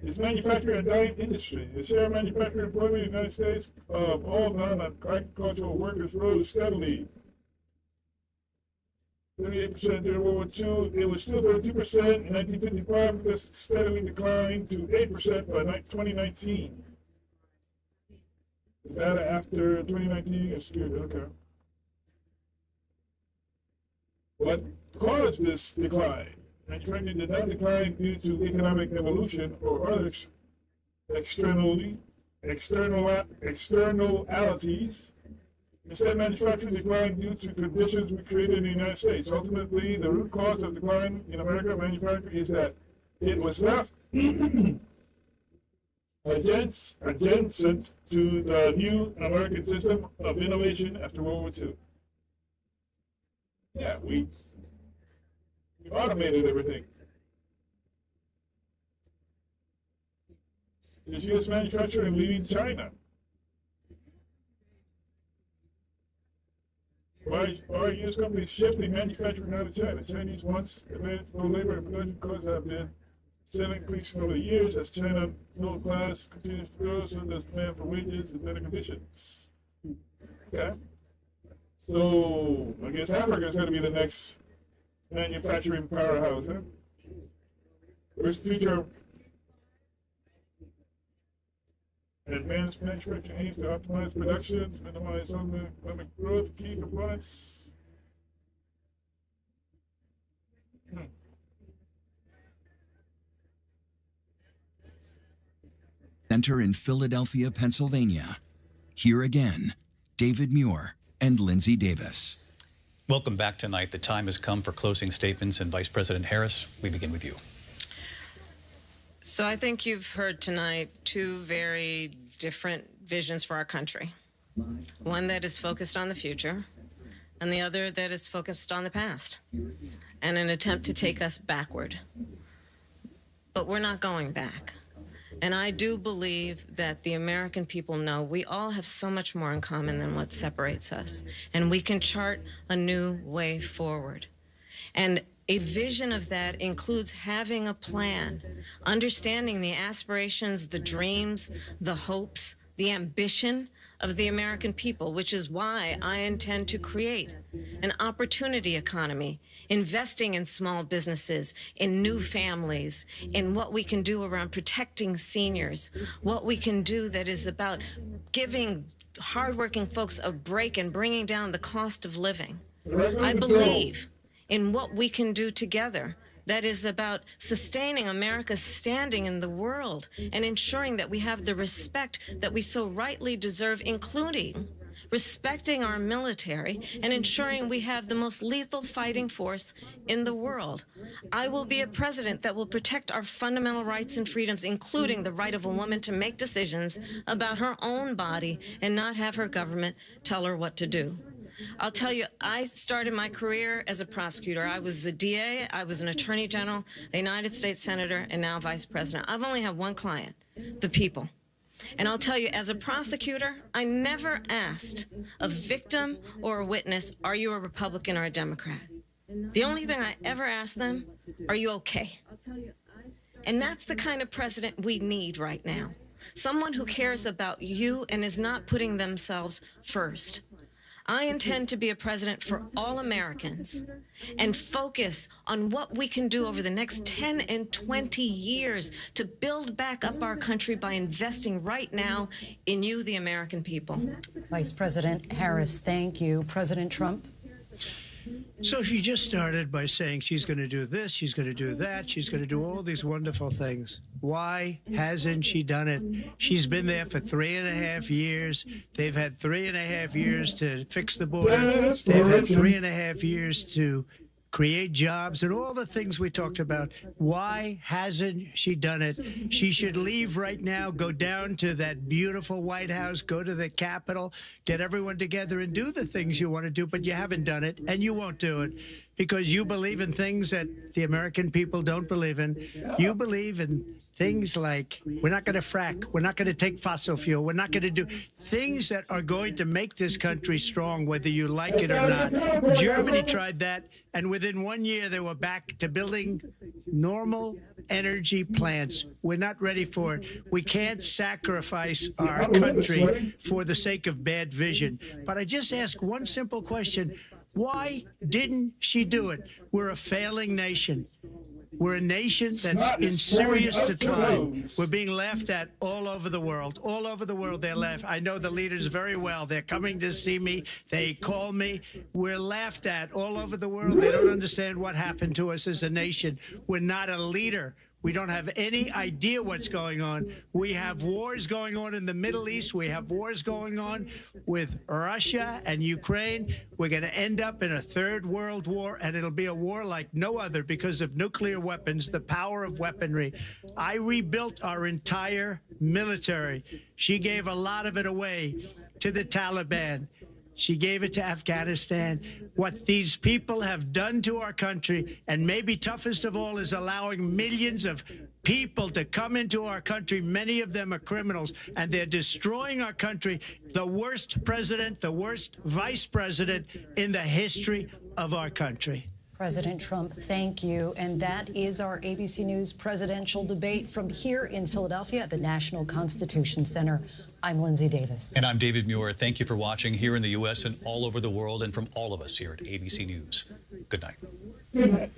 Speaker 4: It's manufacturing and dying industry. The share of manufacturing employment in the United States of all non-agricultural workers rose steadily. 38% during World War II. It was still 32% in 1955, but steadily declined to 8% by 2019. The data after 2019 is skewed. Okay. What caused this decline? Manufacturing did not decline due to economic evolution or other externalities. Instead, manufacturing declined due to conditions we created in the United States. Ultimately, the root cause of decline in American manufacturing is that it was left adjacent to the new American system of innovation after World War II. Yeah, we automated everything. Is U.S. manufacturing leading China? Why are U.S. companies shifting manufacturing out of China? Chinese wants demanded low labor and production costs have been steadily increasing over the years. As China middle class continues to grow, so does demand for wages and better conditions. Okay. So I guess Africa is going to be the next manufacturing powerhouse, huh? Where's the future? Advanced manufacturing aims to optimize productions, minimize economic growth, key components.
Speaker 10: Center in Philadelphia, Pennsylvania. Here again, David Muir and Lindsay Davis.
Speaker 8: Welcome back tonight. The time has come for closing statements, and Vice President Harris, we begin with you.
Speaker 12: So I think you've heard tonight two very different visions for our country. One that is focused on the future, and the other that is focused on the past, and an attempt to take us backward. But we're not going back. And I do believe that the American people know we all have so much more in common than what separates us. And we can chart a new way forward. And a vision of that includes having a plan, understanding the aspirations, the dreams, the hopes, the ambition of the American people, which is why I intend to create an opportunity economy, investing in small businesses, in new families, in what we can do around protecting seniors, what we can do that is about giving hardworking folks a break and bringing down the cost of living. I believe in what we can do together that is about sustaining America's standing in the world and ensuring that we have the respect that we so rightly deserve, including respecting our military and ensuring we have the most lethal fighting force in the world. I will be a president that will protect our fundamental rights and freedoms, including the right of a woman to make decisions about her own body and not have her government tell her what to do. I'll tell you, I started my career as a prosecutor. I was a DA, I was an attorney general, a United States senator, and now vice president. I've only had one client, the people. And I'll tell you, as a prosecutor, I never asked a victim or a witness, are you a Republican or a Democrat? The only thing I ever asked them, are you okay? And that's the kind of president we need right now. Someone who cares about you and is not putting themselves first. I intend to be a president for all Americans and focus on what we can do over the next 10 and 20 years to build back up our country by investing right now in you, the American people.
Speaker 9: Vice President Harris, thank you. President Trump?
Speaker 13: So she just started by saying she's going to do this, she's going to do that, she's going to do all these wonderful things. Why hasn't she done it? She's been there for 3.5 years. They've had 3.5 years to fix the border. They've had 3.5 years to create jobs and all the things we talked about. Why hasn't she done it? She should leave right now, go down to that beautiful White House, go to the Capitol, get everyone together and do the things you want to do, but you haven't done it and you won't do it because you believe in things that the American people don't believe in. You believe in things like we're not going to frack, we're not going to take fossil fuel, we're not going to do things that are going to make this country strong, whether you like it or not. Germany tried that, and within 1 year they were back to building normal energy plants. We're not ready for it. We can't sacrifice our country for the sake of bad vision. But I just ask one simple question. Why didn't she do it? We're a failing nation. We're a nation that's in serious decline. We're being laughed at all over the world. All over the world, they're laughed. I know the leaders very well. They're coming to see me. They call me. We're laughed at all over the world. They don't understand what happened to us as a nation. We're not a leader. We don't have any idea what's going on. We have wars going on in the Middle East. We have wars going on with Russia and Ukraine. We're going to end up in a third world war, and it'll be a war like no other because of nuclear weapons, the power of weaponry. I rebuilt our entire military. She gave a lot of it away to the Taliban. She gave it to Afghanistan. What these people have done to our country, and maybe toughest of all, is allowing millions of people to come into our country. Many of them are criminals, and they're destroying our country. The worst president, the worst vice president in the history of our country.
Speaker 9: President Trump, thank you. And that is our ABC News presidential debate from here in Philadelphia at the National Constitution Center. I'm Lindsay Davis.
Speaker 8: And I'm David Muir. Thank you for watching here in the U.S. and all over the world, and from all of us here at ABC News. Good night.
Speaker 4: Good night.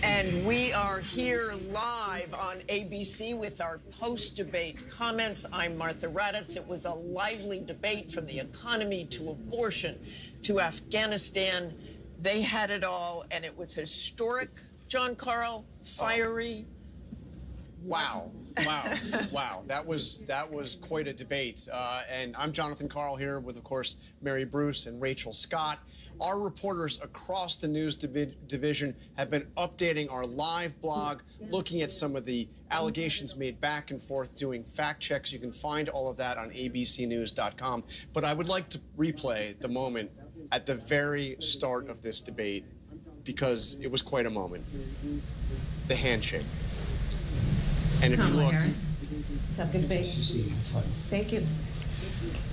Speaker 2: And we are here live on ABC with our post-debate comments. I'm Martha Raddatz. It was a lively debate from the economy to abortion to Afghanistan. They had it all, and it was historic, John Carl, fiery,
Speaker 5: Wow. Wow. That was quite a debate. And I'm Jonathan Karl here with, of course, Mary Bruce and Rachel Scott. Our reporters across the news division have been updating our live blog, looking at some of the allegations made back and forth, doing fact checks. You can find all of that on abcnews.com. But I would like to replay the moment at the very start of this debate, because it was quite a moment. The handshake. And if you look,
Speaker 14: Harris. Let's have a good debate. Thank you.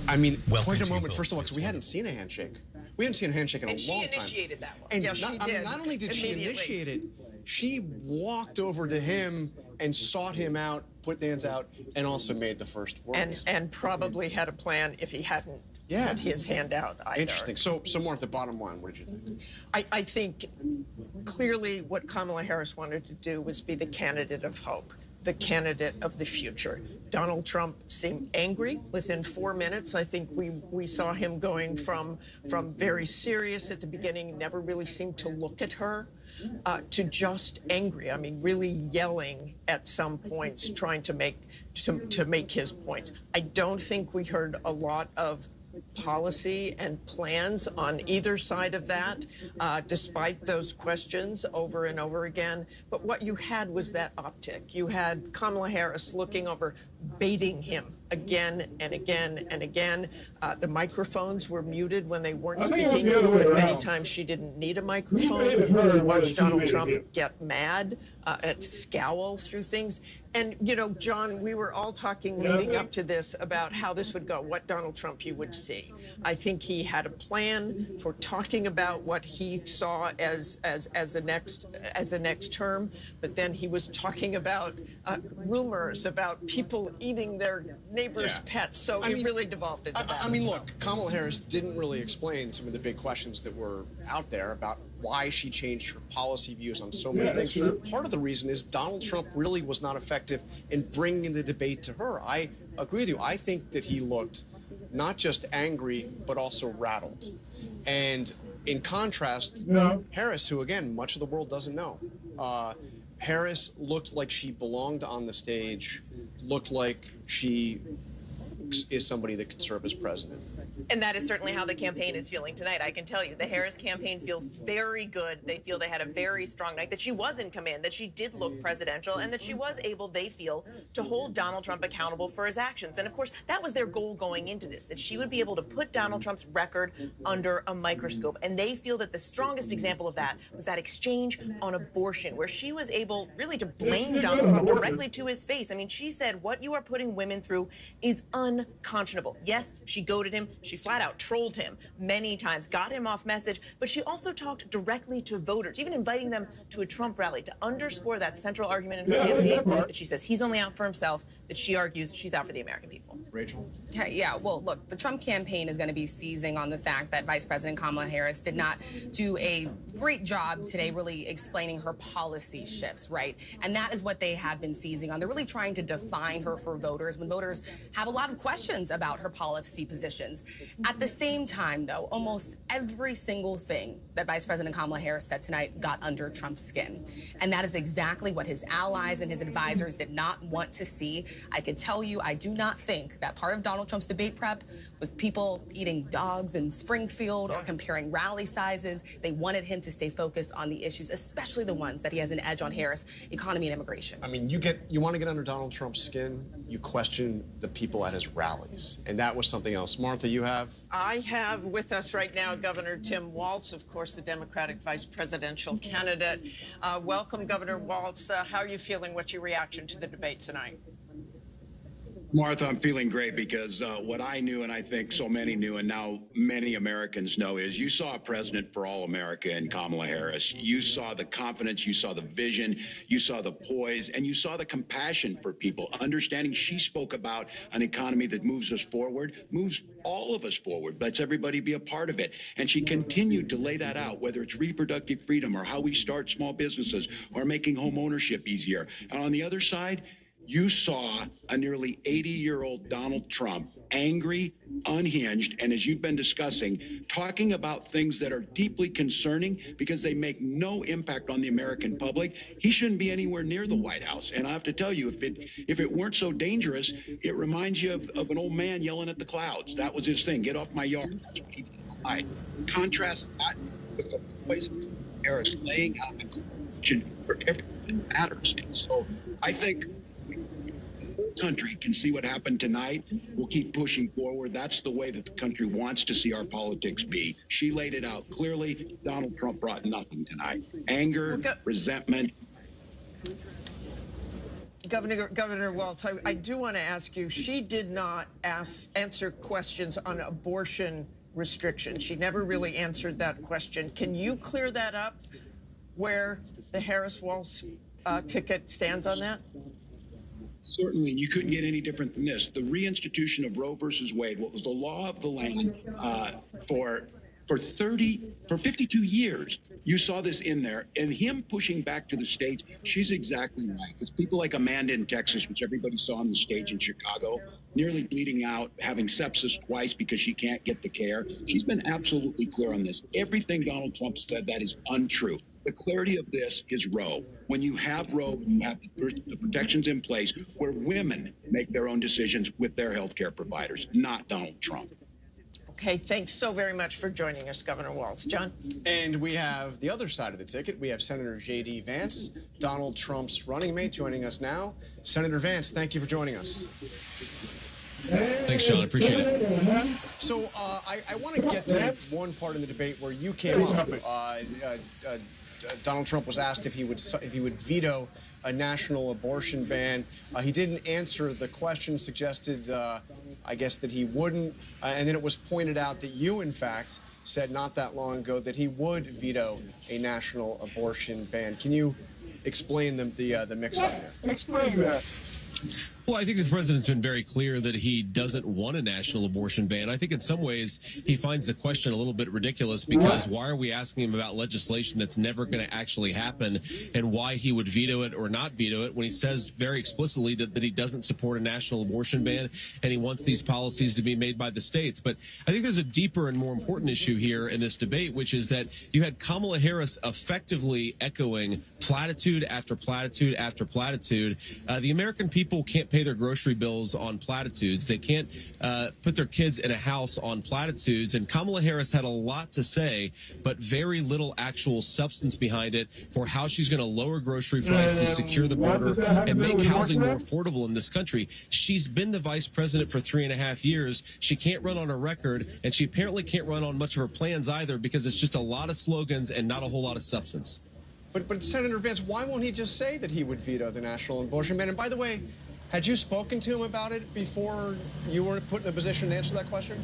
Speaker 5: I mean,
Speaker 8: Welcome
Speaker 5: quite a
Speaker 8: to you
Speaker 5: moment.
Speaker 8: both.
Speaker 5: First of all, because we hadn't seen a handshake. We hadn't seen a handshake in a long time.
Speaker 2: And she initiated that one.
Speaker 5: And
Speaker 2: Yes, she did.
Speaker 5: not only did she
Speaker 2: Immediately.
Speaker 5: initiate it, she walked over to him and sought him out, put the hands out, and also made the first words.
Speaker 2: And probably had a plan if he hadn't put his hand out either.
Speaker 5: Interesting. So more at the bottom line, what did you think?
Speaker 2: I think clearly what Kamala Harris wanted to do was be the candidate of hope, the candidate of the future. Donald Trump seemed angry within 4 minutes. I think we saw him going from very serious at the beginning, never really seemed to look at her, to just angry. I mean, really yelling at some points, trying to make his points. I don't think we heard a lot of policy and plans on either side of that, despite those questions over and over again. But what you had was that optic. You had Kamala Harris looking over, baiting him again and again and again. The microphones were muted when they weren't speaking, but many times she didn't need a microphone. We watched Donald Trump get mad and scowl through things. And, you know, John, we were all talking leading up to this about how this would go, what Donald Trump you would see. I think he had a plan for talking about what he saw as a next term, but then he was talking about rumors about people eating their neighbors' pets. So it really devolved into that.
Speaker 5: I mean, look, Kamala Harris didn't really explain some of the big questions that were out there about why she changed her policy views on so many things. Part of the reason is Donald Trump really was not effective in bringing the debate to her. I agree with you. I think that he looked not just angry, but also rattled. And in contrast, Harris, who, again, much of the world doesn't know, Harris looked like she belonged on the stage, looked like she is somebody that could serve as president.
Speaker 7: And that is certainly how the campaign is feeling tonight. I can tell you, the Harris campaign feels very good. They feel they had a very strong night, that she was in command, that she did look presidential, and that she was able, they feel, to hold Donald Trump accountable for his actions. And of course, that was their goal going into this, that she would be able to put Donald Trump's record under a microscope. And they feel that the strongest example of that was that exchange on abortion, where she was able really to blame Donald Trump directly to his face. I mean, she said, what you are putting women through is unconscionable. Yes, she goaded him. She flat out trolled him many times, got him off message, but she also talked directly to voters, even inviting them to a Trump rally to underscore that central argument in her campaign that she says he's only out for himself, that she argues she's out for the American people.
Speaker 5: Rachel?
Speaker 6: Yeah, well, look, the Trump campaign is going to be seizing on the fact that Vice President Kamala Harris did not do a great job today really explaining her policy shifts, right? And that is what they have been seizing on. They're really trying to define her for voters when voters have a lot of questions about her policy positions. At the same time, though, almost every single thing that Vice President Kamala Harris said tonight got under Trump's skin. And that is exactly what his allies and his advisors did not want to see. I can tell you, I do not think that part of Donald Trump's debate prep was people eating dogs in Springfield or comparing rally sizes. They wanted him to stay focused on the issues, especially the ones that he has an edge on Harris, economy and immigration.
Speaker 5: I mean, you want to get under Donald Trump's skin, you question the people at his rallies. And that was something else. Martha, you have?
Speaker 2: I have with us right now Governor Tim Walz, of course, the Democratic vice presidential candidate. Welcome, Governor Walz. How are you feeling? What's your reaction to the debate tonight?
Speaker 15: Martha, I'm feeling great because what I knew, and I think so many knew, and now many Americans know, is you saw a president for all America in Kamala Harris. You saw the confidence, you saw the vision, you saw the poise, and you saw the compassion for people, understanding she spoke about an economy that moves us forward, moves all of us forward, lets everybody be a part of it. And she continued to lay that out, whether it's reproductive freedom or how we start small businesses or making home ownership easier. And on the other side, You saw a nearly 80-year-old Donald Trump, angry, unhinged, and as you've been discussing, talking about things that are deeply concerning because they make no impact on the American public. He shouldn't be anywhere near the White House. And I have to tell you, if it weren't so dangerous, it reminds you of an old man yelling at the clouds. That was his thing. Get off my yard. That's what he did. I contrast that with the voice of Harris laying out the question for everything that matters. And so I think country can see what happened tonight. We'll keep pushing forward. That's the way that the country wants to see our politics be. She laid it out clearly. Donald Trump brought nothing tonight. Anger, resentment.
Speaker 2: Governor Walz, I do want to ask you, she did not answer questions on abortion restrictions. She never really answered that question. Can you clear that up where the Harris-Walz ticket stands on that?
Speaker 15: Certainly, and you couldn't get any different than this. The reinstitution of Roe versus Wade, what was the law of the land for 52 years. You saw this in there, and him pushing back to the states. She's exactly right. It's people like Amanda in Texas, which everybody saw on the stage in Chicago, nearly bleeding out, having sepsis twice because she can't get the care. She's been absolutely clear on this. Everything Donald Trump said, that is untrue. The clarity of this is Roe. When you have Roe, you have the protections in place where women make their own decisions with their health care providers, not Donald Trump.
Speaker 2: Okay, thanks so very much for joining us, Governor Walz. John?
Speaker 5: And we have the other side of the ticket. We have Senator J.D. Vance, Donald Trump's running mate, joining us now. Senator Vance, thank you for joining us.
Speaker 16: Thanks, Sean. Appreciate it.
Speaker 5: So I want to get to one part in the debate where you came up. Donald Trump was asked if he would veto a national abortion ban. He didn't answer the question, suggested, I guess, that he wouldn't. And then it was pointed out that you, in fact, said not that long ago that he would veto a national abortion ban. Can you explain the mix-up here?
Speaker 4: Explain that.
Speaker 16: Well, I think the president's been very clear that he doesn't want a national abortion ban. I think in some ways he finds the question a little bit ridiculous because why are we asking him about legislation that's never going to actually happen and why he would veto it or not veto it when he says very explicitly that he doesn't support a national abortion ban and he wants these policies to be made by the states. But I think there's a deeper and more important issue here in this debate, which is that you had Kamala Harris effectively echoing platitude after platitude after platitude. The American people can't pay their grocery bills on platitudes. They can't put their kids in a house on platitudes. And Kamala Harris had a lot to say, but very little actual substance behind it for how she's going to lower grocery prices, secure the border, and make housing more affordable in this country. She's been the vice president for 3.5 years. She can't run on a record, and she apparently can't run on much of her plans either because it's just a lot of slogans and not a whole lot of substance.
Speaker 5: But Senator Vance, why won't he just say that he would veto the national abortion ban? And by the way, had you spoken to him about it before you were put in a position to answer that question?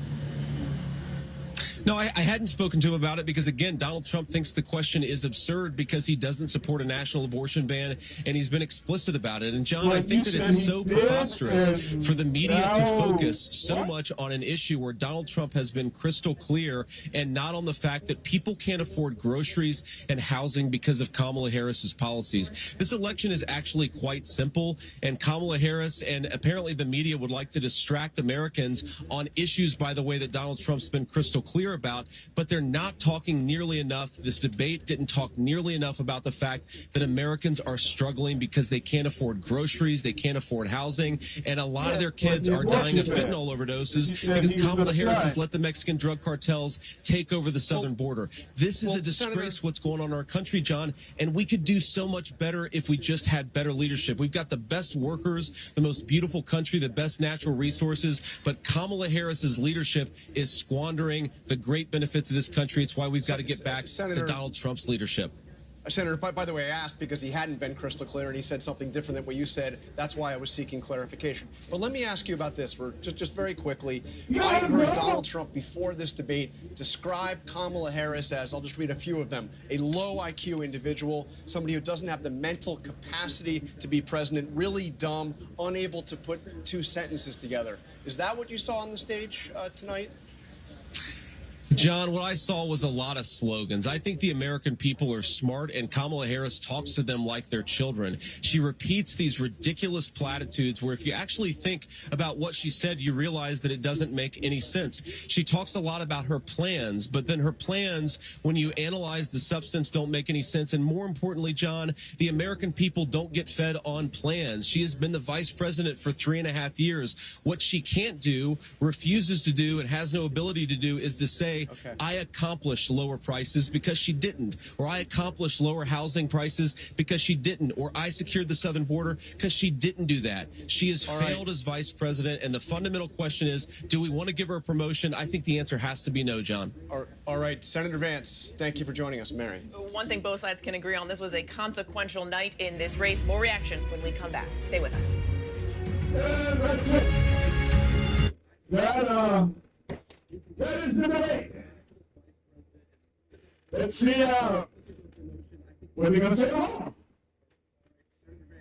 Speaker 16: No, I hadn't spoken to him about it because, again, Donald Trump thinks the question is absurd because he doesn't support a national abortion ban, and he's been explicit about it. And, John, I think that it's so preposterous for the media to focus so much on an issue where Donald Trump has been crystal clear and not on the fact that people can't afford groceries and housing because of Kamala Harris's policies. This election is actually quite simple, and Kamala Harris and apparently the media would like to distract Americans on issues, by the way, that Donald Trump's been crystal clear about, but they're not talking nearly enough. This debate didn't talk nearly enough about the fact that Americans are struggling because they can't afford groceries, they can't afford housing, and a lot of their kids are dying of fentanyl overdoses because Kamala Harris has let the Mexican drug cartels take over the southern border. This is a disgrace what's going on in our country, John, and we could do so much better if we just had better leadership. We've got the best workers, the most beautiful country, the best natural resources, but Kamala Harris's leadership is squandering the great benefits of this country. It's why we've got to get back to Donald Trump's leadership.
Speaker 5: Senator, by the way, I asked because he hadn't been crystal clear and he said something different than what you said. That's why I was seeking clarification. But let me ask you about this for just very quickly. I heard Donald Trump before this debate describe Kamala Harris as, I'll just read a few of them, a low IQ individual, somebody who doesn't have the mental capacity to be president, really dumb, unable to put two sentences together. Is that what you saw on the stage tonight?
Speaker 16: John, what I saw was a lot of slogans. I think the American people are smart, and Kamala Harris talks to them like they're children. She repeats these ridiculous platitudes where if you actually think about what she said, you realize that it doesn't make any sense. She talks a lot about her plans, but then her plans, when you analyze the substance, don't make any sense. And more importantly, John, the American people don't get fed on plans. She has been the vice president for 3.5 years. What she can't do, refuses to do, and has no ability to do is to say, I accomplished lower prices because she didn't, or I accomplished lower housing prices because she didn't, or I secured the southern border because she didn't do that. She has failed as vice president, and the fundamental question is, do we want to give her a promotion? I think the answer has to be no, John.
Speaker 5: All right, Senator Vance, thank you for joining us. Mary.
Speaker 7: One thing both sides can agree on, this was a consequential night in this race. More reaction when we come back. Stay with us.
Speaker 4: And that's it. That is the debate. Let's see what they're going to say tomorrow.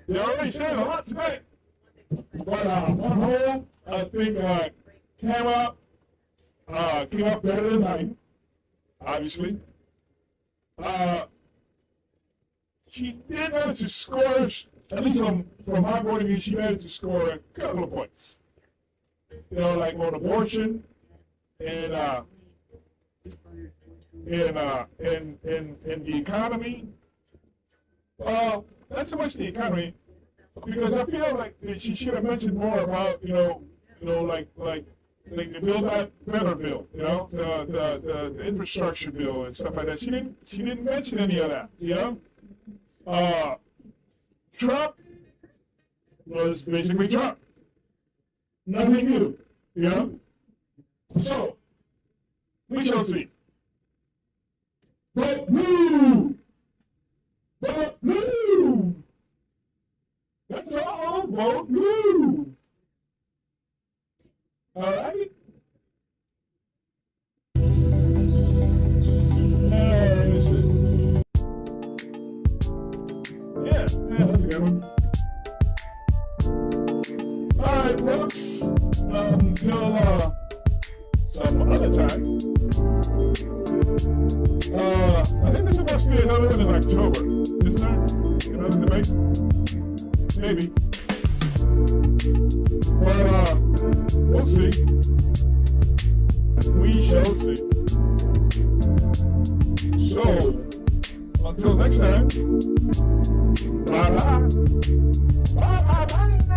Speaker 4: They already said a lot tonight. But on whole, I think Kamala came up better than Biden, obviously. She did manage to score, at least from my point of view, she managed to score a couple of points. You know, like on abortion and the economy. Not so much the economy, because I feel like she should have mentioned more about like the Build Back Better bill, the infrastructure bill and stuff like that. She didn't mention any of that, Trump was basically Trump. Nothing new, So, we shall see. Vote blue! Vote blue! That's all. Vote blue! All right? Yeah, that's a good one. All right, folks. Until some other time. I think there's supposed to be another one in October, isn't there? Another debate? Maybe. But we'll see. We shall see. So, until next time, bye-bye. Bye-bye.